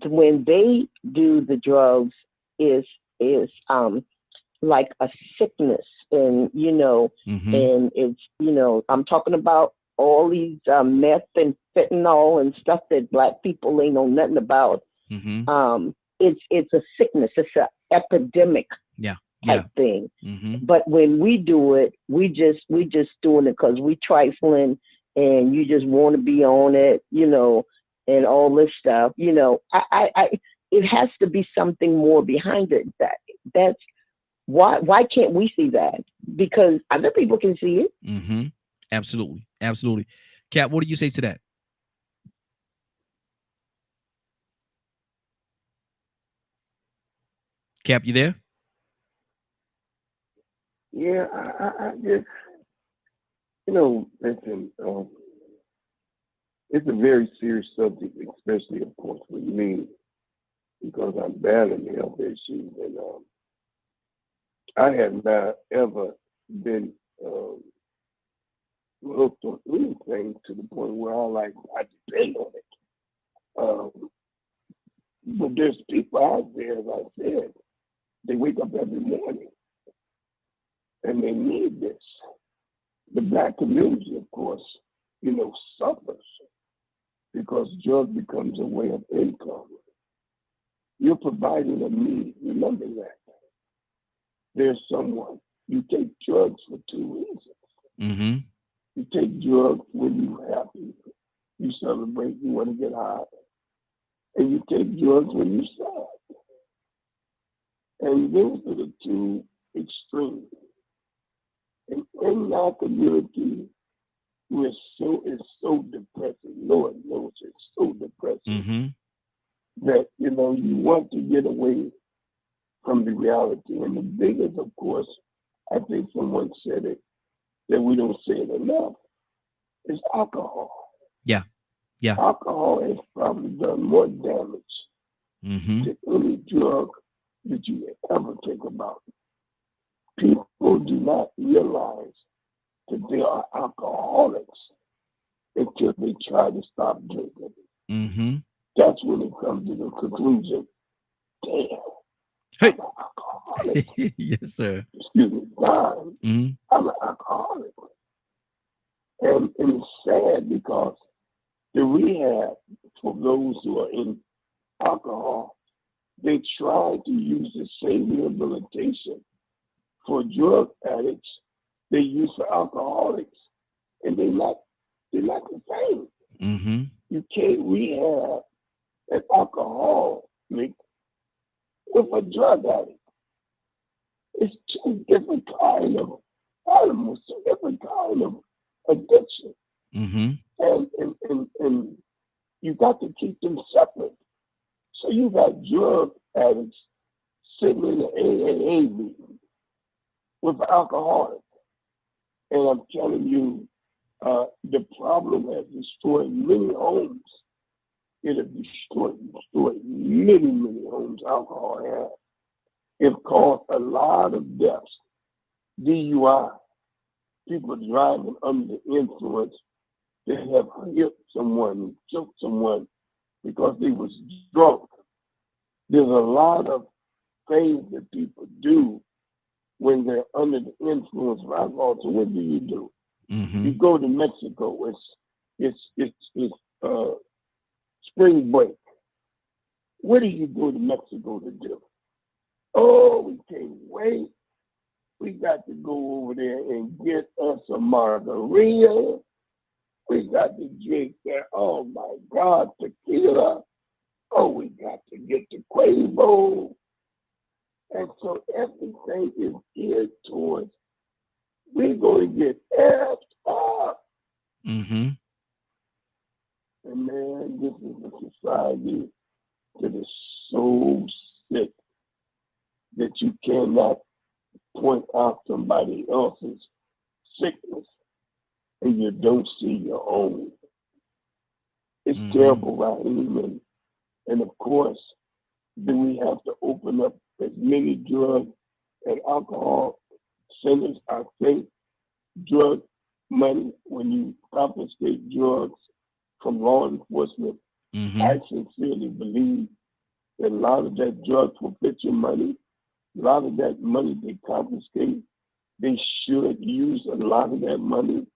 when they do the drugs is like a sickness, and and it's, I'm talking about all these meth and fentanyl and stuff that Black people ain't know nothing about. It's a sickness. It's an epidemic type thing. But when we do it, we just doing it because we trifling, and you just want to be on it, and all this stuff. I it has to be something more behind it. That's why can't we see that? Because other people can see it. Absolutely. Kat, what do you say to that? Cap, you there? Yeah, I just, listen, it's a very serious subject, especially, of course, with me, because I'm battling health issues, and I have not ever been hooked on anything to the point where I depend on it. But there's people out there, as I said, they wake up every morning and they need this. The Black community, of course, suffers because drug becomes a way of income. You're providing a need. Remember that. There's someone. You take drugs for two reasons. You take drugs when you're happy, you celebrate, you want to get high. And you take drugs when you're sad. And those are the two extremes. And in our community, it's so depressing. Lord knows it's so depressing that, you want to get away from the reality. And the biggest, of course, I think someone said it, that we don't say it enough, is alcohol. Yeah. Alcohol has probably done more damage to any drug that you ever think about. People do not realize that they are alcoholics until they try to stop drinking. That's when it comes to the conclusion, damn, I'm an alcoholic. Yes, sir. Excuse me, I'm an alcoholic. And it's sad because the rehab for those who are in alcohol, they try to use the same rehabilitation for drug addicts they use for alcoholics, and they're not the same. Mm-hmm. You can't rehab an alcoholic with a drug addict. It's two different kind of animals, two different kind of addiction. Mm-hmm. And you got to keep them separate. So you got drug addicts sitting in the AAA meeting with alcoholic. And I'm telling you, the problem has destroyed many homes. It has destroyed many homes alcohol has. It caused a lot of deaths. DUI, people driving under the influence, they have hit someone, choked someone because they was drunk. There's a lot of things that people do when they're under the influence of alcohol. So what do? Mm-hmm. You go to Mexico. It's spring break. What do you go to Mexico to do? Oh, we can't wait. We got to go over there and get us a margarita. We got to drink that, oh my God, tequila. Oh, we got to get the Quavo. And so everything is geared towards, we're going to get effed up. Mm-hmm. And man, this is a society that is so sick that you cannot point out somebody else's sickness and you don't see your own. It's terrible, Raheem. And of course, do we have to open up as many drug and alcohol centers? I think drug money, when you confiscate drugs from law enforcement, I sincerely believe that a lot of that drug forfeiture money, a lot of that money they confiscate, they should use a lot of that money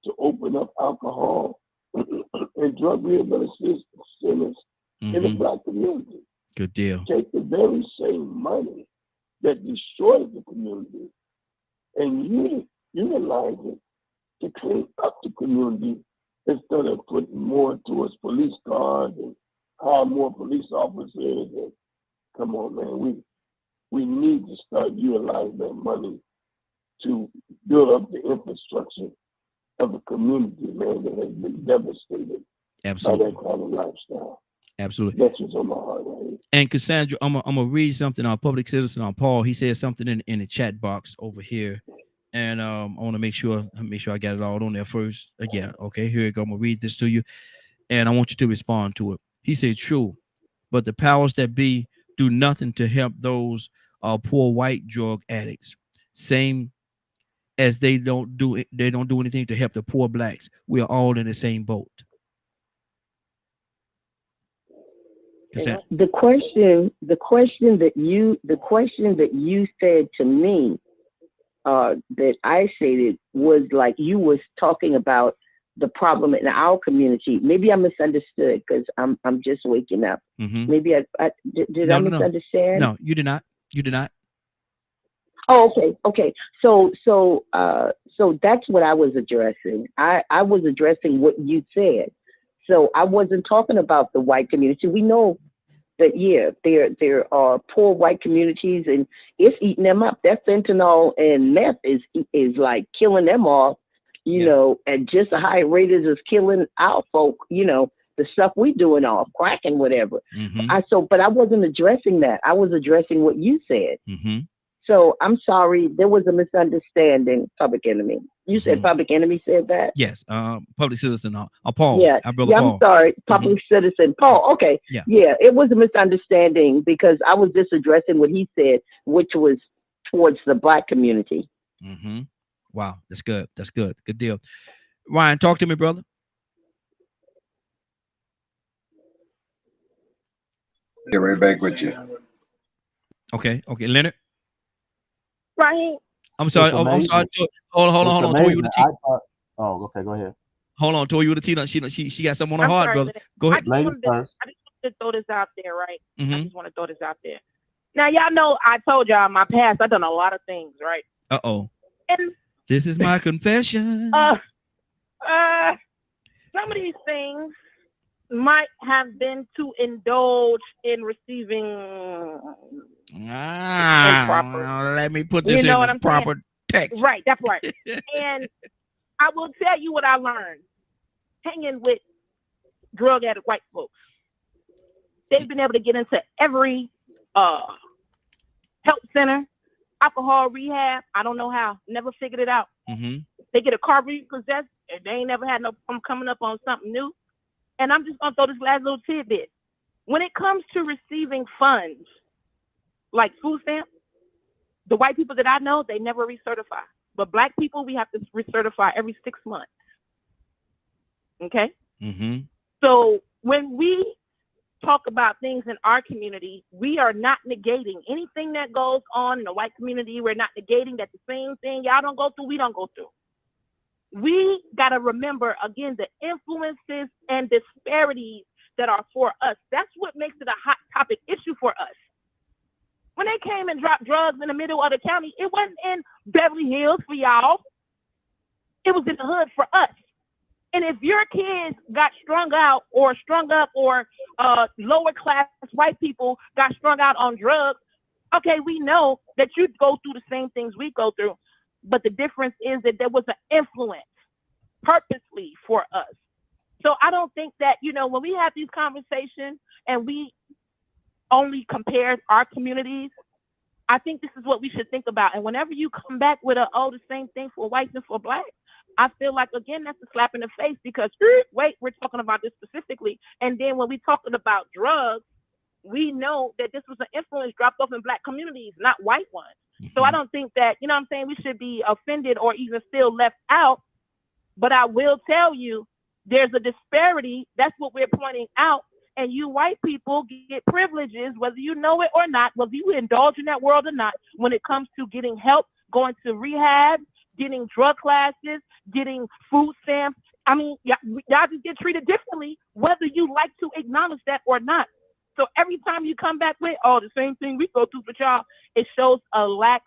to open up alcohol and drug rehabilitation centers in the Black community. Good deal. Take the very same money that destroyed the community and utilize it to clean up the community instead of putting more towards police cars and hire more police officers. And come on, man, we need to start utilizing that money to build up the infrastructure of a community, man, that has been devastated by that kind of lifestyle. Absolutely. That's what's on my heart, right? And Cassandra, I'm gonna read something on Public Citizen on Paul. He said something in the chat box over here. And I want to make sure I got it all on there first. Yeah, okay, here you go. I'm gonna read this to you, and I want you to respond to it. He said, "True, but the powers that be do nothing to help those poor white drug addicts. Same as they don't do anything to help the poor blacks. We are all in the same boat." The question that you said to me, that I stated, was like you was talking about the problem in our community. Maybe I misunderstood because I'm just waking up. Maybe I did I misunderstand? No, you did not. You did not. Oh, okay. So that's what I was addressing. I was addressing what you said. So I wasn't talking about the white community. We know that, yeah, there are poor white communities and it's eating them up. That fentanyl and meth is like killing them off, you know, at just a high rate as it's killing our folk, you know, the stuff we doing off, crack and whatever. But I wasn't addressing that. I was addressing what you said. So I'm sorry, there was a misunderstanding. Public Enemy. You said Public Enemy said that? Yes. Public Citizen. Paul. Yeah. Our brother Paul. I'm sorry. Public Citizen. Paul. Okay. Yeah. It was a misunderstanding because I was just addressing what he said, which was towards the Black community. Wow. That's good. That's good. Good deal. Ryan, talk to me, brother. Get right back with you. Okay. Okay. Leonard. Right. I'm sorry. I'm sorry. Hold on. Toy you with the T. Oh, okay. Go ahead. Hold on. Toy you with the T. She got something on her heart, brother. Go ahead. I just wanted to throw this out there, right? I just want to throw this out there. Now, y'all know I told y'all in my past I've done a lot of things, right? Uh-oh. And this is my confession. some of these things might have been to indulge in receiving improper. Let me put this in the proper text. Right, that's right. And I will tell you what I learned hanging with drug addict white folks. They've been able to get into every help center, alcohol rehab. I don't know how. Never figured it out. Mm-hmm. They get a car repossessed, and they ain't never had no problem coming up on something new. And I'm just gonna throw this last little tidbit. When it comes to receiving funds, like food stamps, the white people that I know, they never recertify. But black people, we have to recertify every 6 months. Okay? Mm-hmm. So when we talk about things in our community, we are not negating anything that goes on in the white community. We're not negating that the same thing y'all don't go through, we don't go through. We got to remember, again, the influences and disparities that are for us. That's what makes it a hot topic issue for us. When they came and dropped drugs in the middle of the county, it wasn't in Beverly Hills for y'all. It was in the hood for us. And if your kids got strung out or strung up, or lower class white people got strung out on drugs, okay, we know that you go through the same things we go through. But the difference is that there was an influence purposely for us. So I don't think that, when we have these conversations and we only compare our communities, I think this is what we should think about. And whenever you come back with the same thing for whites and for blacks, I feel like, again, that's a slap in the face, because wait, we're talking about this specifically. And then when we're talking about drugs, we know that this was an influence dropped off in black communities, not white ones. Mm-hmm. So I don't think that, we should be offended or even still left out. But I will tell you, there's a disparity. That's what we're pointing out. And you white people get privileges, whether you know it or not, whether you indulge in that world or not, when it comes to getting help, going to rehab, getting drug classes, getting food stamps. I mean, y'all just get treated differently, whether you like to acknowledge that or not. So every time you come back with, the same thing we go through for y'all, it shows a lack,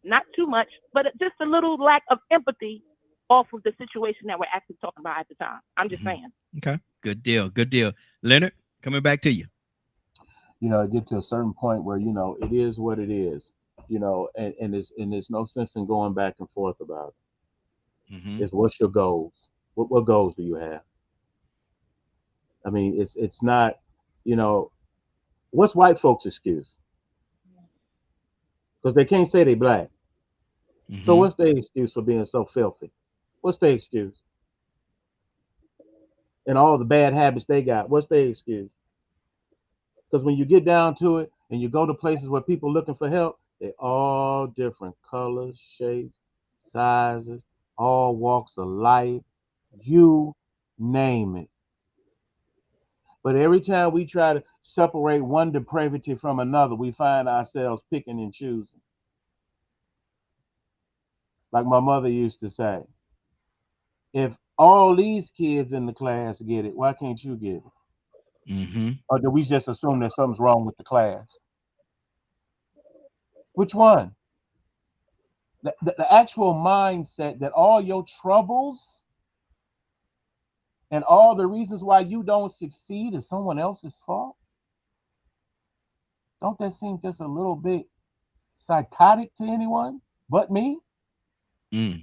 not too much, but just a little lack of empathy off of the situation that we're actually talking about at the time. I'm just saying. Okay. Good deal. Good deal. Leonard, coming back to you. It get to a certain point where, it is what it is, and there's no sense in going back and forth about it. Mm-hmm. It's what's your goals? What goals do you have? I mean, it's not, what's white folks' excuse? Because they can't say they black. Mm-hmm. So what's their excuse for being so filthy? What's their excuse? And all the bad habits they got, what's their excuse? Because when you get down to it and you go to places where people looking for help, they're all different colors, shapes, sizes, all walks of life, you name it. But every time we try to separate one depravity from another, we find ourselves picking and choosing. Like my mother used to say, if all these kids in the class get it, why can't you get it? Mm-hmm. Or do we just assume that something's wrong with the class? Which one? The actual mindset that all your troubles and all the reasons why you don't succeed is someone else's fault? Don't that seem just a little bit psychotic to anyone but me? Because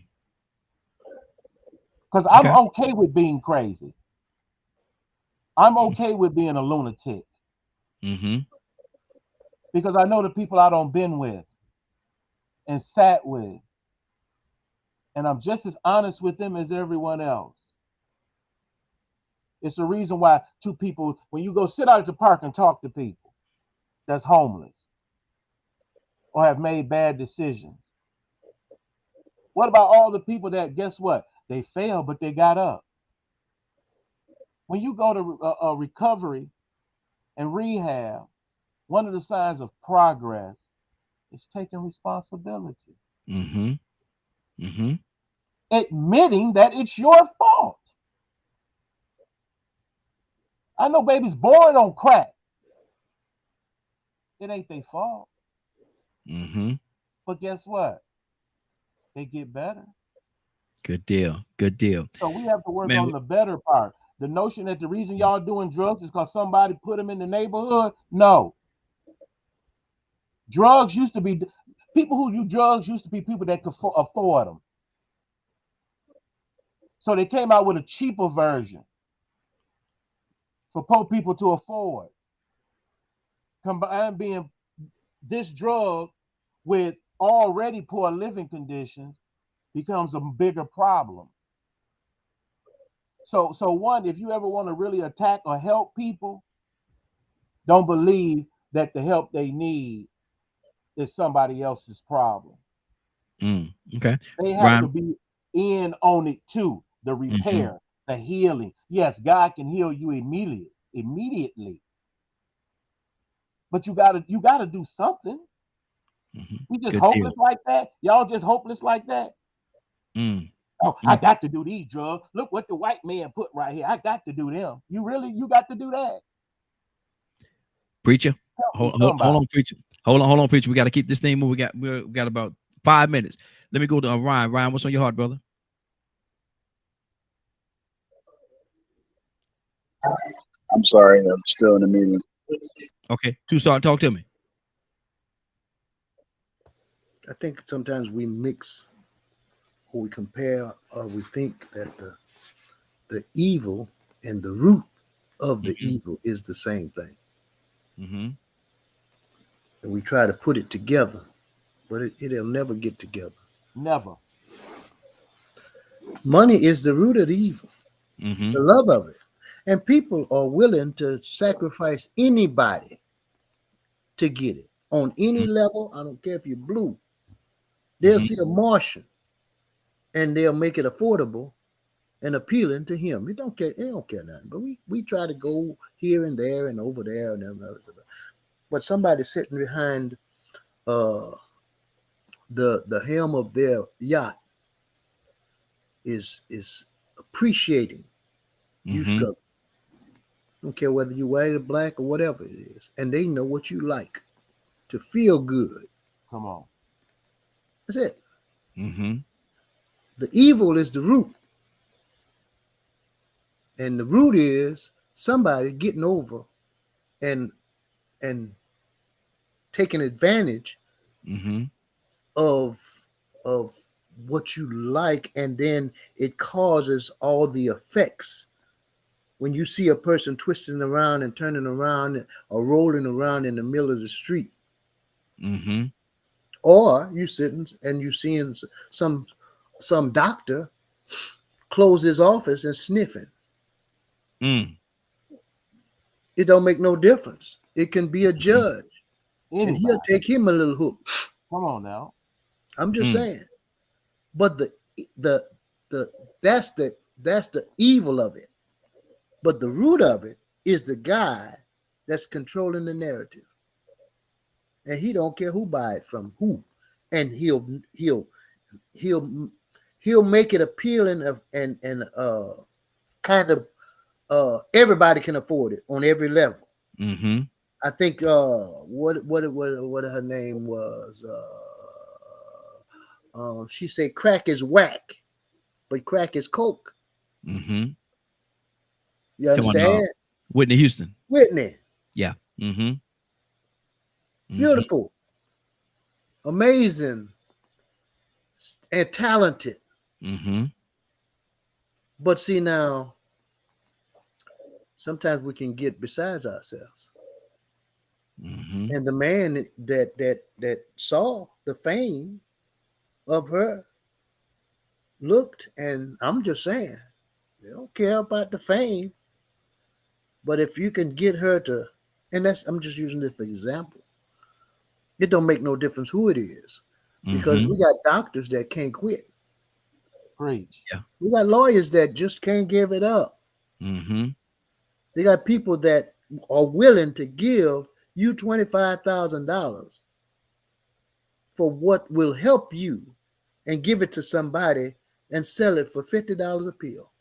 I'm okay with being crazy. I'm okay with being a lunatic. Mm-hmm. Because I know the people I don't been with and sat with. And I'm just as honest with them as everyone else. It's the reason why two people, when you go sit out at the park and talk to people that's homeless or have made bad decisions. What about all the people that, guess what? They failed, but they got up. When you go to recovery and rehab, one of the signs of progress is taking responsibility. Mm-hmm. Mm-hmm. Admitting that it's your fault. I know babies born on crack. It ain't their fault. Mm-hmm. But guess what? They get better. Good deal. Good deal. So we have to work on the better part. The notion that the reason y'all doing drugs is because somebody put them in the neighborhood. No. Drugs used to be, people who do drugs used to be people that could afford them. So they came out with a cheaper version for poor people to afford. Combine being this drug with already poor living conditions becomes a bigger problem. So one, if you ever want to really attack or help people, don't believe that the help they need is somebody else's problem. Okay. They have Ryan. to be in on it too. The repair, the healing. Yes, God can heal you immediately. But you gotta do something. We just Good hopeless deal. like that. Y'all just hopeless like that. Oh, I got to do these drugs. Look what the white man put right here. I got to do them. You got to do that. Preacher, hold on, preacher. Hold on, preacher. We got to keep this thing moving. We got about 5 minutes. Let me go to Ryan. Ryan, what's on your heart, brother? I'm sorry, I'm still in a meeting. Okay, Tucson, talk to me. I think sometimes we mix, or we compare, or we think that the evil and the root of the evil is the same thing. And we try to put it together, but it'll never get together. Never. Money is the root of the evil, the love of it. And people are willing to sacrifice anybody to get it on any level. I don't care if you're blue. They'll see a Martian and they'll make it affordable and appealing to him. They don't care nothing. But we try to go here and there and over there and everything. But somebody sitting behind the helm of their yacht is appreciating you struggle. Don't care whether you're white or black or whatever it is. And they know what you like to feel good. Come on. That's it. The evil is the root. And the root is somebody getting over and taking advantage of what you like, and then it causes all the effects. When you see a person twisting around and turning around or rolling around in the middle of the street, or you sitting and you seeing some doctor close his office and sniffing, it don't make no difference. It can be a judge, and he'll take him a little hook. Come on now. I'm just saying. But that's the evil of it. But the root of it is the guy that's controlling the narrative. And he don't care who buy it from who. And he'll make it appealing and kind of everybody can afford it on every level. I think what her name was, she said crack is whack, but crack is coke. You understand? Whitney Houston. Whitney. Yeah. Beautiful, amazing, and talented. But see, now sometimes we can get besides ourselves. And the man that saw the fame of her looked, and I'm just saying, they don't care about the fame. But if you can get her to, and I'm just using this for example, it don't make no difference who it is, because we got doctors that can't quit. Preach. Yeah. We got lawyers that just can't give it up. They got people that are willing to give you $25,000 for what will help you, and give it to somebody and sell it for $50 a pill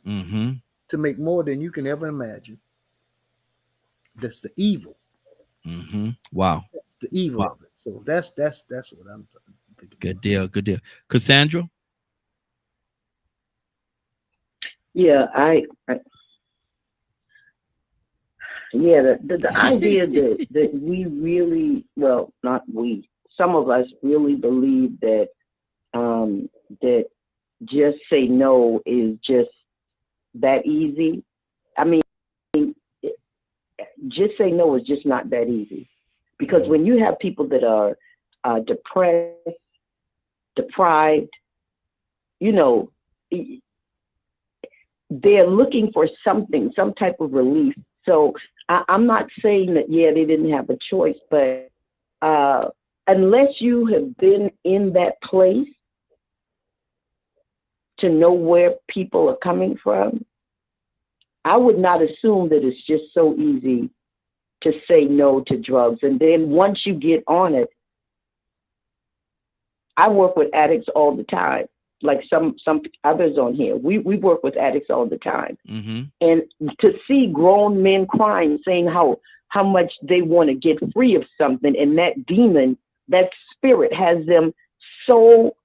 to make more than you can ever imagine. That's the evil. Wow. That's the evil of it. So that's what I'm thinking. Good deal. Good deal. Cassandra? Yeah, I Yeah, the idea that we really, well, not we, some of us really believe that that just say no is just that easy. I mean, just say no is just not that easy, because when you have people that are depressed, deprived, you know, they're looking for something, some type of relief. So I'm not saying that, yeah, they didn't have a choice, but unless you have been in that place to know where people are coming from, I would not assume that it's just so easy to say no to drugs. And then once you get on it, I work with addicts all the time. Like some others on here, we work with addicts all the time. Mm-hmm. And to see grown men crying, saying how much they want to get free of something, and that demon, that spirit has them so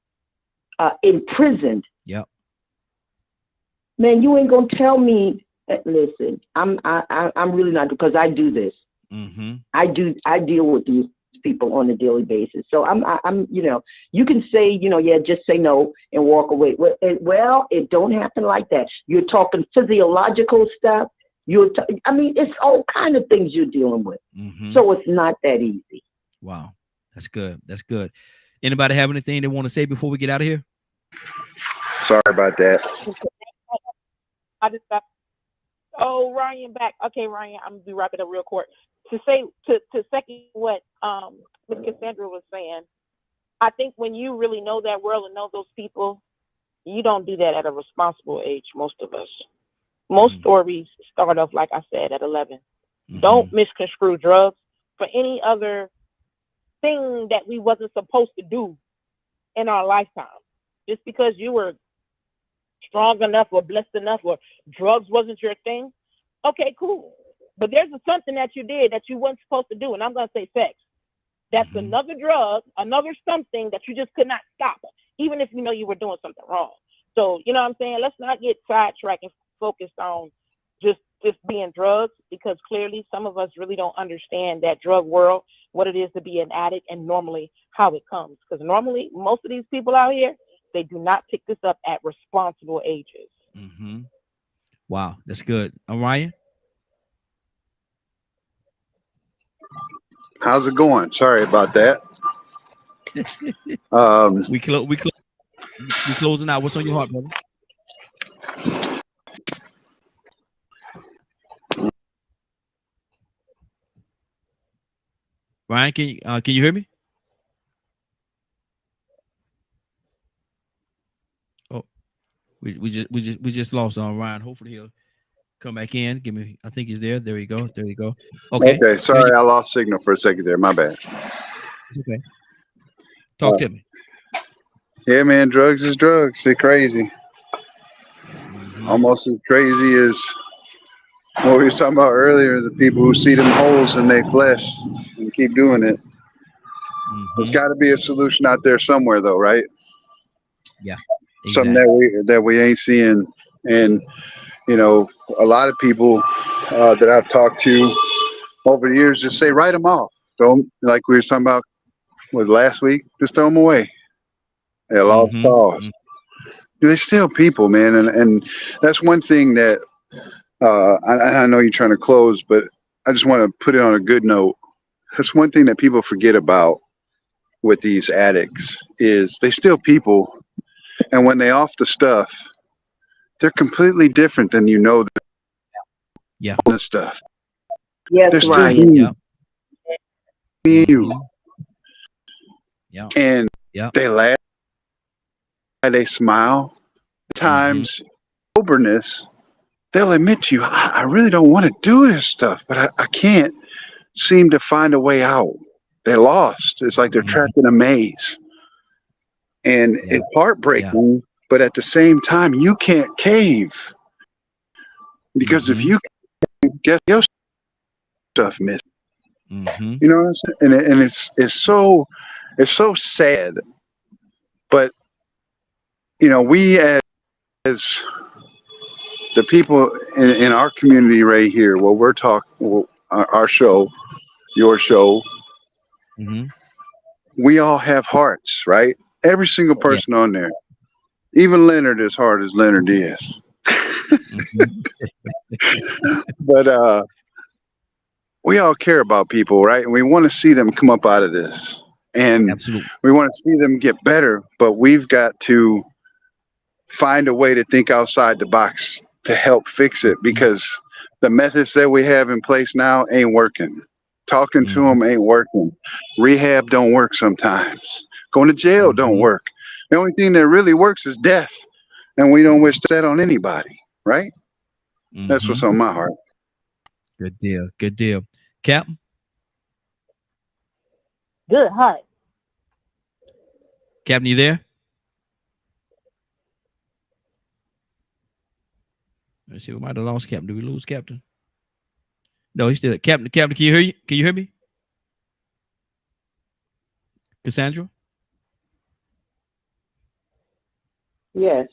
imprisoned. Yep. Man, you ain't gonna tell me. Listen, I'm really not, because I do this. Mm-hmm. I deal with these people on a daily basis. So I'm, you know, you can say, you know, yeah, just say no and walk away. Well, it don't happen like that. You're talking physiological stuff. I mean, it's all kind of things you're dealing with. Mm-hmm. So it's not that easy. Wow. That's good. That's good. Anybody have anything they want to say before we get out of here? Sorry about that. I just got. Oh, Ryan back. Okay, Ryan, I'm gonna be wrapping up real quick. To second what Ms. Cassandra was saying, I think when you really know that world and know those people, you don't do that at a responsible age. Most of us, most stories start off, like I said, at 11. Mm-hmm. Don't misconstrue drugs for any other thing that we wasn't supposed to do in our lifetime. Just because you were strong enough or blessed enough or drugs wasn't your thing, okay, cool. But there's something that you did that you weren't supposed to do, and I'm going to say sex. That's another drug, another something that you just could not stop, even if you know you were doing something wrong. So, you know what I'm saying? Let's not get sidetracked and focused on just being drugs, because clearly some of us really don't understand that drug world, what it is to be an addict, and normally how it comes. Because normally most of these people out here, they do not pick this up at responsible ages. Mm-hmm. Wow, that's good. Ryan? How's it going? Sorry about that. We closing out. What's on your heart, brother? Ryan, can you hear me? Oh, we just lost on Ryan. Hopefully he'll come back in. Give me. I think he's there. There you go. There you go. Okay. Okay. Sorry, I lost signal for a second there. My bad. It's okay. Talk to me. Yeah, man. Drugs is drugs. They're crazy. Mm-hmm. Almost as crazy as what we were talking about earlier. The people who see them holes in their flesh and keep doing it. Mm-hmm. There's got to be a solution out there somewhere, though, right? Yeah. Exactly. Something that we ain't seeing. And you know, a lot of people that I've talked to over the years just say, write them off. Don't, like we were talking about with last week, just throw them away. They lost cause. They're still people, man. And that's one thing that I know you're trying to close, but I just want to put it on a good note. That's one thing that people forget about with these addicts is they still people. And when they off the stuff, they're completely different than the stuff. Yes, they're Ryan. still you. Yeah. And they laugh, they smile. Times soberness, they'll admit to you, I really don't want to do this stuff, but I can't seem to find a way out. They're lost. It's like they're trapped in a maze. And it's heartbreaking. Yeah. But at the same time, you can't cave, because if you get your stuff missing, you know what I'm saying? And it's so sad. But you know, we as the people in our community right here, what we're our show, your show, we all have hearts, right? Every single person on there. Even Leonard, as hard as Leonard is. But we all care about people, right? And we want to see them come up out of this. And we want to see them get better, but we've got to find a way to think outside the box to help fix it, because the methods that we have in place now ain't working. Talking to them ain't working. Rehab don't work sometimes. Going to jail don't work. The only thing that really works is death. And we don't wish that on anybody, right? That's what's on my heart. Good deal. Good deal. Captain? Good heart. Captain, you there? Let's see, we might have lost Captain. Did we lose Captain? No, he's still Captain. Captain, can you hear you? Can you hear me? Cassandra? Yes.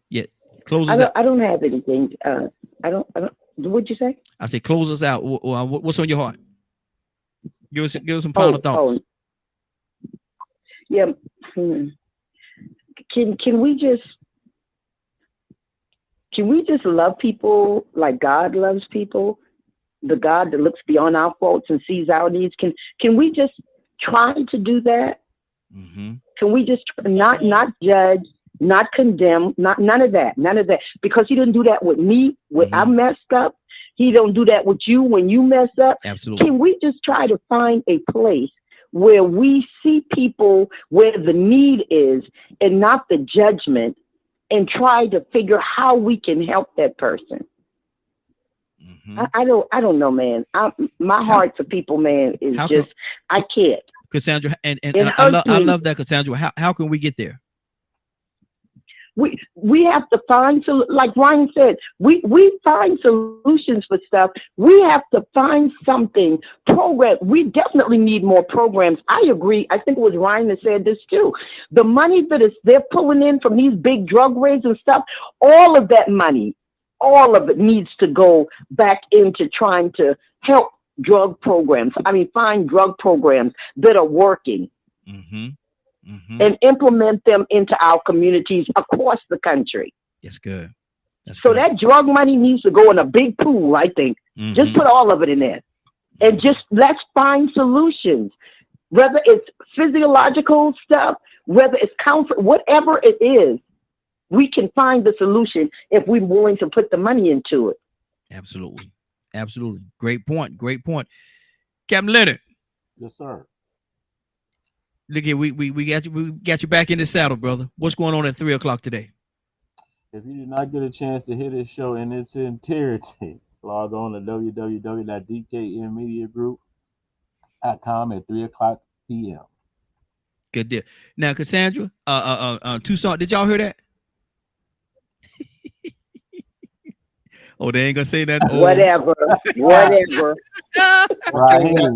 Yeah. Close us out. I don't have anything. I don't. What'd you say? I say close us out. What's on your heart? Give us some final thoughts. Yeah. Can we just love people like God loves people? The God that looks beyond our faults and sees our needs. Can we just try to do that? Can we just not judge, not condemn, none of that, because he didn't do that with me when I messed up. He don't do that with you when you mess up. Absolutely. Can we just try to find a place where we see people where the need is and not the judgment, and try to figure how we can help that person? I don't know, man. My heart for people, man, is just I can't. Cassandra, and I love that, Cassandra. How can we get there? We have to find, so like Ryan said, we find solutions for stuff. We have to find something, program. We definitely need more programs. I agree. I think it was Ryan that said this too. The money that they're pulling in from these big drug raids and stuff, all of that money, all of it needs to go back into trying to help drug programs. I mean, find drug programs that are working. And implement them into our communities across the country. That's good. So that drug money needs to go in a big pool, I think. Just put all of it in there. And just let's find solutions. Whether it's physiological stuff, whether it's comfort, whatever it is, we can find the solution if we're willing to put the money into it. Absolutely. Absolutely. Great point. Great point. Captain Leonard. Yes, sir. Look here, we got you back in the saddle, brother. What's going on at 3:00 today? If you did not get a chance to hear this show in its entirety, log on to www.dknmediagroup.com at 3:00 p.m. Good deal. Now, Cassandra, Tucson, did y'all hear that? Oh, they ain't gonna say that. Oh. Whatever.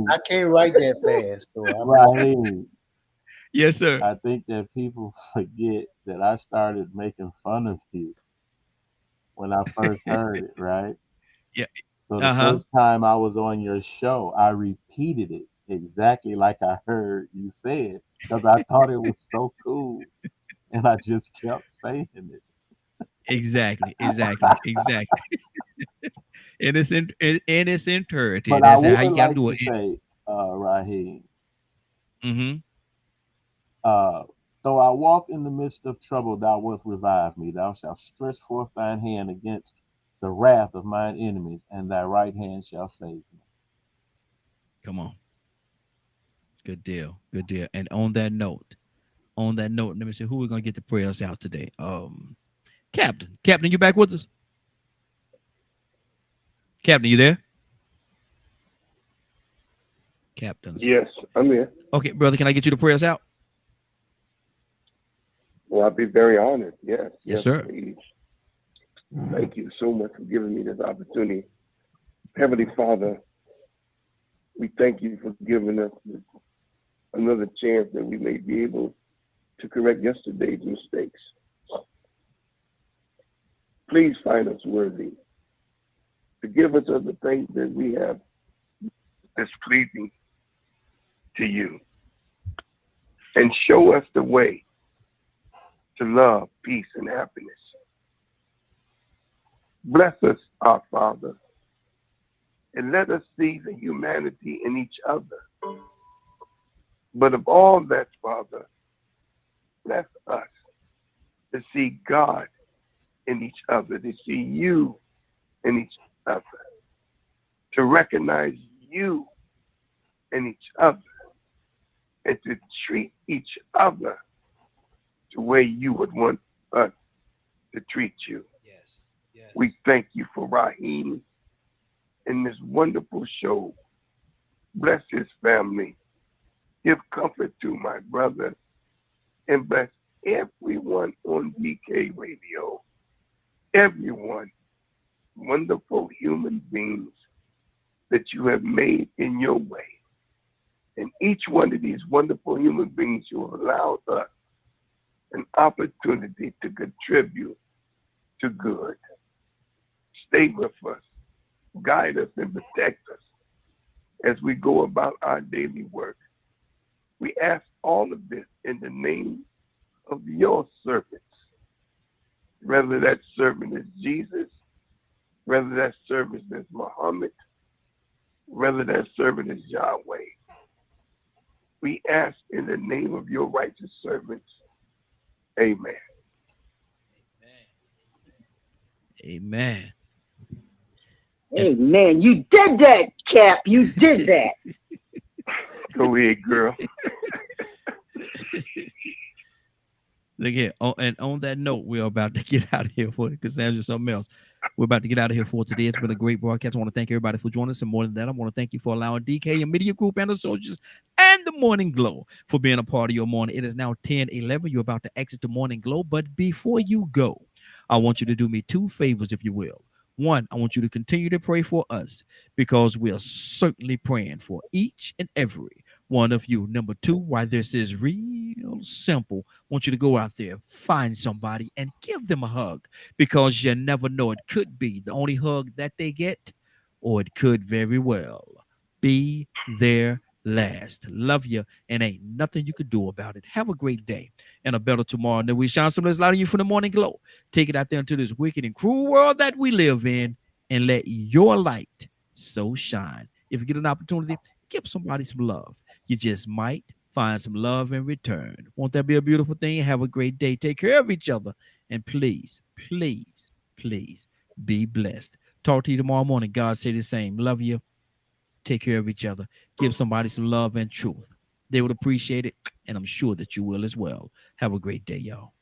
I can't write that fast. So Raheem. Yes, sir. I think that people forget that I started making fun of you when I first heard it, right? Yeah. So the first time I was on your show, I repeated it exactly like I heard you say it, because I thought it was so cool, and I just kept saying it. Exactly. In its entirety. But That's I would how you gotta do it. Say, Raheem. Though I walk in the midst of trouble, thou wilt revive me. Thou shalt stretch forth thine hand against the wrath of mine enemies, and thy right hand shall save me. Come on. Good deal. And on that note, let me see who we're gonna get the prayers out today. Captain, you back with us? Captain, you there? Captain. Yes, I'm here. Okay, brother, can I get you the prayers out? Well, I'd be very honored. Yes, sir. Please. Thank you so much for giving me this opportunity. Heavenly Father, we thank you for giving us another chance that we may be able to correct yesterday's mistakes. Please find us worthy. Forgive us of the things that we have that's pleasing to you. And show us the way to love, peace, and happiness. Bless us, our Father, and let us see the humanity in each other. But of all that, Father, bless us to see God in each other, to see you in each other, to recognize you in each other, and to treat each other the way you would want us to treat you. Yes. We thank you for Raheem and this wonderful show. Bless his family. Give comfort to my brother, and bless everyone on DK Radio. Everyone, wonderful human beings that you have made in your way. And each one of these wonderful human beings, you have allowed us an opportunity to contribute to good. Stay with us, guide us, and protect us as we go about our daily work. We ask all of this in the name of your servants, whether that servant is Jesus, whether that servant is Muhammad, whether that servant is Yahweh. We ask in the name of your righteous servants. Amen. Amen. Amen. You did that, Cap. You did that. Go ahead, girl. Look here. Oh, and on that note, we're about to get out of here for because there's just something else. We're about to get out of here for today. It's been a great broadcast. I want to thank everybody for joining us. And more than that, I want to thank you for allowing DK and Media Group and the Soldiers and the Morning Glow for being a part of your morning. It is now 10:11. You're about to exit the Morning Glow. But before you go, I want you to do me two favors, if you will. One, I want you to continue to pray for us because we are certainly praying for each and every one of you. Number two, why this is real simple, I want you to go out there, find somebody, and give them a hug because you never know. It could be the only hug that they get, or it could very well be their last. Love you, and ain't nothing you could do about it. Have a great day and a better tomorrow. And then we shine some less light on you from the Morning Glow. Take it out there into this wicked and cruel world that we live in and let your light so shine. If you get an opportunity, give somebody some love. You just might find some love in return. Won't that be a beautiful thing? Have a great day. Take care of each other. And please, please, please be blessed. Talk to you tomorrow morning. God say the same. Love you. Take care of each other. Give somebody some love and truth. They would appreciate it, and I'm sure that you will as well. Have a great day, y'all.